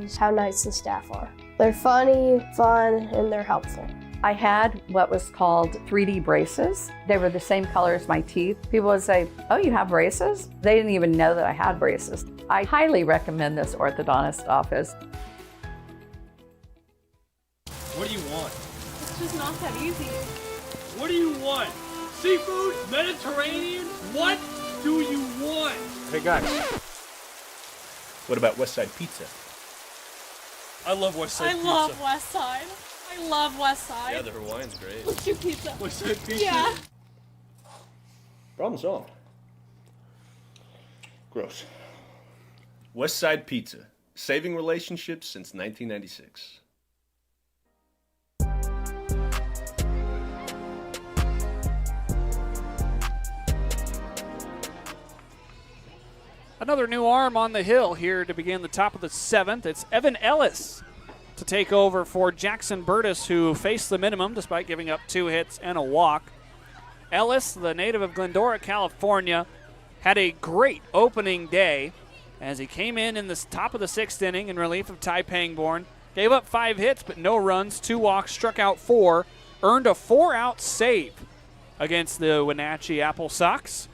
S10: is how nice the staff are. They're funny, fun, and they're helpful.
S9: I had what was called 3D braces. They were the same color as my teeth. People would say, "Oh, you have braces?" They didn't even know that I had braces. I highly recommend this orthodontist office.
S11: What do you want?
S5: It's just not that easy.
S11: What do you want? Seafood? Mediterranean? What do you want?
S12: Hey guys, what about West Side Pizza?
S11: I love West Side Pizza.
S5: I love West Side. I love West Side.
S12: Yeah, the Hawaiian's great.
S5: Let's do pizza.
S11: West Side Pizza?
S5: Yeah.
S12: Problem solved. Gross. West Side Pizza, saving relationships since 1996.
S1: Another new arm on the hill here to begin the top of the 7th. It's Evan Ellis to take over for Jackson Burtis, who faced the minimum despite giving up 2 hits and a walk. Ellis, the native of Glendora, California, had a great opening day as he came in the top of the 6th inning in relief of Ty Pangborn. Gave up 5 hits but no runs, 2 walks, struck out 4, earned a 4-out save against the Wenatchee Apple Sox.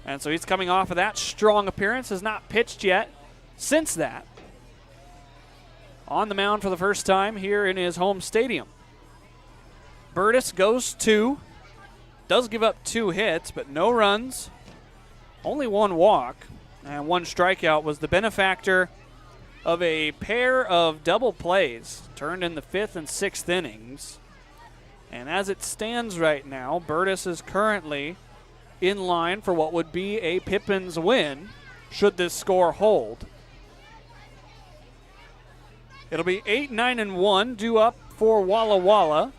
S1: And so he's coming off of that strong appearance, has not pitched yet since that. On the mound for the first time here in his home stadium. Burtis goes 2, does give up 2 hits, but no runs, only 1 walk, and 1 strikeout. Was the benefactor of a pair of double plays turned in the 5th and 6th innings. And as it stands right now, Burtis is currently in line for what would be a Pippins win should this score hold. It'll be 8-9-1 due up for Walla Walla.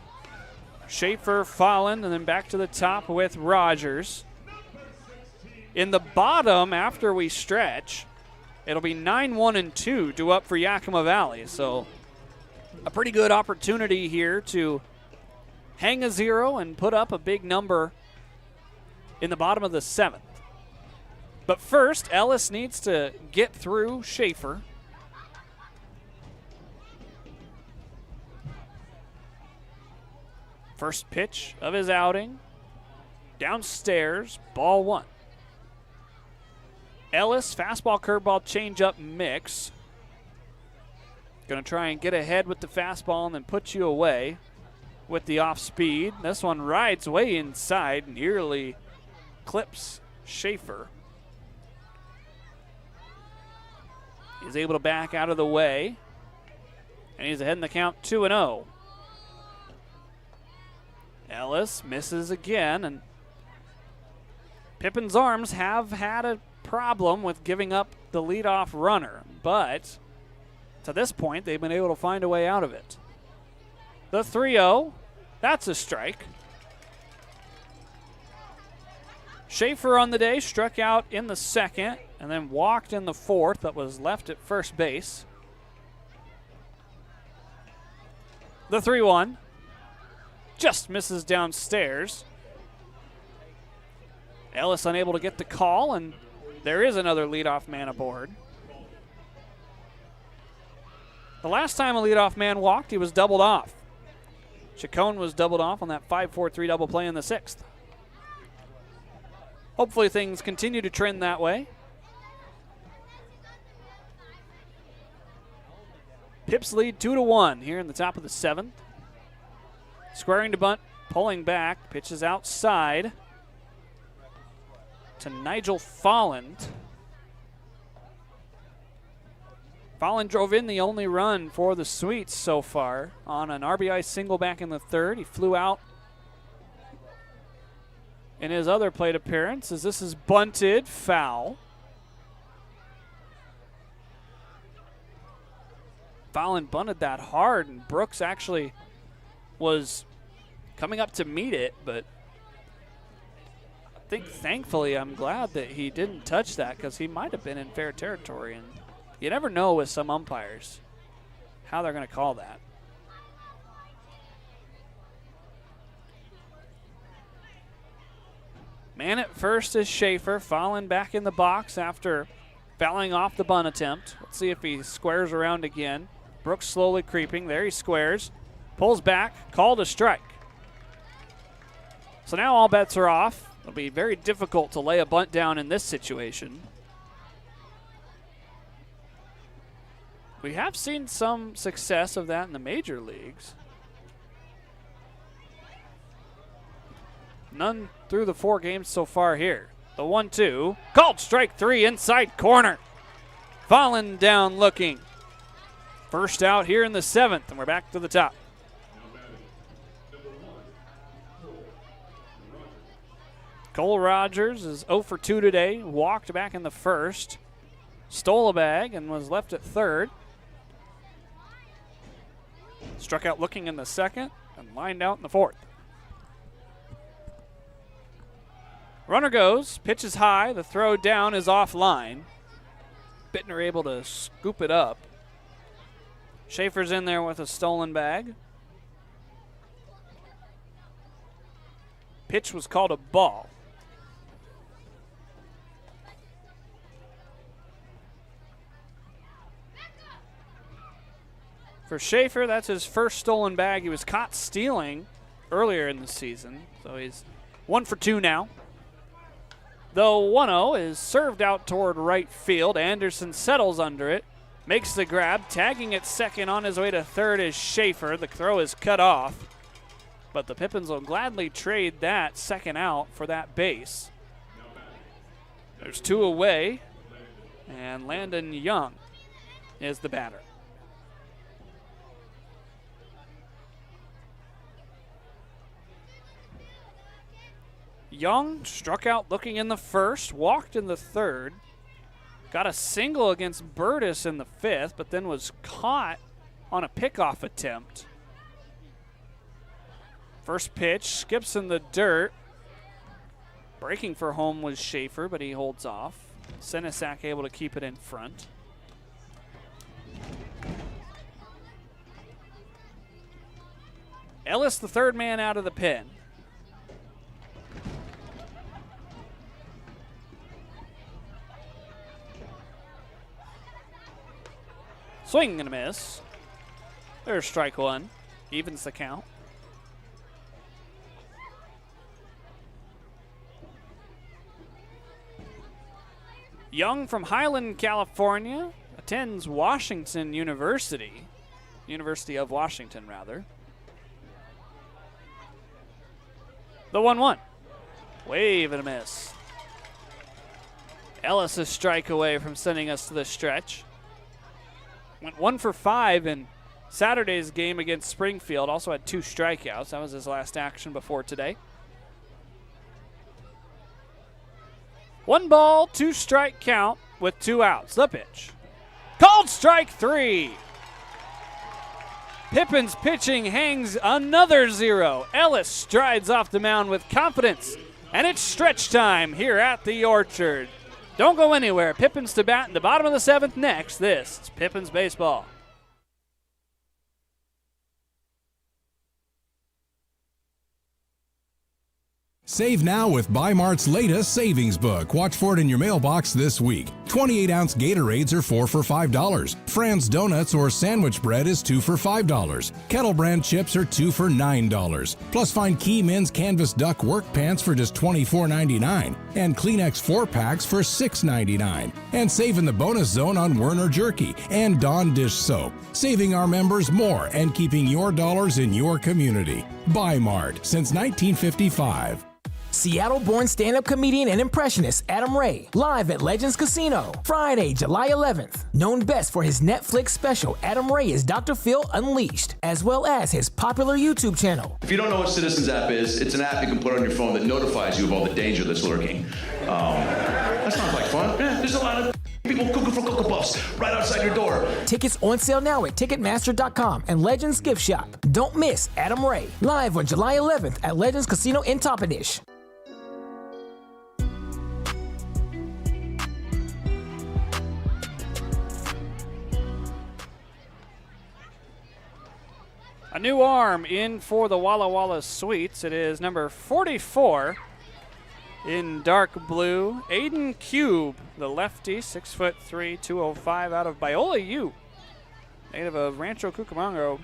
S1: Schaefer, Fallon, and then back to the top with Rogers. In the bottom, after we stretch, it'll be 9-1-2 due up for Yakima Valley. So a pretty good opportunity here to hang a 0 and put up a big number in the bottom of the 7th. But first, Ellis needs to get through Schaefer. First pitch of his outing. Downstairs, ball 1. Ellis, fastball, curveball, changeup mix. Going to try and get ahead with the fastball and then put you away with the off speed. This one rides way inside, nearly clips Schaefer. He's able to back out of the way, and he's ahead in the count 2-0. Ellis misses again, and Pippin's Arms have had a problem with giving up the leadoff runner, but to this point, they've been able to find a way out of it. The 3-0, that's a strike. Schaefer on the day struck out in the 2nd and then walked in the 4th, but was left at first base. The 3-1 just misses downstairs. Ellis unable to get the call, and there is another leadoff man aboard. The last time a leadoff man walked, he was doubled off. Chacon was doubled off on that 5-4-3 double play in the 6th. Hopefully things continue to trend that way. Pips lead 2-1 here in the top of the 7th. Squaring to bunt, pulling back, pitches outside to Nigel Fallon. Fallon drove in the only run for the Sweets so far on an RBI single back in the 3rd. He flew out in his other plate appearance as this is bunted, foul. Fallon bunted that hard, and Brooks actually was coming up to meet it, but I think thankfully I'm glad that he didn't touch that because he might have been in fair territory, and you never know with some umpires how they're going to call that. Man at first is Schaefer, falling back in the box after fouling off the bunt attempt. Let's see if he squares around again. Brooks slowly creeping. There he squares. Pulls back. Called a strike. So now all bets are off. It'll be very difficult to lay a bunt down in this situation. We have seen some success of that in the major leagues. None through the 4 games so far here. The 1-2. Called strike 3 inside corner. Falling down looking. First out here in the 7th, and we're back to the top. Cole Rogers is 0 for 2 today. Walked back in the first. Stole a bag and was left at third. Struck out looking in the second and lined out in the fourth. Runner goes. Pitch is high. The throw down is offline. Bittner able to scoop it up. Schaefer's in there with a stolen bag. Pitch was called a ball. For Schaefer, that's his first stolen bag. He was caught stealing earlier in the season, so he's 1 for 2 now. The 1-0 is served out toward right field. Anderson settles under it, makes the grab, tagging at second. On his way to third is Schaefer. The throw is cut off, but the Pippins will gladly trade that second out for that base. There's 2 away, and Landon Young is the batter. Young struck out looking in the first, walked in the third, got a single against Burtis in the 5th, but then was caught on a pickoff attempt. First pitch, skips in the dirt. Breaking for home was Schaefer, but he holds off. Senesac able to keep it in front. Ellis, the third man out of the pen. Swing and a miss. There's strike 1. Evens the count. Young from Highland, California, attends Washington University. University of Washington, rather. The 1-1. Wave and a miss. Ellis a strike away from sending us to the stretch. Went 1 for 5 in Saturday's game against Springfield. Also had 2 strikeouts. That was his last action before today. 1 ball, 2 strike count with 2 outs. The pitch. Called strike 3. Pippins pitching hangs another 0. Ellis strides off the mound with confidence. And it's stretch time here at the Orchard. Don't go anywhere. Pippins to bat in the bottom of the 7th next. This is Pippins Baseball.
S13: Save now with Bi-Mart's latest savings book. Watch for it in your mailbox this week. 28-ounce Gatorades are 4 for $5. Fran's Donuts or sandwich bread is 2 for $5. Kettle Brand chips are 2 for $9. Plus find Key Men's Canvas Duck work pants for just $24.99 and Kleenex 4-packs for $6.99. And save in the bonus zone on Werner Jerky and Dawn Dish Soap. Saving our members more and keeping your dollars in your community. Bi-Mart since 1955.
S14: Seattle-born stand-up comedian and impressionist Adam Ray, live at Legends Casino, Friday, July 11th. Known best for his Netflix special, Adam Ray is Dr. Phil Unleashed, as well as his popular YouTube channel.
S15: If you don't know what Citizens app is, it's an app you can put on your phone that notifies you of all the danger that's lurking. That sounds like fun. Yeah, there's a lot of people cooking for Cocoa Puffs right outside your door.
S14: Tickets on sale now at Ticketmaster.com and Legends Gift Shop. Don't miss Adam Ray, live on July 11th at Legends Casino in Toppenish.
S1: A new arm in for the Walla Walla Sweets. It is number 44, In dark blue, Aiden Cube, the lefty, 6'3", 205, out of Biola U, native of Rancho Cucamonga,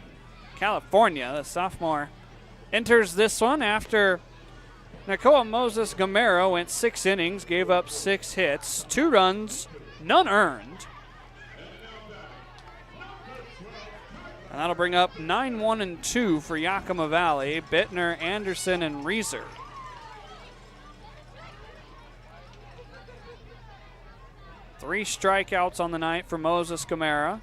S1: California. The sophomore enters this one after Nakoa Moses Gamero went 6 innings, gave up 6 hits, 2 runs, none earned. And that'll bring up 9-1-2 for Yakima Valley, Bittner, Anderson, and Reeser. Three strikeouts on the night for Moses Gamera.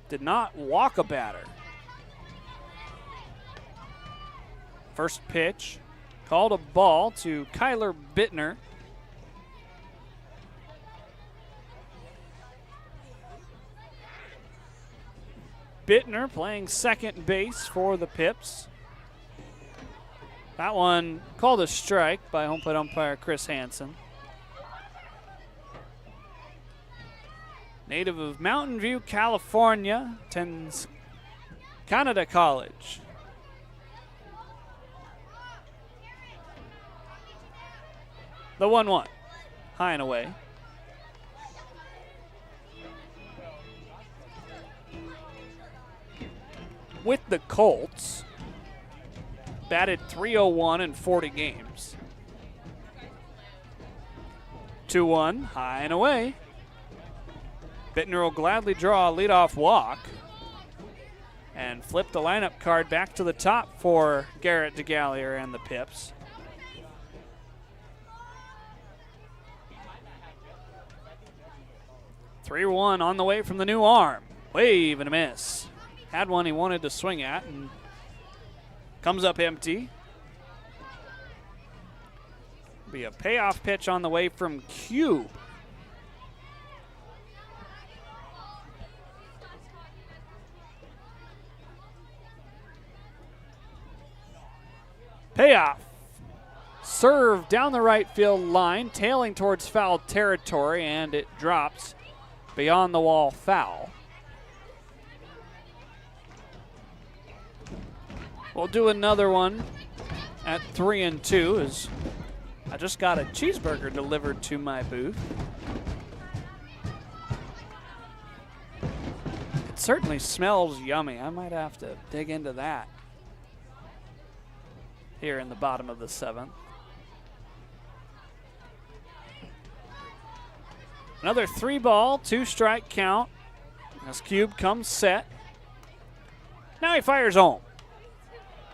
S1: Did not walk a batter. First pitch, called a ball to Kyler Bittner. Bittner playing second base for the Pips. That one called a strike by home plate umpire Chris Hansen. Native of Mountain View, California, attends Canada College. The 1-1, high and away. With the Colts, batted .301 in 40 games. 2-1, high and away. Bittner will gladly draw a leadoff walk and flip the lineup card back to the top for Garrett DeGallier and the Pips. .3-1 on the way from the new arm. Wave and a miss. Had one he wanted to swing at and comes up empty. Be a payoff pitch on the way from Cube. Payoff. Serve down the right field line, tailing towards foul territory, and it drops beyond the wall foul. We'll do another one at 3-2 as I just got a cheeseburger delivered to my booth. It certainly smells yummy. I might have to dig into that here in the bottom of the 7th. Another 3-ball, 2-strike count as Cube comes set. Now he fires home.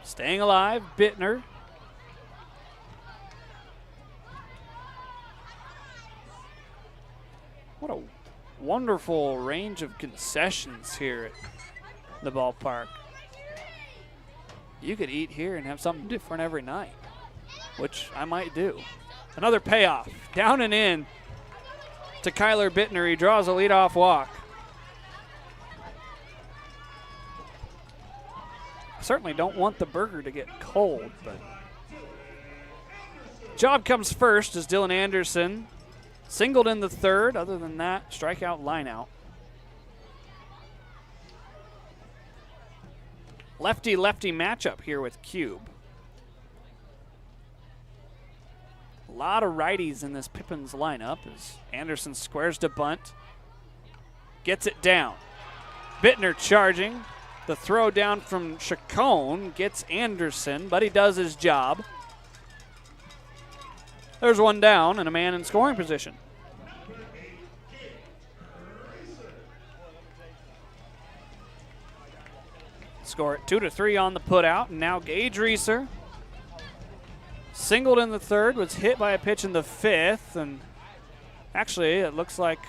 S1: Staying alive, Bittner. What a wonderful range of concessions here at the ballpark. You could eat here and have something different every night, which I might do. Another payoff, down and in to Kyler Bittner. He draws a leadoff walk. I certainly don't want the burger to get cold, but job comes first as Dylan Anderson singled in the 3rd. Other than that, strikeout, line out. Lefty-lefty matchup here with Cube. A lot of righties in this Pippins lineup as Anderson squares to bunt. Gets it down. Bittner charging. The throw down from Chacon gets Anderson, but he does his job. There's one down and a man in scoring position. Score at 2-3 on the putout, and now Gage Reeser singled in the 3rd, was hit by a pitch in the 5th, and actually it looks like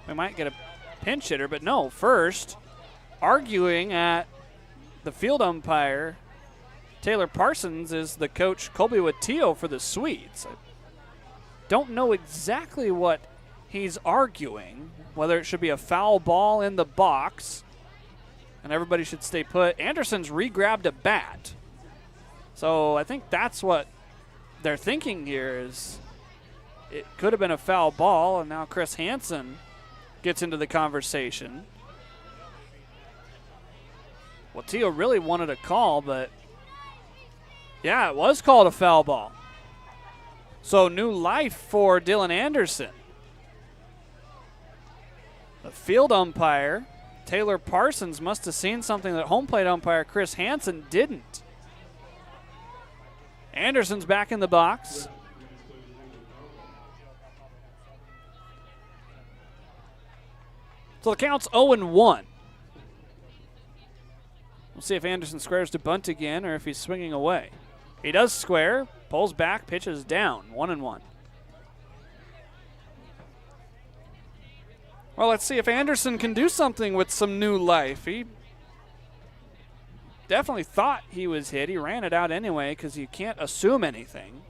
S1: we might get a pinch hitter, but no, first arguing at the field umpire Taylor Parsons is the coach Colby Wattillo for the Swedes. I don't know exactly what he's arguing, whether it should be a foul ball in the box and everybody should stay put. Anderson's re-grabbed a bat. So I think that's what they're thinking here is it could have been a foul ball, and now Chris Hansen gets into the conversation. Wattillo really wanted a call, but Yeah, it was called a foul ball. So new life for Dylan Anderson. The field umpire, Taylor Parsons, must have seen something that home plate umpire Chris Hansen didn't. Anderson's back in the box. So the count's 0-1. We'll see if Anderson squares to bunt again or if he's swinging away. He does square, pulls back, pitches down, 1-1. Well, let's see if Anderson can do something with some new life. He definitely thought he was hit. He ran it out anyway because you can't assume anything.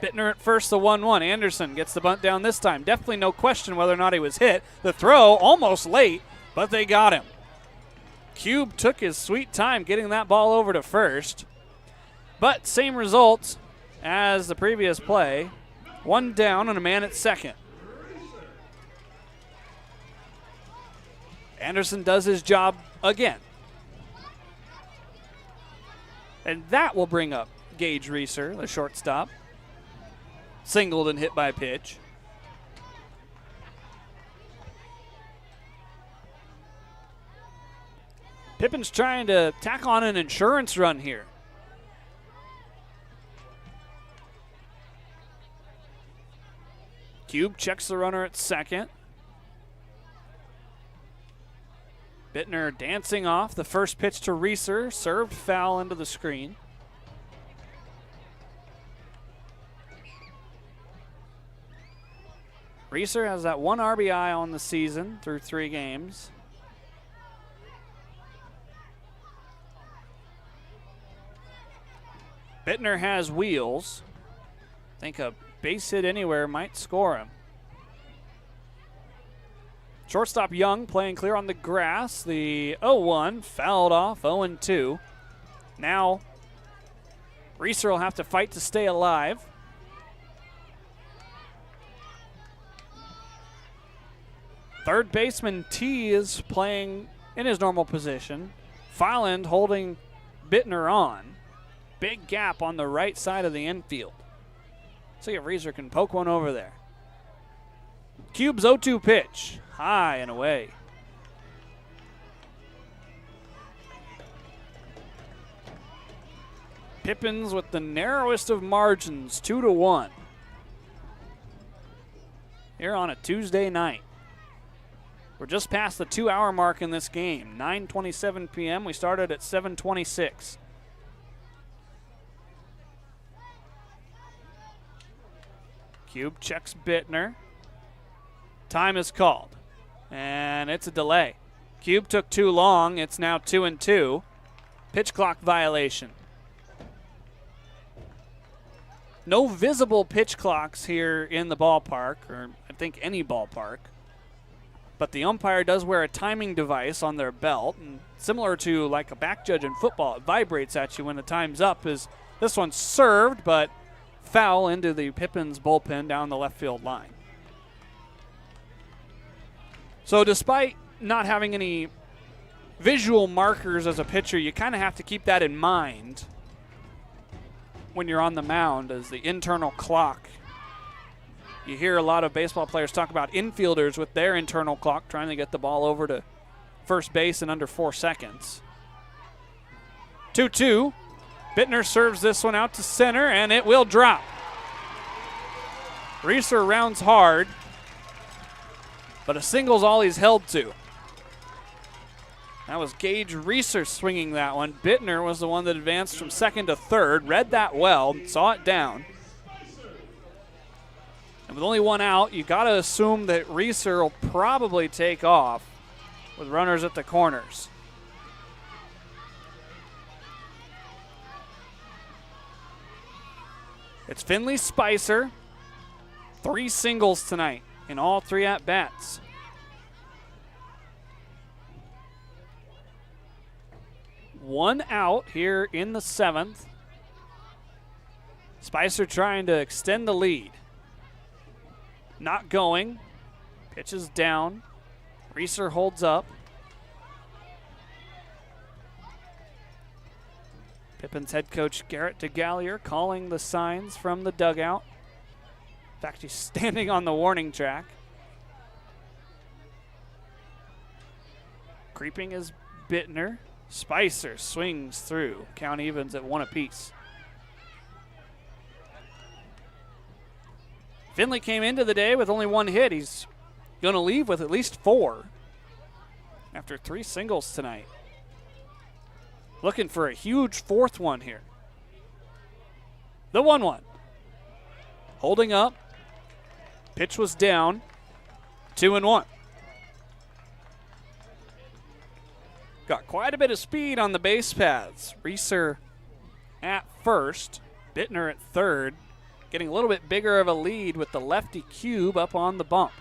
S1: Bittner at first, the 1-1. Anderson gets the bunt down this time. Definitely no question whether or not he was hit. The throw almost late, but they got him. Cube took his sweet time getting that ball over to first. But same results as the previous play. One down and a man at second. Anderson does his job again. And that will bring up Gage Reeser, the shortstop. Singled and hit by pitch. Pippin's trying to tack on an insurance run here. Cube checks the runner at second. Bittner dancing off. The first pitch to Reeser, served foul into the screen. Reeser has that one RBI on the season through 3 games. Bittner has wheels. I think a base hit anywhere might score him. Shortstop Young playing clear on the grass. The 0-1 fouled off, 0-2. Now Reeser will have to fight to stay alive. Third baseman T is playing in his normal position. Filand holding Bittner on. Big gap on the right side of the infield. See if Reeser can poke one over there. Cube's 0-2 pitch. High and away. Pippins with the narrowest of margins, 2-1. Here on a Tuesday night. We're just past the 2-hour mark in this game. 9:27 p.m. We started at 7:26. Cube checks Bittner. Time is called. And it's a delay. Cube took too long. It's now 2-2. Pitch clock violation. No visible pitch clocks here in the ballpark, or I think any ballpark. But the umpire does wear a timing device on their belt, and similar to like a back judge in football, it vibrates at you when the time's up. Is this one's served, but foul into the Pippins bullpen down the left field line. So despite not having any visual markers as a pitcher, you kind of have to keep that in mind when you're on the mound as the internal clock. You hear a lot of baseball players talk about infielders with their internal clock trying to get the ball over to first base in under 4 seconds. 2-2. Bittner serves this one out to center, and it will drop. Reeser rounds hard, but a single's all he's held to. That was Gage Reeser swinging that one. Bittner was the one that advanced from second to third, read that well, saw it down. And with only one out, you got to assume that Reeser will probably take off with runners at the corners. It's Finley Spicer. 3 singles tonight in all 3 at-bats. One out here in the 7th. Spicer trying to extend the lead. Not going. Pitch is down. Reeser holds up. Pippins head coach Garrett DeGallier calling the signs from the dugout. In fact, he's standing on the warning track. Creeping is Bittner. Spicer swings through. Count evens at 1 apiece. Finley came into the day with only 1 hit. He's going to leave with at least 4 after 3 singles tonight. Looking for a huge 4th one here. The 1-1. Holding up. Pitch was down. 2-1. Got quite a bit of speed on the base paths. Reeser at first. Bittner at third. Getting a little bit bigger of a lead with the lefty cube up on the bump.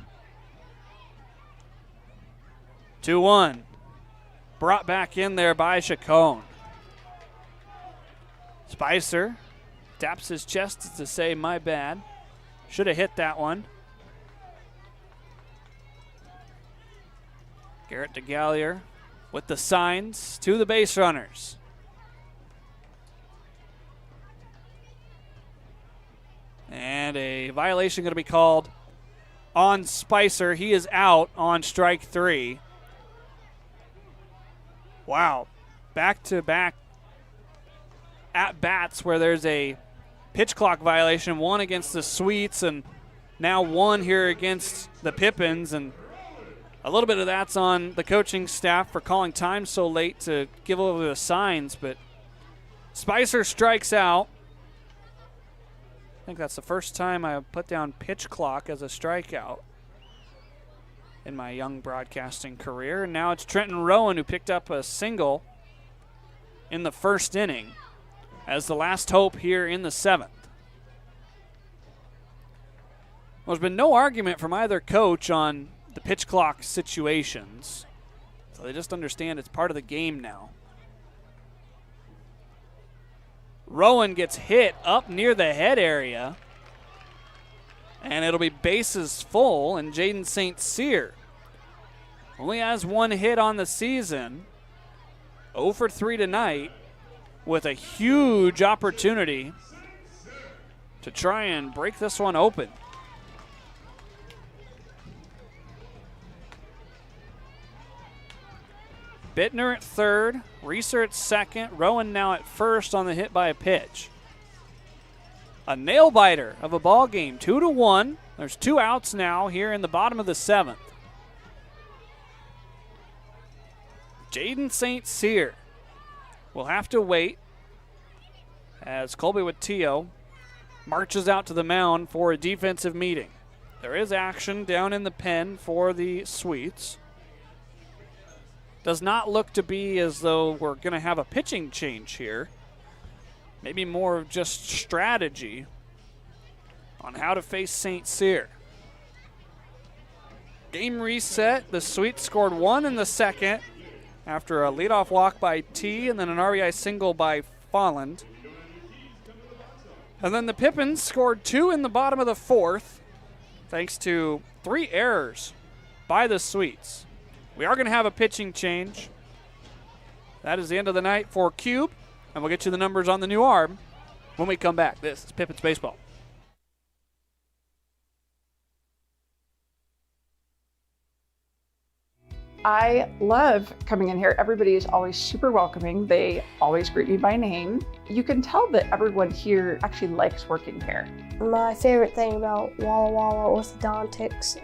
S1: 2-1. Brought back in there by Chacon. Spicer taps his chest to say, my bad. Should have hit that one. Garrett DeGallier with the signs to the base runners. And a violation going to be called on Spicer. He is out on strike 3. Wow. Back-to-back at-bats where there's a pitch clock violation, 1 against the Sweets and now 1 here against the Pippins. And a little bit of that's on the coaching staff for calling time so late to give over the signs, but Spicer strikes out. I think that's the first time I put down pitch clock as a strikeout in my young broadcasting career. And now it's Trenton Rowan who picked up a single in the first inning as the last hope here in the 7th. Well, there's been no argument from either coach on the pitch clock situations, so they just understand it's part of the game now. Rowan gets hit up near the head area, and it'll be bases full, and Jaden St. Cyr only has 1 hit on the season, 0 for 3 tonight, with a huge opportunity to try and break this one open. Bittner at third, Reeser at second, Rowan now at first on the hit by a pitch. A nail biter of a ball game, 2-1. There's 2 outs now here in the bottom of the 7th. Jaden St. Cyr will have to wait as Colby Wattillo marches out to the mound for a defensive meeting. There is action down in the pen for the Sweets. Does not look to be as though we're going to have a pitching change here. Maybe more of just strategy on how to face St. Cyr. Game reset. The Sweets scored 1 in the 2nd after a leadoff walk by T and then an RBI single by Folland. And then the Pippins scored 2 in the bottom of the 4th thanks to 3 errors by the Sweets. We are going to have a pitching change. That is the end of the night for Cube, and we'll get you the numbers on the new arm when we come back. This is Pippins Baseball.
S16: I love coming in here. Everybody is always super welcoming. They always greet me by name. You can tell that everyone here actually likes working here.
S10: My favorite thing about Walla Walla Orthodontics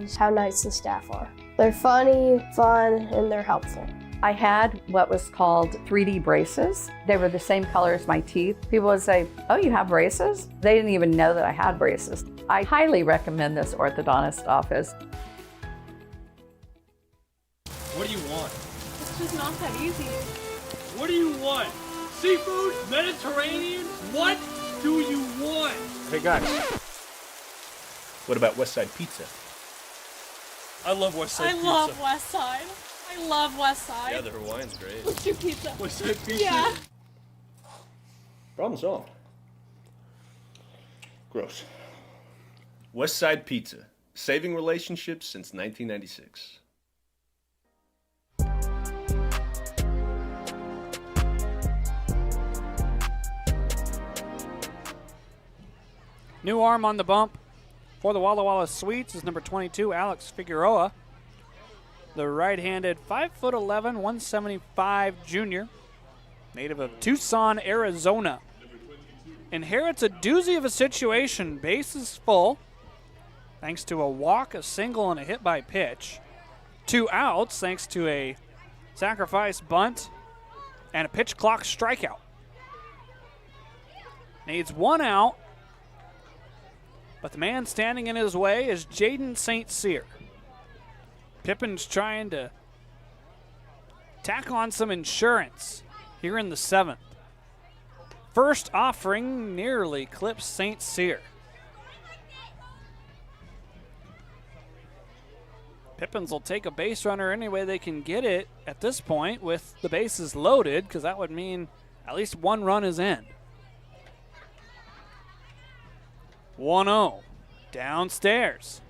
S10: is how nice the staff are. They're funny, fun, and they're helpful.
S9: I had what was called 3D braces. They were the same color as my teeth. People would say, oh, you have braces? They didn't even know that I had braces. I highly recommend this orthodontist office.
S11: What do you want?
S5: It's just not that easy.
S11: What do you want? Seafood? Mediterranean? What do you want?
S12: Hey guys, what about West Side Pizza?
S11: I love West Side Pizza.
S5: I love West Side. I love West Side.
S12: Yeah, the Hawaiian's great.
S5: Let's do pizza.
S11: West Side Pizza?
S5: Yeah.
S12: Problem solved. Gross. West Side Pizza, saving relationships since 1996.
S1: New arm on the bump for the Walla Walla Sweets is number 22, Alex Figueroa. The right-handed 5'11", 175 junior, native of Tucson, Arizona. Inherits a doozy of a situation. Base is full, thanks to a walk, a single, and a hit by pitch. 2 outs, thanks to a sacrifice bunt and a pitch clock strikeout. Needs 1 out, but the man standing in his way is Jaden St. Cyr. Pippins trying to tack on some insurance here in the 7th. First offering nearly clips St. Cyr. Pippins will take a base runner any way they can get it at this point with the bases loaded, because that would mean at least 1 run is in. 1-0 downstairs.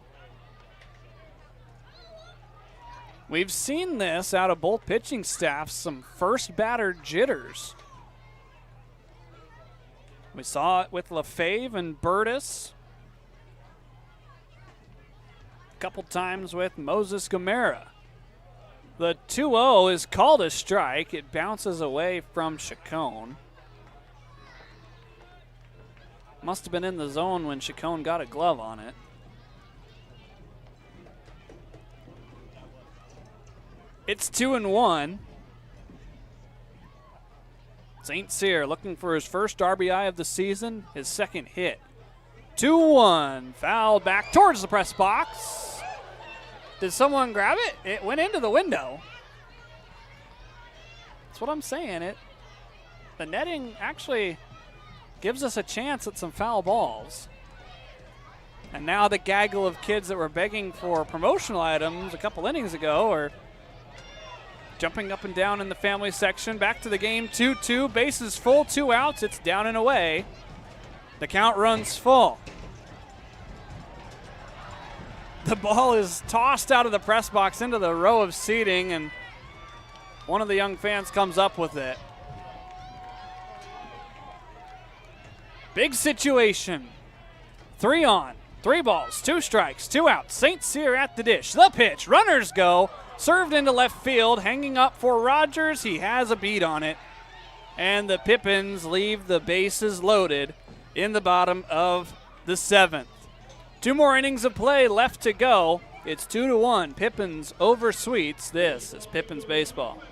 S1: We've seen this out of both pitching staffs, some first batter jitters. We saw it with LaFave and Burtis. A couple times with Moses Gamera. The 2-0 is called a strike. It bounces away from Chacon. Must have been in the zone when Chacon got a glove on it. It's 2-1. St. Cyr looking for his first RBI of the season, his second hit. 2-1, fouled back towards the press box. Did someone grab it? It went into the window. That's what I'm saying. The netting actually gives us a chance at some foul balls. And now the gaggle of kids that were begging for promotional items a couple innings ago are jumping up and down in the family section. Back to the game, 2-2. Bases full, 2 outs. It's down and away. The count runs full. The ball is tossed out of the press box into the row of seating, and one of the young fans comes up with it. Big situation. 3 on, 3 balls, 2 strikes, 2 outs. St. Cyr at the dish. The pitch. Runners go. Served into left field, hanging up for Rogers. He has a beat on it. And the Pippins leave the bases loaded in the bottom of the 7th. 2 more innings of play left to go. It's 2-1. Pippins over Sweets. This is Pippins Baseball.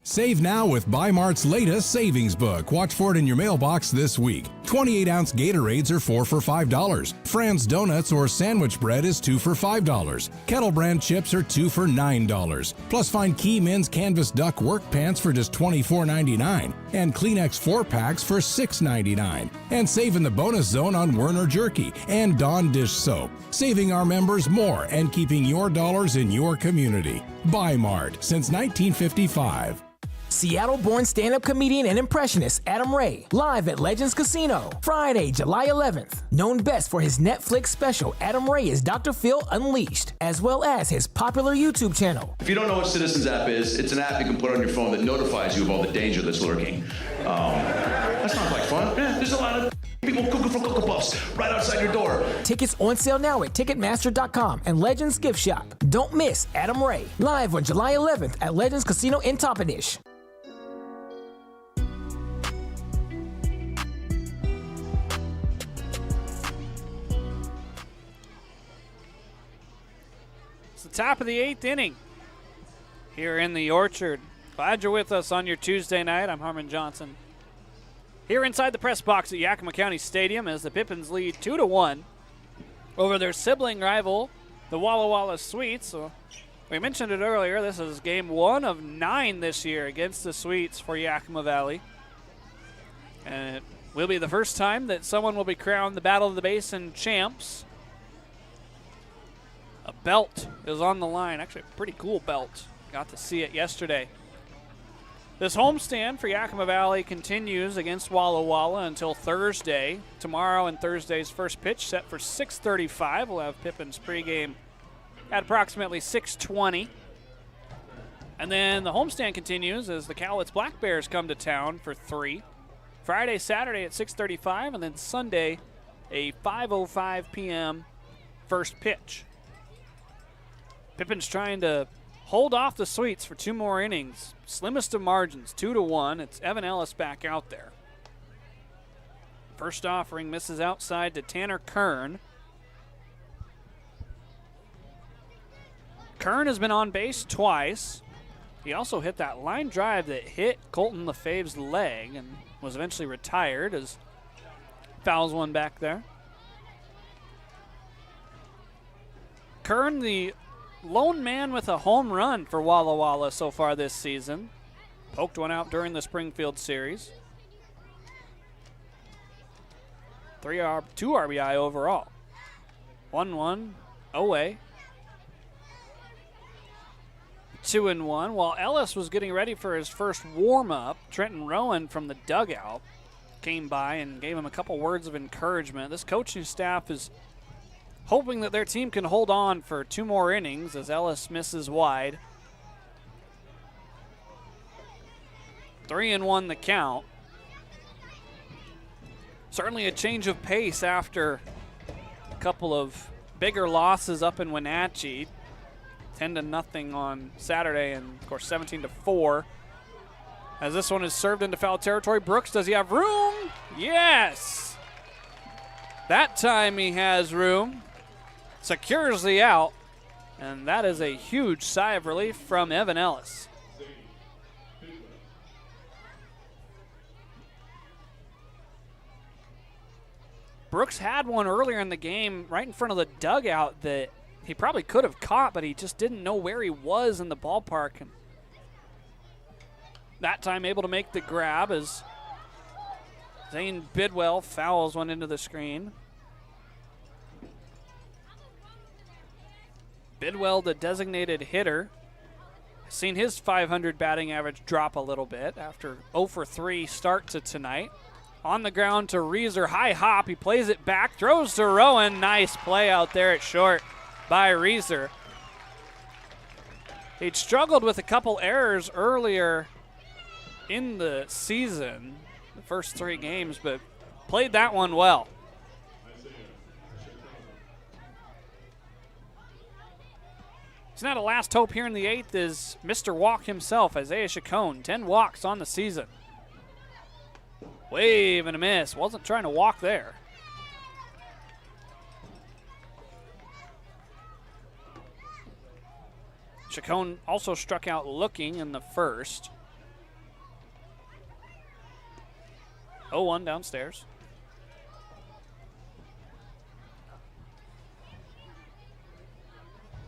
S13: Save now with Bi-Mart's latest savings book. Watch for it in your mailbox this week. 28-ounce Gatorades are 4 for $5. Fran's Donuts or sandwich bread is 2 for $5. Kettle Brand chips are 2 for $9. Plus find Key Men's Canvas Duck work pants for just $24.99 and Kleenex 4-packs for $6.99. And save in the bonus zone on Werner Jerky and Dawn Dish Soap. Saving our members more and keeping your dollars in your community. Bi-Mart since 1955.
S14: Seattle-born stand-up comedian and impressionist Adam Ray, live at Legends Casino, Friday, July 11th. Known best for his Netflix special, Adam Ray is Dr. Phil Unleashed, as well as his popular YouTube channel.
S15: If you don't know what Citizens app is, it's an app you can put on your phone that notifies you of all the danger that's lurking. That sounds like fun. Yeah, there's a lot of people cooking for Cocoa Puffs right outside your door.
S14: Tickets on sale now at Ticketmaster.com and Legends Gift Shop. Don't miss Adam Ray, live on July 11th at Legends Casino in Toppenish.
S1: Top of the 8th inning here in the Orchard. Glad you're with us on your Tuesday night. I'm Harmon Johnson. Here inside the press box at Yakima County Stadium as the Pippins lead 2-1 over their sibling rival, the Walla Walla Sweets. So we mentioned it earlier. This is game 1 of 9 this year against the Sweets for Yakima Valley. And it will be the first time that someone will be crowned the Battle of the Basin champs. A belt is on the line. Actually, a pretty cool belt. Got to see it yesterday. This homestand for Yakima Valley continues against Walla Walla until Thursday. Tomorrow and Thursday's first pitch set for 6:35. We'll have Pippins pregame at approximately 6:20. And then the homestand continues as the Cowlitz Black Bears come to town for 3. Friday, Saturday at 6:35, and then Sunday a 5:05 p.m. first pitch. Pippins trying to hold off the Sweets for 2 more innings. Slimmest of margins, 2-1. It's Evan Ellis back out there. First offering misses outside to Tanner Kern. Kern has been on base twice. He also hit that line drive that hit Colton Lefebvre's leg and was eventually retired as fouls one back there. Kern, the lone man with a home run for Walla Walla so far this season. Poked one out during the Springfield series. 2 RBI overall. 1-1 away. 2-1. While Ellis was getting ready for his first warm-up, Trenton Rowan from the dugout came by and gave him a couple words of encouragement. This coaching staff is hoping that their team can hold on for 2 more innings as Ellis misses wide. 3-1 the count. Certainly a change of pace after a couple of bigger losses up in Wenatchee. 10-0 on Saturday, and of course 17-4. As this one is served into foul territory. Brooks, does he have room? Yes! That time he has room. Secures the out, and that is a huge sigh of relief from Evan Ellis. Brooks had one earlier in the game right in front of the dugout that he probably could have caught, but he just didn't know where he was in the ballpark. And that time able to make the grab as Zane Bidwell fouls one into the screen. Bidwell, the designated hitter, has seen his .500 batting average drop a little bit after 0-for-3 start to tonight. On the ground to Reeser, high hop, he plays it back, throws to Rowan. Nice play out there at short by Reeser. He'd struggled with a couple errors earlier in the season, the first 3 games, but played that one well. It's not a last hope here in the 8th is Mr. Walk himself, Isaiah Chacon. 10 walks on the season. Wave and a miss. Wasn't trying to walk there. Chacon also struck out looking in the first. 0-1 downstairs.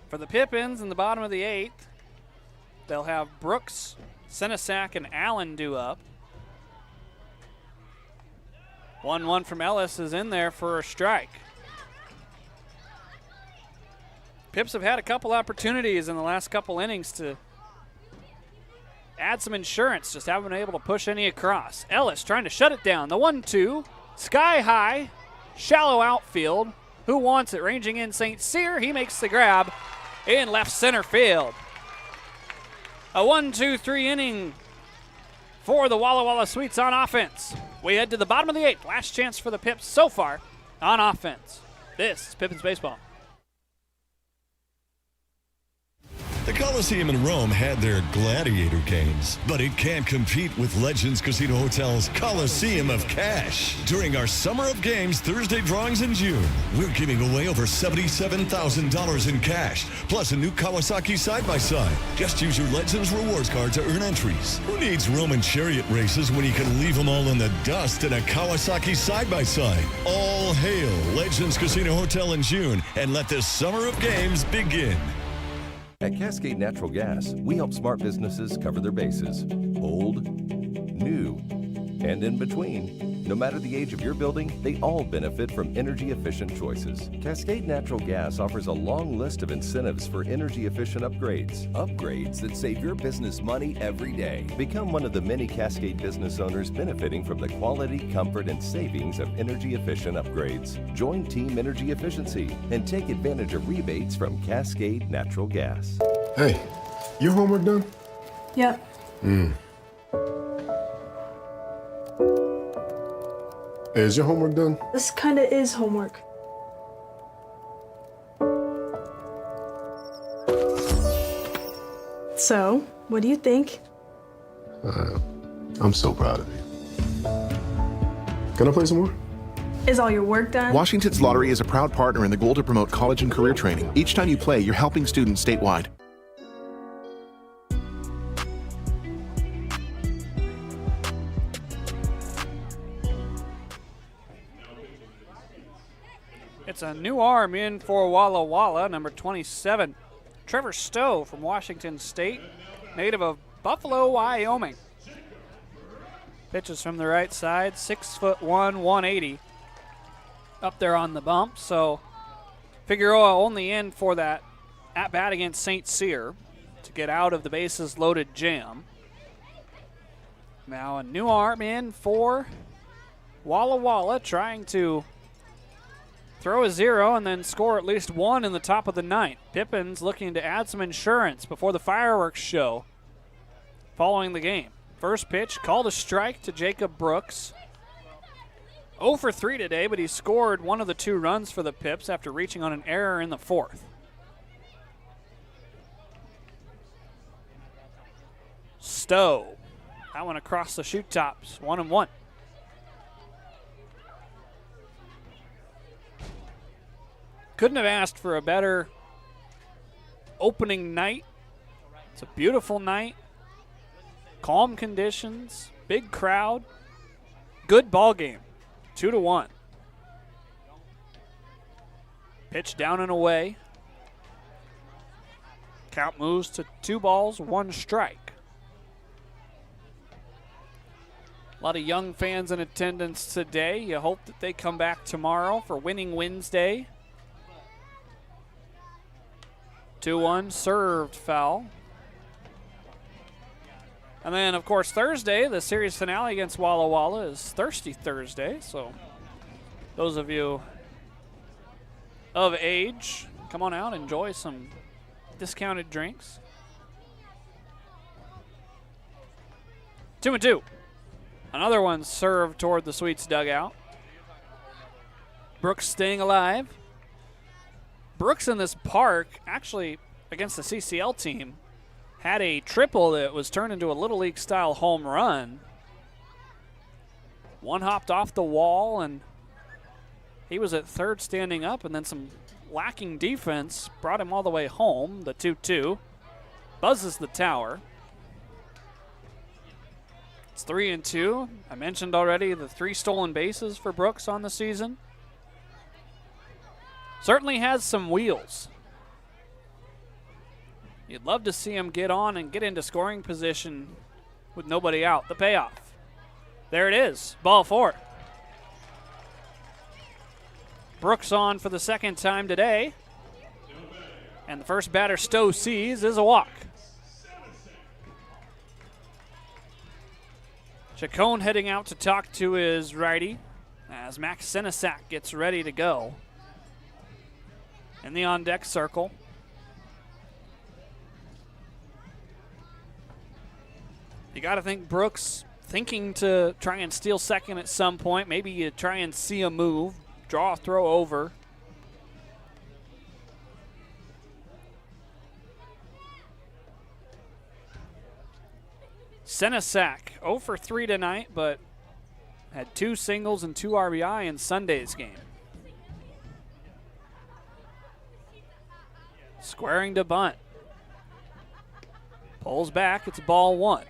S1: For the Pippins in the bottom of the 8th, they'll have Brooks, Senesac, and Allen due up. 1-1 from Ellis is in there for a strike. Pips have had a couple opportunities in the last couple innings to add some insurance, just haven't been able to push any across. Ellis trying to shut it down. The 1-2, sky high, shallow outfield. Who wants it? Ranging in St. Cyr. He makes the grab in left center field. A 1-2-3 inning for the Walla Walla Sweets on offense. We head to the bottom of the 8th. Last chance for the Pips so far on offense. This is Pippins Baseball.
S7: The Coliseum in Rome had their gladiator games, but it can't compete with Legends Casino Hotel's Coliseum of Cash. During our Summer of Games Thursday drawings in June, we're giving away over $77,000 in cash, plus a new Kawasaki side-by-side. Just use your Legends rewards card to earn entries. Who needs Roman chariot races when you can leave them all in the dust in a Kawasaki side-by-side? All hail Legends Casino Hotel in June, and let this Summer of Games begin.
S8: At Cascade Natural Gas, we help smart businesses cover their bases. Old, new, and in between. No matter the age of your building, they all benefit from energy-efficient choices. Cascade Natural Gas offers a long list of incentives for energy-efficient upgrades. Upgrades that save your business money every day. Become one of the many Cascade business owners benefiting from the quality, comfort, and savings of energy-efficient upgrades. Join Team Energy Efficiency and take advantage of rebates from Cascade Natural Gas.
S4: Hey, your homework done?
S5: Yep.
S4: Hey, is your homework done?
S17: This kinda is homework. So, what do you think?
S4: I'm so proud of you. Can I play some more?
S17: Is all your work done?
S6: Washington's Lottery is a proud partner in the goal to promote college and career training. Each time you play, you're helping students statewide.
S1: It's a new arm in for Walla Walla, number 27. Trevor Stowe from Washington State, native of Buffalo, Wyoming. Pitches from the right side, 6'1", 180. Up there on the bump, so Figueroa only in for that at-bat against St. Cyr to get out of the bases loaded jam. Now a new arm in for Walla Walla, trying to throw a 0 and then score at least 1 in the top of the ninth. Pippins looking to add some insurance before the fireworks show following the game. First pitch, called a strike to Jacob Brooks. 0 for 3 today, but he scored one of the 2 runs for the Pips after reaching on an error in the 4th. Stowe, that one across the shoot tops, 1-1. Couldn't have asked for a better opening night. It's a beautiful night. Calm conditions, big crowd, good ball game, 2-1. Pitch down and away. Count moves to 2 balls, 1 strike. A lot of young fans in attendance today. You hope that they come back tomorrow for Winning Wednesday. 2-1, served foul. And then, of course, Thursday, the series finale against Walla Walla is Thirsty Thursday. So those of you of age, come on out, enjoy some discounted drinks. 2-2. Another one served toward the Sweets dugout. Brooks staying alive. Brooks in this park, actually against the CCL team, had a triple that was turned into a Little League style home run. One hopped off the wall and he was at third standing up, and then some lacking defense brought him all the way home. The 2-2 buzzes the tower. It's 3-2. I mentioned already the 3 stolen bases for Brooks on the season. Certainly has some wheels. You'd love to see him get on and get into scoring position with nobody out. The payoff. There it is. Ball 4. Brooks on for the second time today. And the first batter Stowe sees is a walk. Chacon heading out to talk to his righty as Max Senesac gets ready to go in the on-deck circle. You got to think Brooks thinking to try and steal second at some point. Maybe you try and see a move, draw a throw over. Senesac 0 for 3 tonight, but had 2 singles and 2 RBI in Sunday's game. Squaring to bunt. Pulls back, it's ball 1.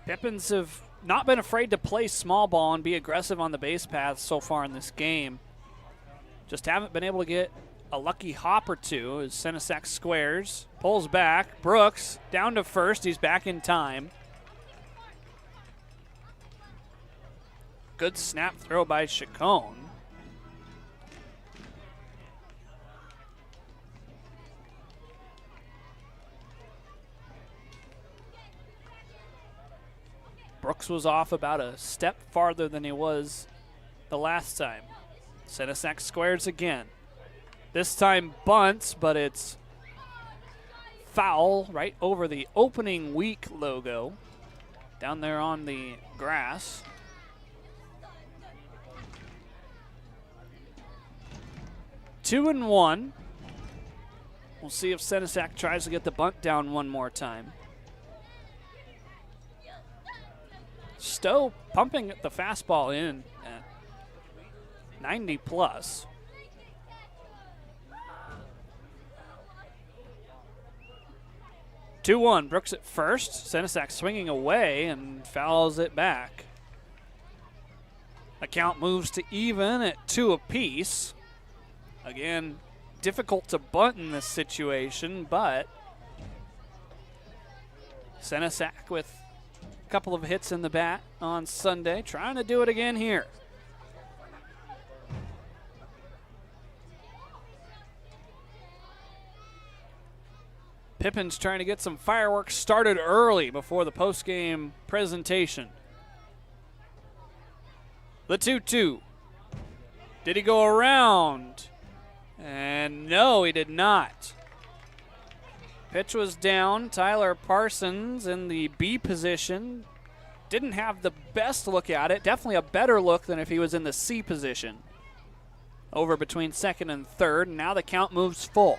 S1: Pippins have not been afraid to play small ball and be aggressive on the base paths so far in this game. Just haven't been able to get a lucky hop or two as Senesac squares, pulls back. Brooks down to first, he's back in time. Good snap throw by Chacon. Brooks was off about a step farther than he was the last time. Senesac squares again. This time bunts, but it's foul right over the opening week logo down there on the grass. Two and one. We'll see if Senesac tries to get the bunt down one more time. Stowe pumping the fastball in at 90 plus. Two one. Brooks at first. Senesac swinging away and fouls it back. The count moves to even at 2 apiece. Again, difficult to bunt in this situation, but Senesac with a couple of hits in the bat on Sunday, trying to do it again here. Pippins trying to get some fireworks started early before the postgame presentation. The 2-2. Did he go around? And no, he did not. Pitch was down. Tyler Parsons in the B position. Didn't have the best look at it. Definitely a better look than if he was in the C position. Over between second and third. And now the count moves full.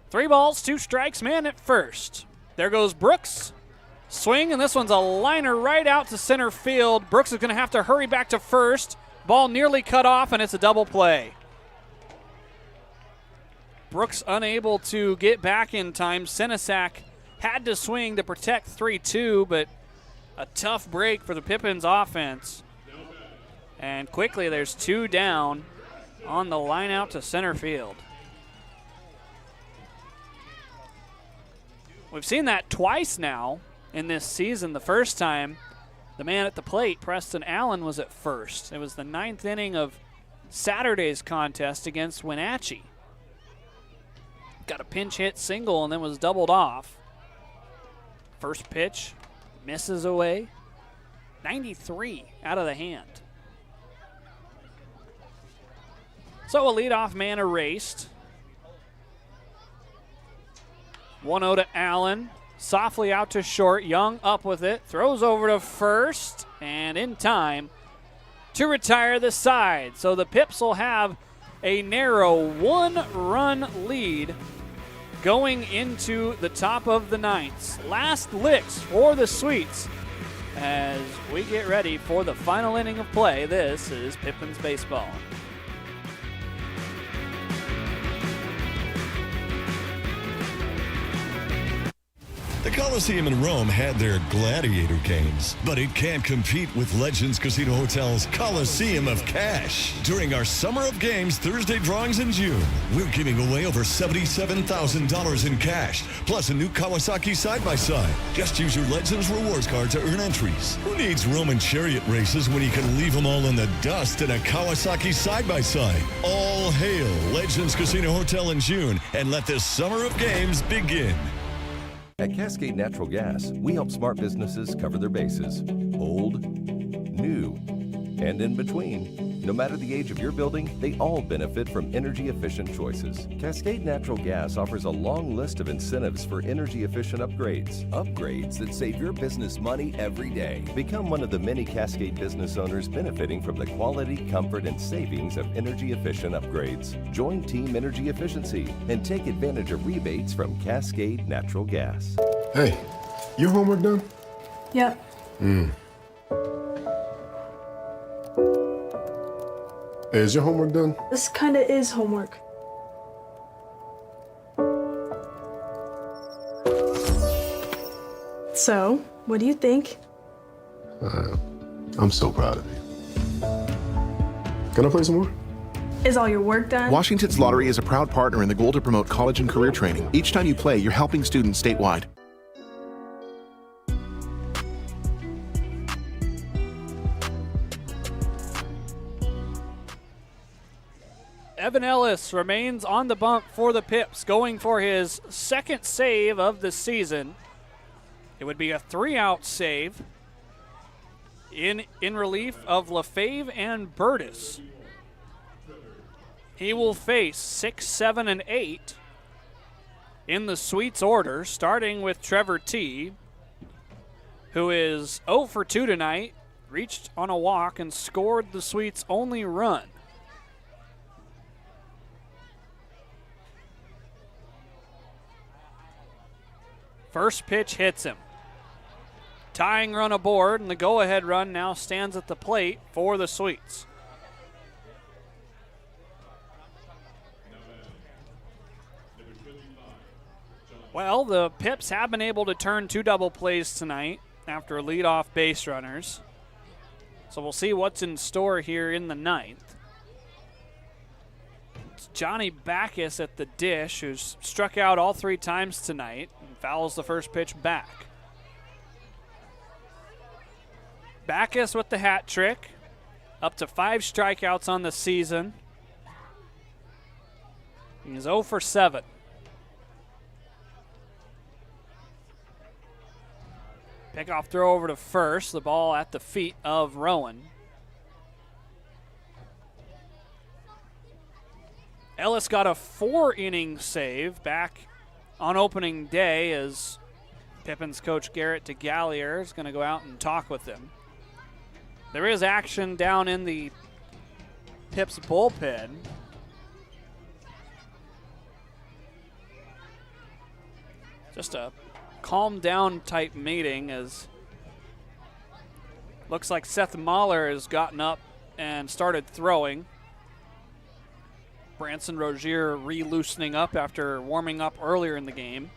S1: 3 balls, 2 strikes, man at first. There goes Brooks. Swing, and this one's a liner right out to center field. Brooks is going to have to hurry back to first. Ball nearly cut off, and it's a double play. Brooks unable to get back in time. Senesac had to swing to protect 3-2, but a tough break for the Pippins offense. And quickly there's 2 down on the line out to center field. We've seen that twice now in this season. The first time, the man at the plate, Preston Allen, was at first. It was the 9th inning of Saturday's contest against Wenatchee. Got a pinch hit single and then was doubled off. First pitch, misses away. 93 out of the hand. So a leadoff man erased. 1-0 to Allen. Softly out to short. Young up with it. Throws over to first. And in time to retire the side. So the Pips will have a narrow 1-run lead going into the top of the 9th. Last licks for the Sweets as we get ready for the final inning of play. This is Pippins Baseball.
S7: The Coliseum in Rome had their gladiator games, but it can't compete with Legends Casino Hotel's Coliseum of Cash. During our Summer of Games Thursday drawings in June, we're giving away over $77,000 in cash, plus a new Kawasaki side-by-side. Just use your Legends Rewards card to earn entries. Who needs Roman chariot races when you can leave them all in the dust in a Kawasaki side-by-side? All hail Legends Casino Hotel in June, and let this Summer of Games begin.
S8: At Cascade Natural Gas, we help smart businesses cover their bases. Old, new, and in between. No matter the age of your building, they all benefit from energy-efficient choices. Cascade Natural Gas offers a long list of incentives for energy-efficient upgrades. Upgrades that save your business money every day. Become one of the many Cascade business owners benefiting from the quality, comfort, and savings of energy-efficient upgrades. Join Team Energy Efficiency and take advantage of rebates from Cascade Natural Gas.
S4: Hey, your homework done?
S17: Yep.
S4: Hey, is your homework done?
S17: This kinda is homework. So, what do you think?
S4: I'm so proud of you. Can I play some more?
S17: Is all your work done?
S6: Washington's Lottery is a proud partner in the goal to promote college and career training. Each time you play, you're helping students statewide.
S1: Evan Ellis remains on the bump for the Pips, going for his second save of the season. It would be a 3-out save in relief of LaFave and Burtis. He will face 6, 7, and 8 in the Sweets order, starting with Trevor T., who is 0 for 2 tonight, reached on a walk and scored the Sweets' only run. First pitch hits him. Tying run aboard, and the go-ahead run now stands at the plate for the Sweets. Well, the Pips have been able to turn 2 double plays tonight after leadoff base runners. So we'll see what's in store here in the 9th. It's Johnny Backus at the dish, who's struck out all 3 times tonight and fouls the first pitch back. Backus with the hat trick, up to 5 strikeouts on the season. He's 0 for 7. Pickoff throw over to first, the ball at the feet of Rowan. Ellis got a 4-inning save back on opening day as Pippins coach Garrett DeGallier is going to go out and talk with him. There is action down in the Pips bullpen. Just a calm down type meeting, as looks like Seth Mahler has gotten up and started throwing. Branson Rozier re-loosening up after warming up earlier in the game.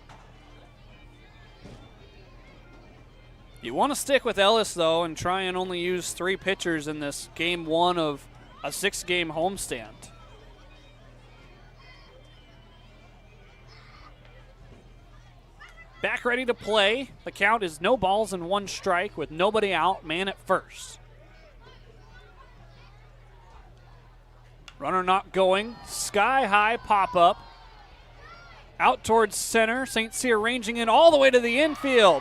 S1: You want to stick with Ellis, though, and try and only use 3 pitchers in this game 1 of a 6-game homestand. Back ready to play. The count is no balls and 1 strike with nobody out, man at first. Runner not going. Sky high pop up. Out towards center. St. Cyr ranging in all the way to the infield.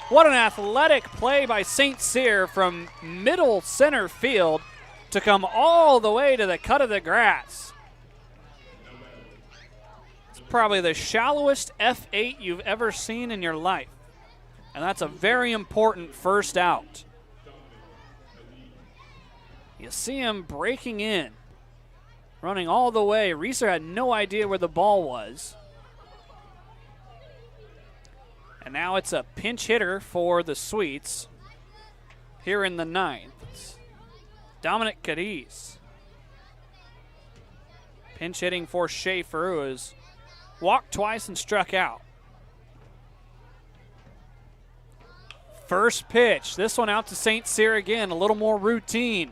S1: What an athletic play by St. Cyr from middle center field to come all the way to the cut of the grass. It's probably the shallowest F8 you've ever seen in your life. And that's a very important first out. You see him breaking in, running all the way. Reeser had no idea where the ball was. And now it's a pinch hitter for the Sweets here in the 9th. It's Dominic Cadiz. Pinch hitting for Schaefer, who has walked twice and struck out. First pitch. This one out to St. Cyr again, a little more routine.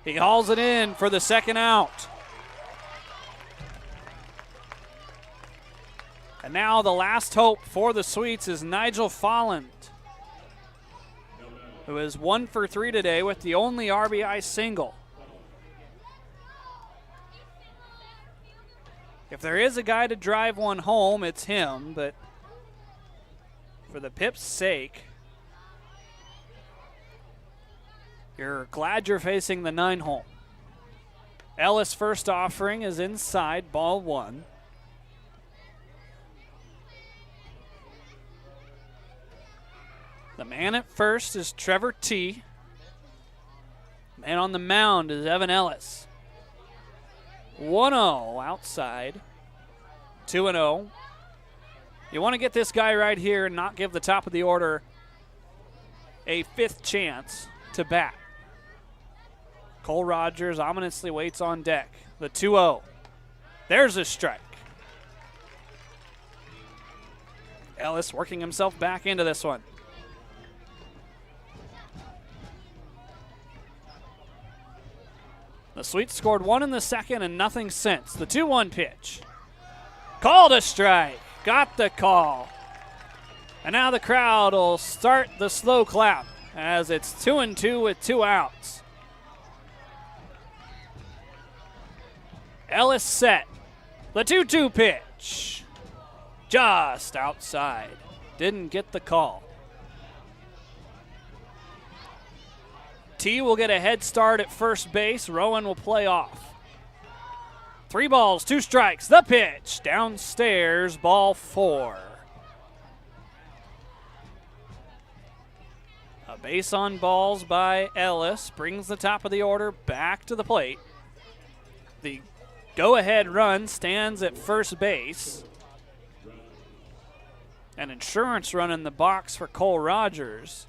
S1: He hauls it in for the second out. And now the last hope for the Sweets is Nigel Folland, who is 1 for 3 today with the only RBI single. If there is a guy to drive one home, it's him, but for the Pips' sake, you're glad you're facing the 9 hole. Ellis' first offering is inside, ball 1. The man at first is Trevor T. Man on the mound is Evan Ellis. 1-0 outside. 2-0. You want to get this guy right here and not give the top of the order a 5th chance to bat. Cole Rogers ominously waits on deck. The 2-0. There's a strike. Ellis working himself back into this one. The Sweets scored 1 in the second and nothing since. The 2-1 pitch. Called a strike. Got the call. And now the crowd will start the slow clap as it's 2-2 with 2 outs. Ellis set. The 2-2 pitch. Just outside. Didn't get the call. T will get a head start at first base. Rowan will play off. 3 balls, 2 strikes. The pitch. Downstairs, ball 4. A base on balls by Ellis brings the top of the order back to the plate. The go-ahead run stands at first base. An insurance run in the box for Cole Rogers.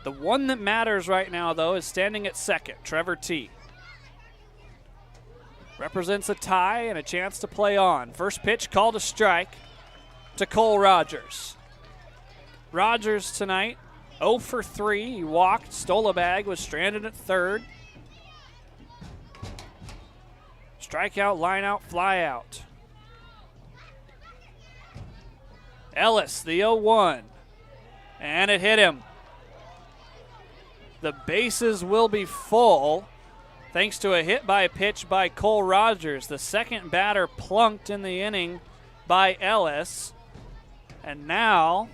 S1: The one that matters right now, though, is standing at second, Trevor T. Represents a tie and a chance to play on. First pitch called a strike to Cole Rogers. Rogers tonight, 0 for 3. He walked, stole a bag, was stranded at third. Strikeout, line out, fly out. Ellis, the 0-1. And it hit him. The bases will be full thanks to a hit by pitch by Cole Rogers. The second batter plunked in the inning by Ellis. And now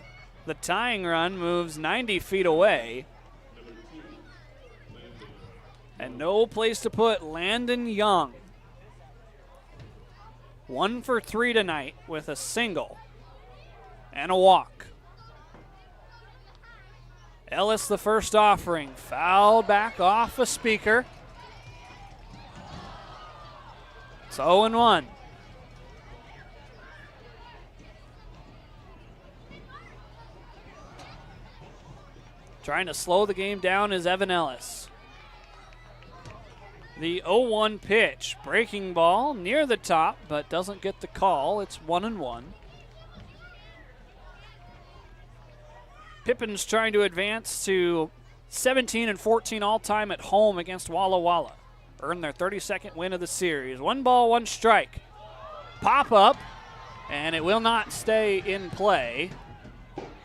S1: the tying run moves 90 feet away. And no place to put Landon Young. 1 for 3 tonight with a single and a walk. Ellis, the first offering, fouled back off a speaker. It's 0-1. Trying to slow the game down is Evan Ellis. The 0-1 pitch, breaking ball near the top, but doesn't get the call. It's 1-1. Pippins trying to advance to 17-14 all-time at home against Walla Walla. Earn their 32nd win of the series. 1 ball, 1 strike. Pop up, and it will not stay in play.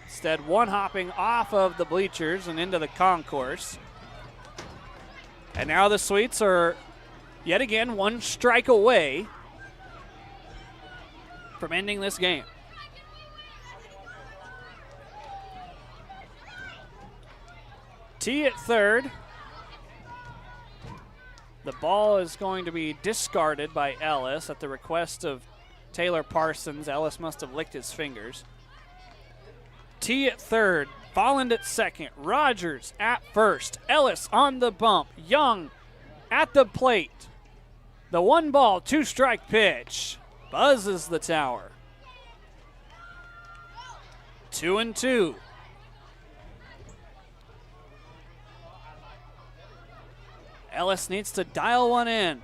S1: Instead, one hopping off of the bleachers and into the concourse. And now the Sweets are yet again 1 strike away from ending this game. T at third. The ball is going to be discarded by Ellis at the request of Taylor Parsons. Ellis must have licked his fingers. T at third. Folland at second. Rogers at first. Ellis on the bump. Young at the plate. The 1 ball, 2 strike pitch. Buzzes the tower. 2-2. Ellis needs to dial one in.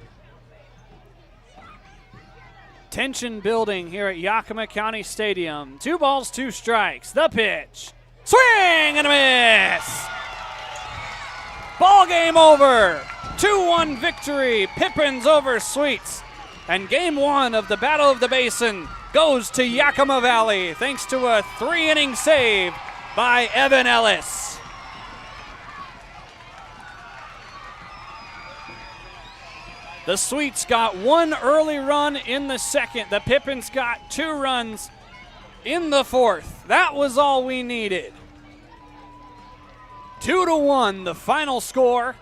S1: Tension building here at Yakima County Stadium. 2 balls, 2 strikes. The pitch. Swing and a miss. Ball game over. 2-1 victory. Pippins over Sweets. And game 1 of the Battle of the Basin goes to Yakima Valley thanks to a 3-inning save by Evan Ellis. The Sweets got 1 early run in the second. The Pippins got 2 runs in the fourth. That was all we needed. 2-1, the final score.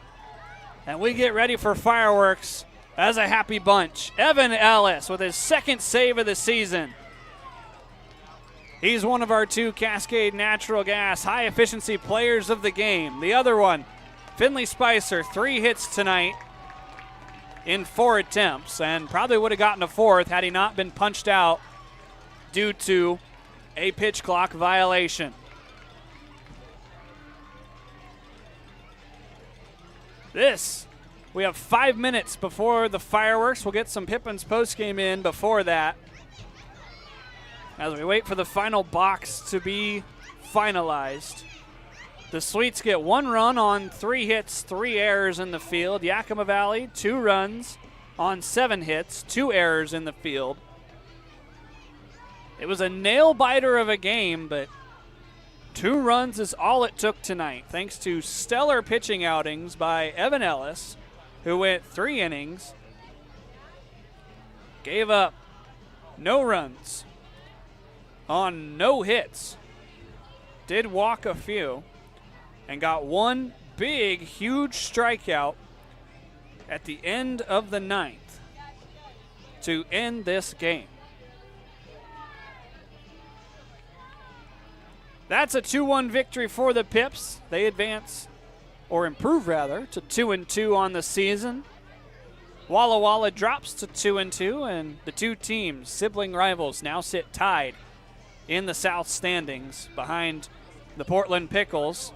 S1: And we get ready for fireworks as a happy bunch. Evan Ellis with his 2nd save of the season. He's one of our 2 Cascade Natural Gas high-efficiency players of the game. The other one, Finley Spicer, 3 hits tonight in 4 attempts, and probably would have gotten a 4th had he not been punched out due to a pitch clock violation. We have 5 minutes before the fireworks. We'll get some Pippins postgame in before that as we wait for the final box to be finalized. The Sweets get 1 run on 3 hits, 3 errors in the field. Yakima Valley, 2 runs on 7 hits, 2 errors in the field. It was a nail-biter of a game, but 2 runs is all it took tonight, thanks to stellar pitching outings by Evan Ellis, who went 3 innings, gave up no runs on no hits, did walk a few, and got 1 big, huge strikeout at the end of the 9th. to end this game. That's a 2-1 victory for the Pips. They advance, or improve rather, to 2-2 on the season. Walla Walla drops to 2-2, and the two teams, sibling rivals, now sit tied in the South standings behind the Portland Pickles.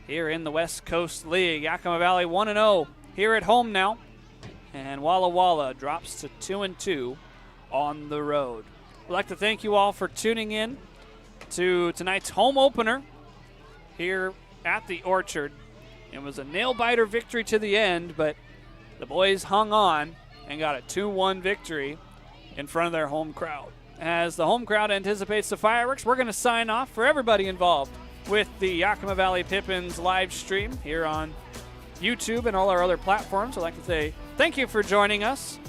S1: Here in the West Coast League, Yakima Valley 1-0 here at home now, and Walla Walla drops to 2-2 on the road. We'd like to thank you all for tuning in to tonight's home opener here at the Orchard. It was a nail-biter victory to the end, but the boys hung on and got a 2-1 victory in front of their home crowd. As the home crowd anticipates the fireworks, we're going to sign off for everybody involved with the Yakima Valley Pippins live stream here on YouTube and all our other platforms. I'd like to say thank you for joining us.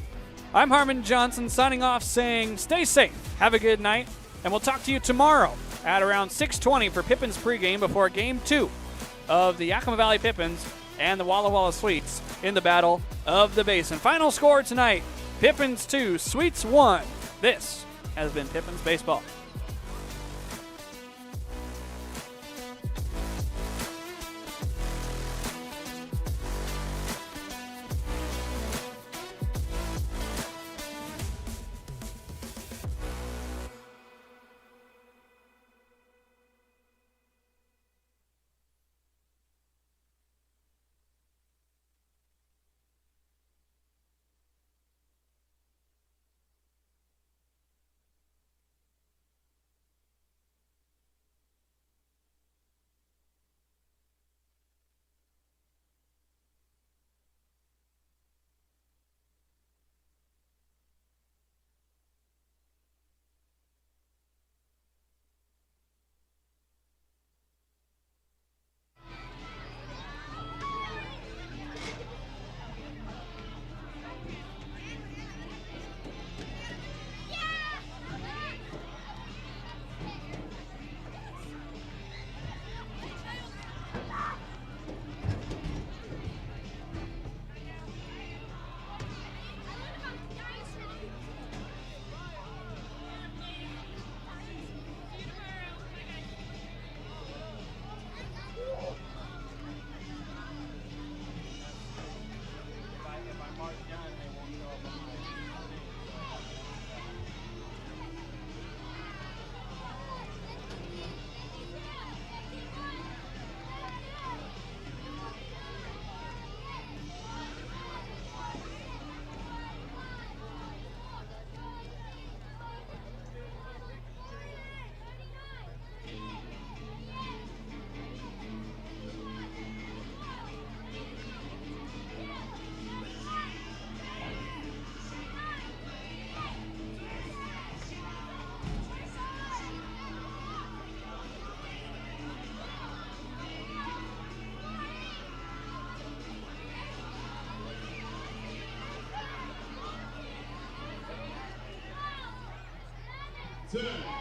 S1: I'm Harmon Johnson signing off saying stay safe, have a good night, and we'll talk to you tomorrow at around 6:20 for Pippins pregame before Game 2 of the Yakima Valley Pippins and the Walla Walla Sweets in the Battle of the Basin. Final score tonight, Pippins 2, Sweets 1. This has been Pippins Baseball.
S18: Ten.